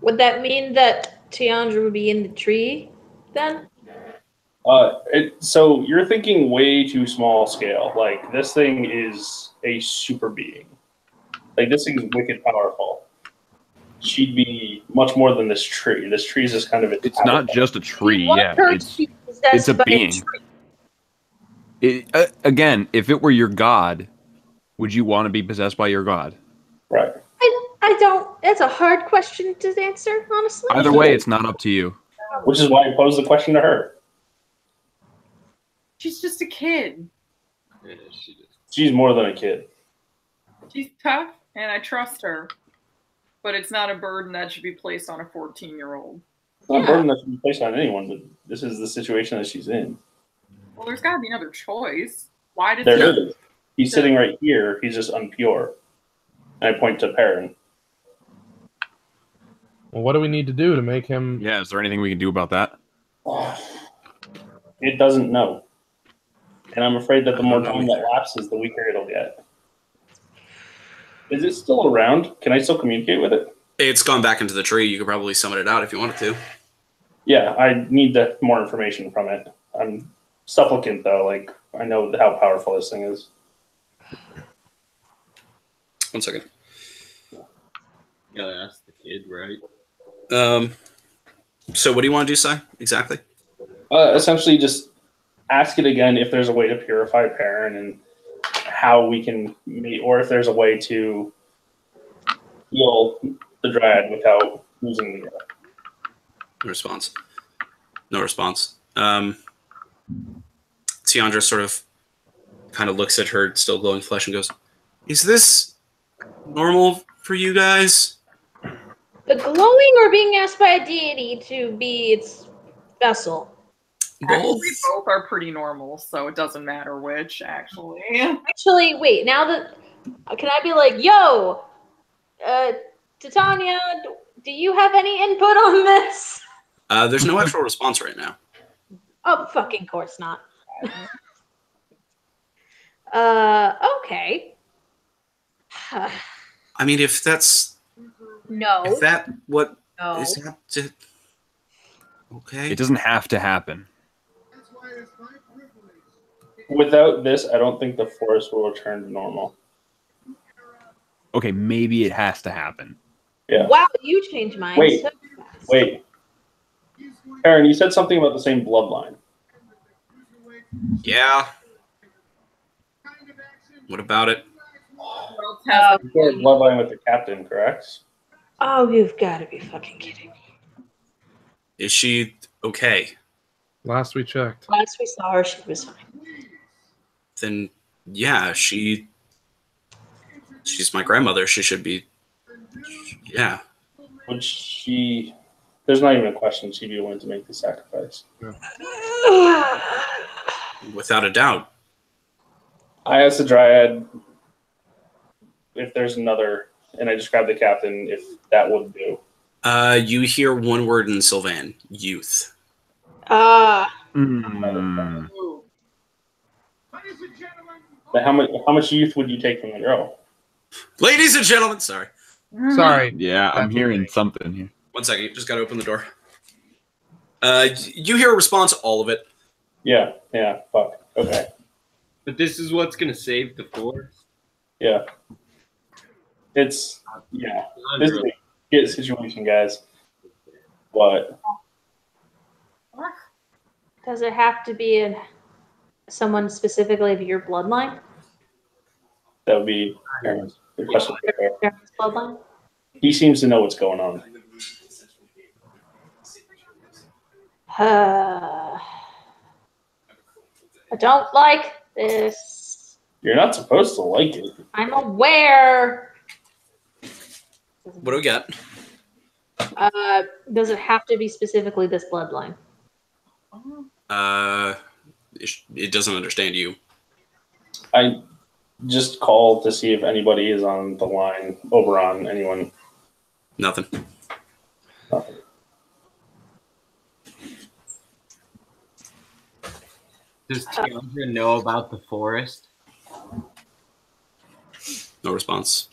Speaker 8: Would that mean that Tiandra would be in the tree then?
Speaker 4: So you're thinking way too small scale. Like, this thing is a super being. Like, this thing's wicked powerful. She'd be much more than this tree. This tree is just kind of a
Speaker 6: It's not just a tree.
Speaker 8: You want
Speaker 6: Yeah,
Speaker 8: her
Speaker 6: it's
Speaker 8: to be possessed
Speaker 6: it's a
Speaker 8: by
Speaker 6: being.
Speaker 8: tree.
Speaker 6: Again, if it were your god, would you want to be possessed by your god?
Speaker 4: right.
Speaker 8: I don't. That's a hard question to answer, honestly.
Speaker 6: Either way, it's not up to you.
Speaker 4: Which is why I posed the question to her.
Speaker 5: She's just a kid.
Speaker 9: Yeah, she just.
Speaker 4: She's more than a kid.
Speaker 5: She's tough, and I trust her. But it's not a burden that should be placed on a 14-year-old.
Speaker 4: It's not a burden that should be placed on anyone, but this is the situation that she's in.
Speaker 5: Well, there's got to be another choice. Why did
Speaker 4: There it is. He's sitting right here. He's just unpure. And I point to Perrin.
Speaker 1: Well, what do we need to do to make him?
Speaker 6: Yeah, is there anything we can do about that?
Speaker 4: It doesn't know. And I'm afraid that the more time that lapses, the weaker it'll get. Is it still around? Can I still communicate with it?
Speaker 3: It's gone back into the tree. You could probably summon it out if you wanted to.
Speaker 4: Yeah, I need more information from it. I'm supplicant, though. Like, I know how powerful this thing is.
Speaker 3: 1 second.
Speaker 9: You gotta ask the kid, right?
Speaker 3: So what do you want to do, Si? Exactly?
Speaker 4: Essentially, just ask it again if there's a way to purify Perrin and how we can meet, or if there's a way to heal the Dryad without losing the girl.
Speaker 3: No response. No response. Tiandra sort of kind of looks at her still glowing flesh and goes, "Is this normal for you guys?"
Speaker 8: The glowing or being asked by a deity to be its vessel?
Speaker 5: Actually, both are pretty normal, so it doesn't matter which, actually.
Speaker 8: Actually, wait, now that... Can I be like, yo, Titania, do you have any input on this?
Speaker 3: There's no actual response right now.
Speaker 8: Oh, fucking course not. Okay.
Speaker 3: I mean, if that's...
Speaker 8: No.
Speaker 3: If that what
Speaker 8: No.
Speaker 3: is that to, okay.
Speaker 6: It doesn't have to happen.
Speaker 4: Without this, I don't think the forest will return to normal.
Speaker 6: Okay, maybe it has to happen.
Speaker 4: Yeah.
Speaker 8: Wow, you changed mine
Speaker 4: Wait.
Speaker 8: so fast.
Speaker 4: Wait. Perrin, you said something about the same bloodline.
Speaker 3: Yeah. What about it?
Speaker 4: You share a bloodline with the captain, correct?
Speaker 8: Oh, you've got to be fucking kidding me.
Speaker 3: Is she okay?
Speaker 1: Last we checked.
Speaker 8: Last we saw her, she was fine.
Speaker 3: Then yeah, she's my grandmother. She should be. Yeah.
Speaker 4: Would she? There's not even a question. She'd be willing to make the sacrifice.
Speaker 3: Without a doubt.
Speaker 4: I asked the Dryad if there's another, and I described the captain if that would do.
Speaker 3: You hear one word in Sylvan: youth.
Speaker 4: But how much youth would you take from the girl?
Speaker 3: Ladies and gentlemen, sorry.
Speaker 1: Sorry.
Speaker 6: Yeah, I'm hearing something here.
Speaker 3: 1 second, just gotta open the door. You hear a response, all of it.
Speaker 4: Yeah, fuck. Okay.
Speaker 9: But this is what's gonna save the forest.
Speaker 4: Yeah. It's, this is a get situation, guys. What?
Speaker 8: Does it have to be someone specifically of your bloodline?
Speaker 4: That would be Perrin's question.
Speaker 8: Perrin's bloodline?
Speaker 4: He seems to know what's going on.
Speaker 8: I don't like this.
Speaker 4: You're not supposed to like it.
Speaker 8: I'm aware.
Speaker 3: What do we got?
Speaker 8: Does it have to be specifically this bloodline?
Speaker 3: It doesn't understand you.
Speaker 4: I just called to see if anybody is on the line. Oberon, anyone?
Speaker 3: Nothing.
Speaker 7: Does Tiandra know about the forest?
Speaker 3: No response.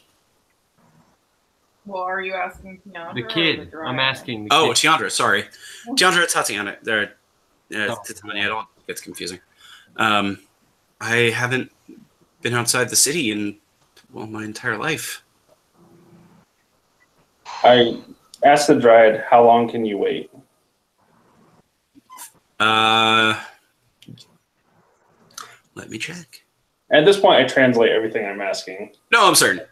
Speaker 5: Well, are you asking Tiandra?
Speaker 7: The
Speaker 5: or
Speaker 7: kid.
Speaker 5: the Dryad?
Speaker 7: I'm asking the
Speaker 3: Oh,
Speaker 7: kid.
Speaker 3: Tiandra, sorry. Tiandra, Tatiana. There. Yeah, Titania, it all gets confusing. I haven't been outside the city in my entire life.
Speaker 4: I asked the Dryad, how long can you wait?
Speaker 3: Let me check.
Speaker 4: At this point, I translate everything I'm asking.
Speaker 3: No, I'm certain.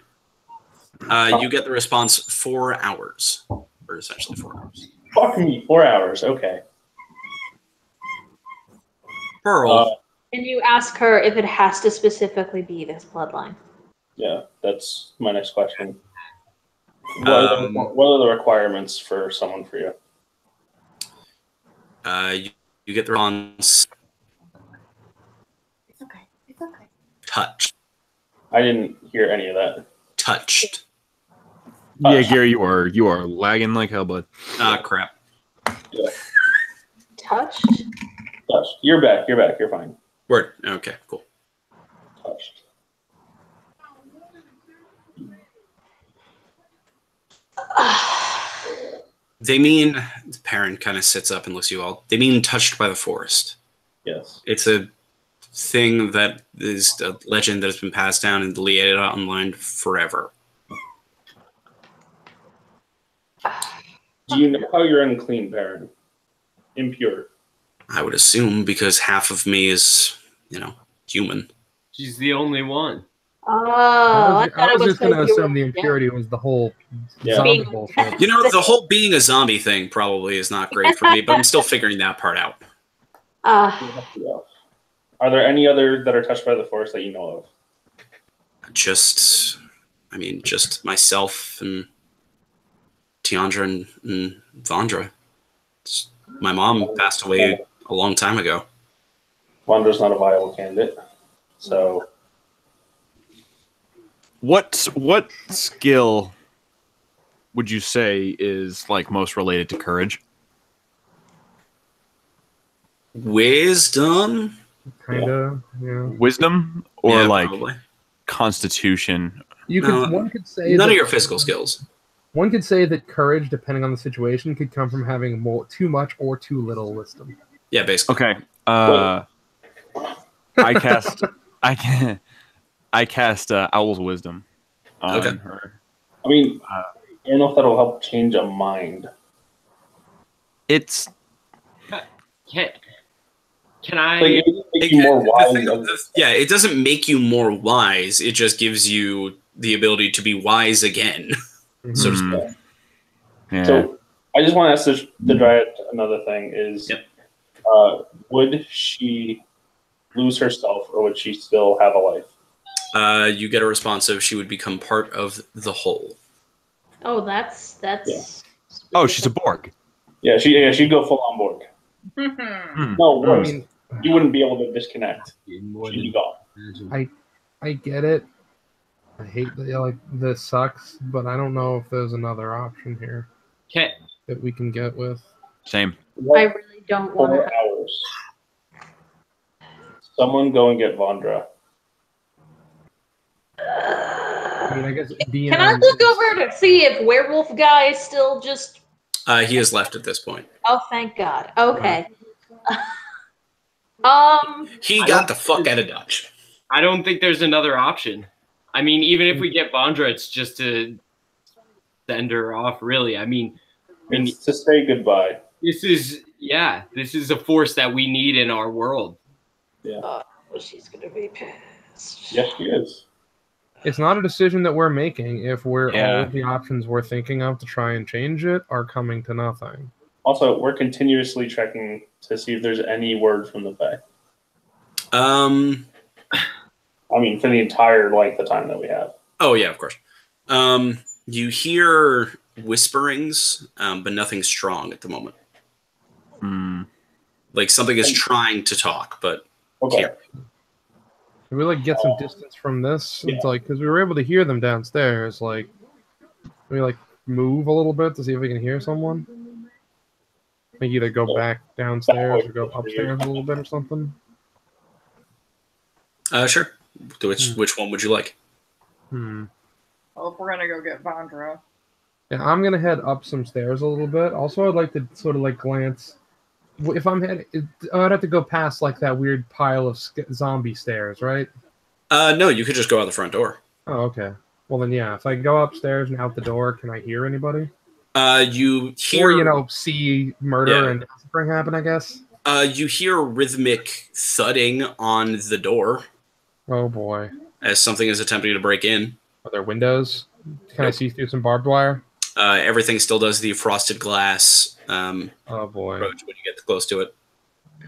Speaker 3: You get the response 4 hours, or essentially 4 hours.
Speaker 4: Fuck me, 4 hours. Okay.
Speaker 3: Pearl.
Speaker 8: Can you ask her if it has to specifically be this bloodline?
Speaker 4: Yeah, that's my next question. What are the requirements for someone for you?
Speaker 3: You get the response.
Speaker 5: It's okay. It's okay.
Speaker 3: Touched.
Speaker 4: I didn't hear any of that.
Speaker 3: Touched.
Speaker 6: Yeah, Gary, you are lagging like hell, bud.
Speaker 3: Ah, crap.
Speaker 4: Yeah.
Speaker 8: Touched?
Speaker 4: Touched. You're back. You're back. You're fine.
Speaker 3: Word. Okay, cool.
Speaker 4: Touched.
Speaker 3: They mean, the parent kind of sits up and looks at you all. They mean touched by the forest.
Speaker 4: Yes.
Speaker 3: It's a thing that is a legend that has been passed down and deleted online forever.
Speaker 4: Do you know how you're unclean, parent? Impure.
Speaker 3: I would assume because half of me is, human.
Speaker 7: She's the only one.
Speaker 8: Oh, I thought
Speaker 1: I was
Speaker 8: it was
Speaker 1: just going to
Speaker 8: because you
Speaker 1: assume the
Speaker 8: were
Speaker 1: impurity was the whole
Speaker 4: Yeah.
Speaker 1: zombie
Speaker 8: Being-
Speaker 1: bullshit.
Speaker 3: The whole being a zombie thing probably is not great for me, but I'm still figuring that part out.
Speaker 4: Are there any other that are touched by the forest that you know of?
Speaker 3: Just myself and Tiandra and Vandra. My mom passed away a long time ago.
Speaker 4: Wandra's not a viable candidate. So
Speaker 6: What skill would you say is like most related to courage?
Speaker 3: Wisdom?
Speaker 1: Kinda, yeah.
Speaker 6: Wisdom or
Speaker 3: Yeah,
Speaker 6: like
Speaker 3: probably.
Speaker 6: constitution?
Speaker 1: One could say
Speaker 3: none
Speaker 1: that-
Speaker 3: of your physical skills.
Speaker 1: One could say that courage, depending on the situation, could come from having too much or too little wisdom.
Speaker 3: Yeah, basically.
Speaker 6: Okay. I cast Owl's Wisdom on her.
Speaker 4: I mean, I don't know if that'll help change a mind.
Speaker 6: It's
Speaker 7: Can I?
Speaker 4: Like, it doesn't make you more wise.
Speaker 3: Yeah, it doesn't make you more wise. It just gives you the ability to be wise again, so to speak.
Speaker 6: Yeah.
Speaker 4: So I just want to ask the Dryad another thing is, would she lose herself or would she still have a life?
Speaker 3: You get a response of she would become part of the whole.
Speaker 8: Oh, that's.
Speaker 4: Yeah.
Speaker 6: Oh, she's a Borg.
Speaker 4: Yeah, she'd go full on Borg. No, worse.
Speaker 1: I mean,
Speaker 4: you wouldn't be able to disconnect. She'd be gone.
Speaker 1: I get it. I hate that. This sucks, but I don't know if there's another option here that we can get with.
Speaker 6: Same.
Speaker 8: I really don't want
Speaker 4: 4
Speaker 8: to.
Speaker 4: hours. Someone go and get Vandra.
Speaker 1: I mean, I guess DM
Speaker 8: Can I look over to see if werewolf guy is still just?
Speaker 3: He has left at this point.
Speaker 8: Oh, thank God. Okay.
Speaker 3: He got the fuck out of Dutch.
Speaker 7: I don't think there's another option. I mean, even if we get Vandra, it's just to send her off. Really, I mean,
Speaker 4: It's to say goodbye.
Speaker 7: this is a force that we need in our world.
Speaker 4: Yeah.
Speaker 8: She's gonna be pissed.
Speaker 4: Yes, she is.
Speaker 1: It's not a decision that we're making if all
Speaker 6: Yeah.
Speaker 1: of the options we're thinking of to try and change it are coming to nothing.
Speaker 4: Also, we're continuously checking to see if there's any word from the Fae. I mean, for the entire length of time that we have.
Speaker 3: Oh yeah, of course. You hear whisperings, but nothing strong at the moment. Like something is trying to talk, but can't.
Speaker 1: Can we get some distance from this? It's because we were able to hear them downstairs. Can we move a little bit to see if we can hear someone? Either go back downstairs or go upstairs a little bit or something.
Speaker 3: Sure. Which one would you like?
Speaker 5: Well, if we're gonna go get Vandra,
Speaker 1: Yeah, I'm gonna head up some stairs a little bit. Also, I'd like to sort of glance if I'm heading, I'd have to go past like that weird pile of zombie stairs, right?
Speaker 3: No, you could just go out the front door.
Speaker 1: Oh, okay. Well then, yeah. If I go upstairs and out the door, can I hear anybody?
Speaker 3: You hear,
Speaker 1: Or see murder and suffering happen, I guess.
Speaker 3: You hear rhythmic thudding on the door.
Speaker 1: Oh boy!
Speaker 3: As something is attempting to break in.
Speaker 1: Are there windows? Can I see through some barbed wire?
Speaker 3: Everything still does the frosted glass.
Speaker 1: Oh boy!
Speaker 3: Approach when you get close to it.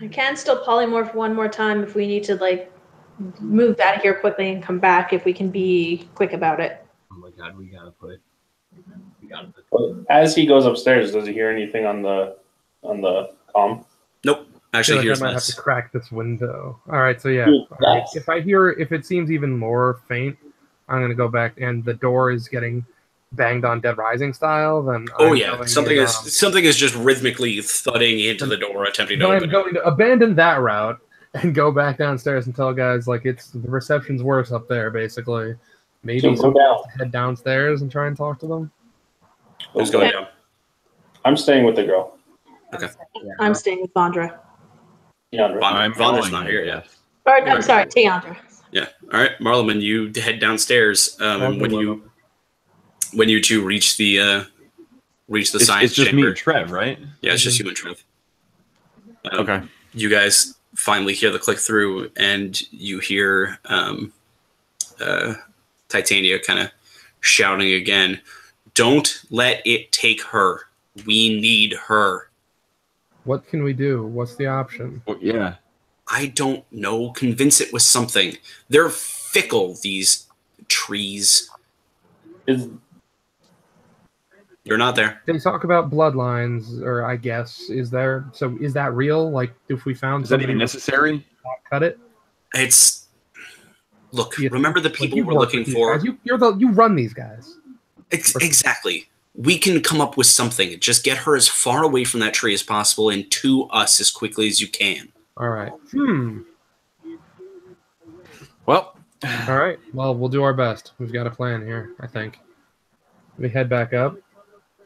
Speaker 8: I can still polymorph one more time if we need to like move out of here quickly and come back if we can be quick about it.
Speaker 7: Oh my god, we gotta put.
Speaker 4: As he goes upstairs, does he hear anything on the comm?
Speaker 3: Nope. Actually,
Speaker 1: I might have to crack this window. All right, so yeah, right. If it seems even more faint, I'm gonna go back, and the door is getting banged on Dead Rising style. Then
Speaker 3: something is just rhythmically thudding into the door, attempting to open.
Speaker 1: I'm going to abandon that route and go back downstairs and tell guys like the reception's worse up there. Basically, maybe head downstairs and try and talk to them.
Speaker 3: Who's going down?
Speaker 4: I'm staying with the girl.
Speaker 3: Okay.
Speaker 8: I'm staying with Vondra.
Speaker 3: Vondra's not here yet.
Speaker 8: Or, I'm sorry, Tiandra.
Speaker 3: Yeah. All right, Marleman, you head downstairs. And when you two reach the science
Speaker 6: it's just
Speaker 3: chamber,
Speaker 6: me and Trev, right?
Speaker 3: Yeah, it's just you and Trev.
Speaker 6: Okay.
Speaker 3: You guys finally hear the click through, and you hear Titania kind of shouting again, "Don't let it take her. We need her."
Speaker 1: What can we do? What's the option?
Speaker 6: Well, yeah.
Speaker 3: I don't know. Convince it with something. They're fickle, these trees. You're not there.
Speaker 1: They talk about bloodlines, or I guess, is that real? Like, if we found
Speaker 6: is that even necessary?
Speaker 1: Cut it?
Speaker 3: It's... Look, remember the people we're looking for?
Speaker 1: You run these guys.
Speaker 3: Exactly. We can come up with something. Just get her as far away from that tree as possible and to us as quickly as you can.
Speaker 1: All right.
Speaker 6: Well.
Speaker 1: All right. Well, we'll do our best. We've got a plan here, I think. We head back up.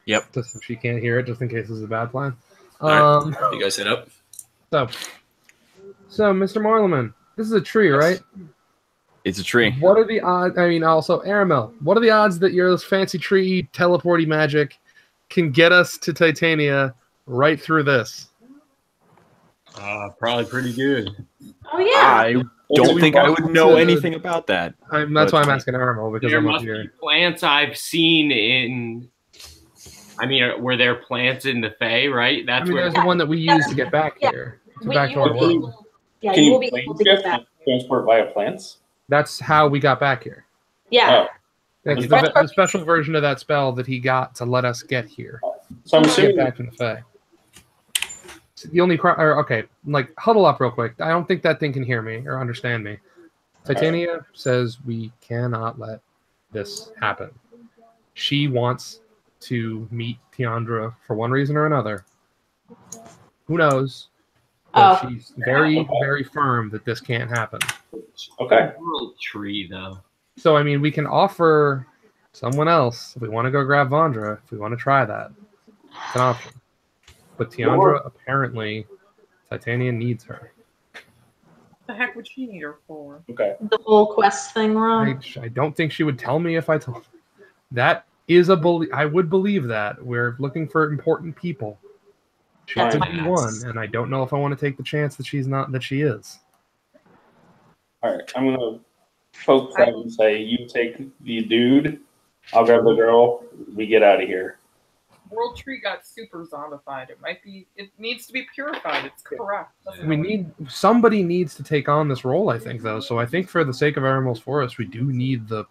Speaker 6: Yep.
Speaker 1: Just so she can't hear it, just in case this is a bad plan.
Speaker 3: All right. You guys head up.
Speaker 1: So, Mr. Marleman, this is a tree, right?
Speaker 6: It's a tree.
Speaker 1: What are the odds? I mean, also, Aramel, what are the odds that your fancy tree teleporty magic can get us to Titania right through this?
Speaker 7: Probably pretty good.
Speaker 8: Oh, yeah.
Speaker 6: I don't think I would know anything about that.
Speaker 1: That's why I'm asking Aramel, because
Speaker 7: there
Speaker 1: I'm up
Speaker 7: must
Speaker 1: here.
Speaker 7: be plants I've seen in... I mean, were there plants in the Fae, right? That's
Speaker 1: there's the one that we used to get back here. Back to our world.
Speaker 8: Yeah,
Speaker 4: can
Speaker 8: you
Speaker 4: you
Speaker 8: will be able to get back.
Speaker 4: transport via plants?
Speaker 1: That's how we got back here.
Speaker 8: Yeah.
Speaker 1: That's the special version of that spell that he got to let us get here.
Speaker 4: So I'm assuming
Speaker 1: get back to the Fae. The only huddle up real quick. I don't think that thing can hear me or understand me. Titania says we cannot let this happen. She wants to meet Tiandra for one reason or another. Who knows? But she's very, very firm that this can't happen.
Speaker 4: Okay.
Speaker 7: World tree, though.
Speaker 1: So, I mean, we can offer someone else if we want to go grab Vondra, if we want to try that. It's an option. But Tiandra, apparently, Titania needs her.
Speaker 5: What the heck would she need her for?
Speaker 4: Okay.
Speaker 8: The whole quest thing, wrong.
Speaker 1: I don't think she would tell me if I told her. That is I would believe that. We're looking for important people. She could be one, and I don't know if I want to take the chance that she's not, that she is.
Speaker 4: All right, I'm gonna poke Trev and say, "You take the dude. I'll grab the girl. We get out of here."
Speaker 5: World Tree got super zombified. It needs to be purified. It's correct.
Speaker 1: Somebody needs to take on this role, I think, though. So I think for the sake of Aramel's Forest, we do need the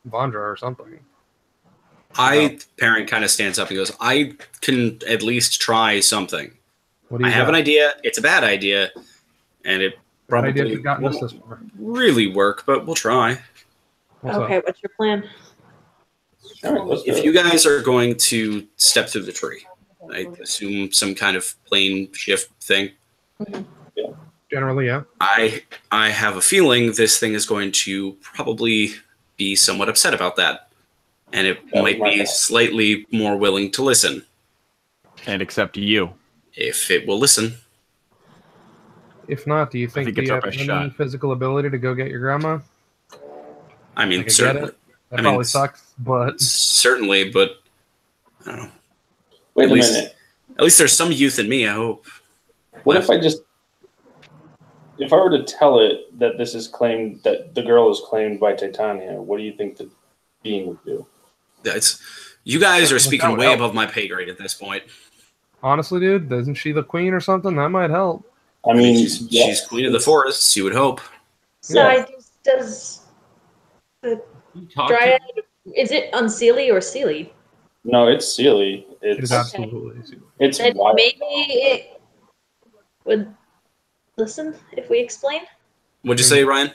Speaker 1: Vondra or something.
Speaker 3: Parent kind of stands up and goes, I can at least try something. I have
Speaker 1: got?
Speaker 3: an idea. It's a bad idea. And it probably
Speaker 1: won't
Speaker 3: really work, but we'll try.
Speaker 8: What's your plan?
Speaker 3: If you guys are going to step through the tree, I assume some kind of plane shift thing.
Speaker 4: Yeah.
Speaker 1: Generally, yeah.
Speaker 3: I have a feeling this thing is going to probably be somewhat upset about that. And it might be slightly more willing to listen.
Speaker 6: And accept you.
Speaker 3: If it will listen.
Speaker 1: If not, do you think
Speaker 6: think it's
Speaker 1: you
Speaker 6: our
Speaker 1: have
Speaker 6: best
Speaker 1: any
Speaker 6: shot.
Speaker 1: physical ability to go get your grandma?
Speaker 3: I mean,
Speaker 1: Like, I get
Speaker 3: certainly.
Speaker 1: it. That
Speaker 3: I mean,
Speaker 1: probably sucks, but
Speaker 3: Certainly, but I don't know.
Speaker 4: Wait
Speaker 3: At
Speaker 4: a
Speaker 3: least-
Speaker 4: minute.
Speaker 3: At least there's some youth in me, I hope.
Speaker 4: What if if I were to tell it that this is claimed, that the girl is claimed by Titania, what do you think the being would do?
Speaker 3: You guys are
Speaker 1: That
Speaker 3: speaking
Speaker 1: would
Speaker 3: way
Speaker 1: help.
Speaker 3: above my pay grade at this point.
Speaker 1: honestly, dude, isn't she the queen or something? That might help.
Speaker 4: I mean,
Speaker 3: she's queen of the forests, you would hope.
Speaker 8: So does the
Speaker 7: You talk
Speaker 8: Dryad, is it unseelie or sealy?
Speaker 4: No, it's Sealy.
Speaker 1: It is
Speaker 4: It's
Speaker 1: absolutely.
Speaker 4: it's
Speaker 8: Then
Speaker 4: wild.
Speaker 8: maybe it would listen if we explain.
Speaker 3: What'd you say, Ryan?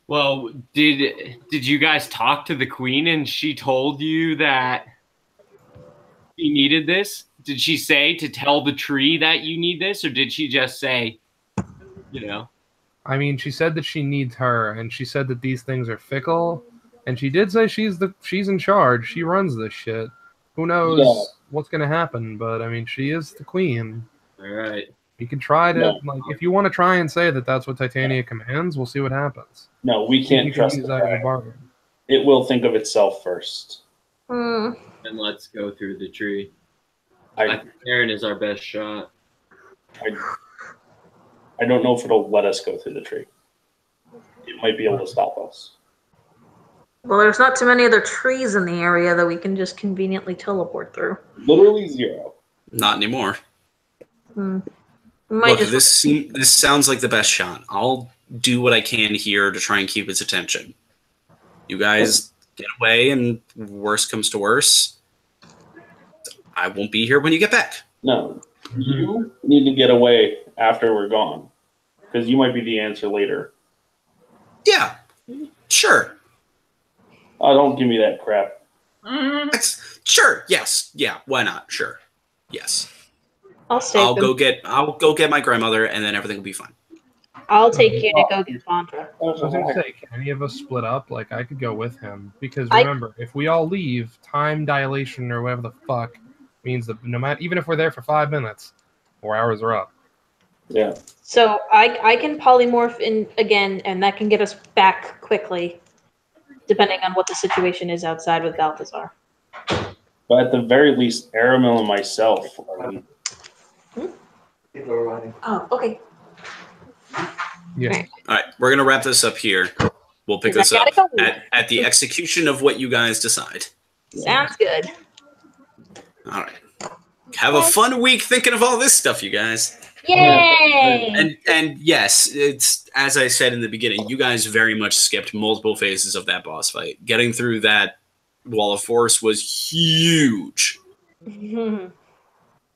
Speaker 7: Well, did you guys talk to the queen and she told you that you needed this? Did she say to tell the tree that you need this, or did she just say, you know?
Speaker 1: I mean, she said that she needs her, and she said that these things are fickle, and she did say she's in charge. She runs this shit. Who knows what's gonna happen? But I mean, she is the queen.
Speaker 7: All right.
Speaker 1: You can try to
Speaker 4: No.
Speaker 1: if you want to try and say that that's what Titania commands. We'll see what happens.
Speaker 4: No, we
Speaker 1: You
Speaker 4: can't
Speaker 1: can
Speaker 4: trust
Speaker 1: use
Speaker 4: the
Speaker 1: that as a
Speaker 4: fact.
Speaker 1: bargain.
Speaker 4: It will think of itself first.
Speaker 8: Hmm.
Speaker 7: Then let's go through the tree.
Speaker 4: I
Speaker 7: Aaron is our best shot.
Speaker 4: I don't know if it'll let us go through the tree. It might be able to stop us.
Speaker 8: Well, there's not too many other trees in the area that we can just conveniently teleport through.
Speaker 4: Literally zero.
Speaker 3: Not anymore.
Speaker 8: Hmm. We might
Speaker 3: Look,
Speaker 8: just
Speaker 3: this sounds like the best shot. I'll do what I can here to try and keep its attention. You guys get away, and worst comes to worst, I won't be here when you get back.
Speaker 4: No, you need to get away after we're gone, because you might be the answer later.
Speaker 3: Yeah, sure.
Speaker 4: Oh, don't give me that crap.
Speaker 3: Sure. Yes. Yeah. Why not? Sure. Yes.
Speaker 8: I'll stay.
Speaker 3: I'll go get my grandmother, and then everything will be fine.
Speaker 8: I'll take you to go get Bondra.
Speaker 1: I was gonna say, can any of us split up? Like, I could go with him because
Speaker 8: I-
Speaker 1: remember, if we all leave, time dilation or whatever the fuck means that no matter, even if we're there for 5 minutes, 4 hours are up.
Speaker 4: Yeah.
Speaker 8: So I can polymorph in again, and that can get us back quickly, depending on what the situation is outside with Balthazar.
Speaker 4: But at the very least, Aramil and myself are
Speaker 8: Oh, okay.
Speaker 1: Yeah.
Speaker 8: Right.
Speaker 3: All right, we're gonna wrap this up here. We'll pick
Speaker 8: Because
Speaker 3: this
Speaker 8: I
Speaker 3: up
Speaker 8: gotta go.
Speaker 3: at the execution of what you guys decide.
Speaker 8: Sounds good.
Speaker 3: All right. Have a fun week thinking of all this stuff, you guys.
Speaker 8: Yay!
Speaker 3: And yes, it's as I said in the beginning, you guys very much skipped multiple phases of that boss fight. Getting through that wall of force was huge.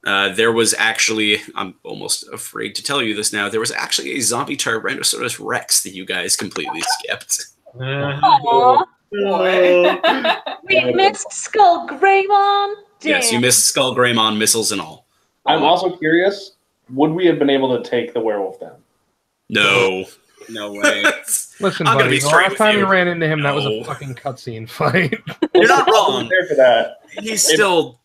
Speaker 3: There was actually, I'm almost afraid to tell you this now, there was actually a zombie Tyrannosaurus Rex that you guys completely skipped.
Speaker 8: Aw, we missed Skull Greymon. Damn.
Speaker 3: Yes, you missed Skull Greymon missiles and all.
Speaker 4: I'm also curious, would we have been able to take the werewolf down?
Speaker 3: No.
Speaker 7: No way.
Speaker 1: Listen,
Speaker 3: I'm gonna
Speaker 1: buddy,
Speaker 3: be
Speaker 1: the
Speaker 3: straight
Speaker 1: last
Speaker 3: with
Speaker 1: time
Speaker 3: you.
Speaker 1: you ran into him, that was
Speaker 3: No.
Speaker 1: a fucking cutscene fight.
Speaker 3: You're not
Speaker 4: I
Speaker 3: wrong.
Speaker 4: wasn't there for that.
Speaker 3: He's still.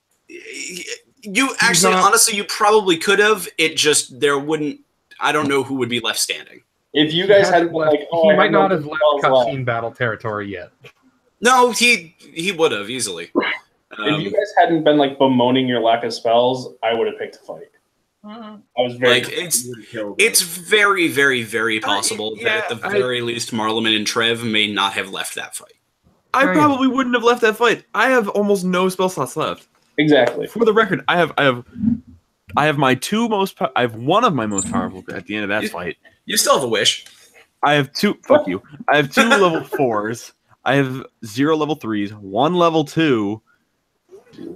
Speaker 3: You actually,
Speaker 1: not-
Speaker 3: honestly, you probably could have. It just there wouldn't. I don't know who would be left standing.
Speaker 4: If you guys
Speaker 1: He
Speaker 4: hadn't been
Speaker 1: left-
Speaker 4: like, oh,
Speaker 1: he
Speaker 4: I
Speaker 1: might
Speaker 4: have no
Speaker 1: not have left
Speaker 4: spells
Speaker 1: cutscene battle territory yet.
Speaker 3: No, he would have easily.
Speaker 4: If you guys hadn't been like bemoaning your lack of spells, I would have picked a fight. I was very
Speaker 3: like it's very, very, very possible that at the very least Marleman and Trev may not have left that fight.
Speaker 6: I
Speaker 1: Right.
Speaker 6: probably wouldn't have left that fight. I have almost no spell slots left.
Speaker 4: exactly.
Speaker 6: For the record, I have my two most. I have one of my most powerful at the end of that fight.
Speaker 3: You still have a wish.
Speaker 6: I have two. Fuck you. I have 2 level 4s. I have 0 level 3s. 1 level 2.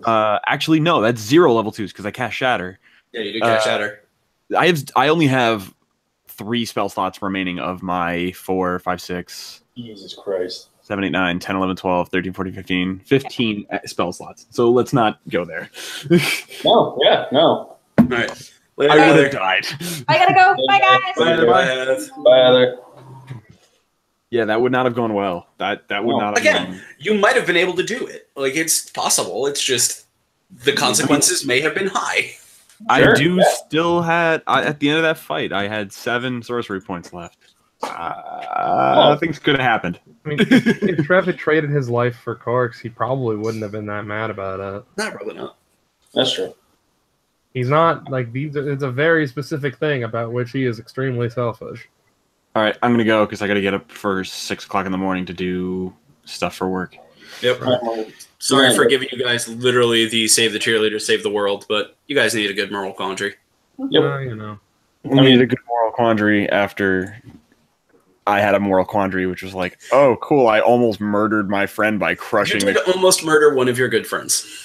Speaker 6: Actually, no, that's 0 level 2s because I cast Shatter.
Speaker 3: Yeah, you do catch Shatter.
Speaker 6: I only have 3 spell slots remaining of my 4, 5, 6,
Speaker 4: Jesus Christ.
Speaker 6: 7, 8, 9, 10, 11, 12, 13, 14, 15. 15 spell slots. So let's not go there.
Speaker 4: No, yeah, no.
Speaker 3: All right. Later,
Speaker 6: I would
Speaker 3: Heather.
Speaker 6: have died.
Speaker 8: I gotta go. Bye, guys.
Speaker 3: Bye, Heather.
Speaker 4: Bye, Heather.
Speaker 6: Yeah, that would not have gone well. That would
Speaker 4: No.
Speaker 6: not have
Speaker 3: Again,
Speaker 6: gone.
Speaker 3: you might have been able to do it. Like it's possible. It's just the consequences may have been high.
Speaker 6: I
Speaker 4: Sure,
Speaker 6: do
Speaker 4: yeah.
Speaker 6: still had at the end of that fight, I had 7 sorcery points left. Things could have happened.
Speaker 1: I mean, if Trev had traded his life for Corks, he probably wouldn't have been that mad about it.
Speaker 3: Not really not.
Speaker 4: That's true.
Speaker 1: He's not like these. It's a very specific thing about which he is extremely selfish.
Speaker 6: All right, I'm gonna go because I gotta get up for 6 o'clock in the morning to do stuff for work.
Speaker 3: Yep. Sorry for giving you guys literally the save the cheerleader, save the world, but you guys need a good moral quandary.
Speaker 4: Yep.
Speaker 1: You know.
Speaker 6: I need a good moral quandary after I had a moral quandary, which was like, oh, cool, I almost murdered my friend by
Speaker 3: You
Speaker 6: crushing
Speaker 3: did almost murder one of your good friends.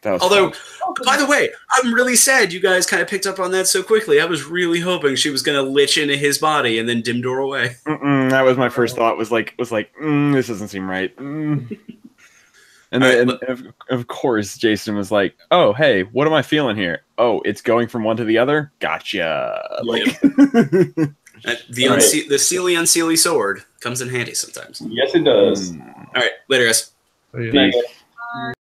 Speaker 6: That was
Speaker 3: Although,
Speaker 6: fun.
Speaker 3: by the way, I'm really sad you guys kind of picked up on that so quickly. I was really hoping she was going to lich into his body and then dim door away.
Speaker 6: That was my first thought. Was like, this doesn't seem right. And then, of course, Jason was like, "Oh, hey, what am I feeling here? Oh, it's going from one to the other. Gotcha." Like,
Speaker 3: the Sealy Unsealy sword comes in handy sometimes.
Speaker 4: Yes, it does.
Speaker 3: All right, later, guys.
Speaker 1: So, yeah.
Speaker 6: Peace.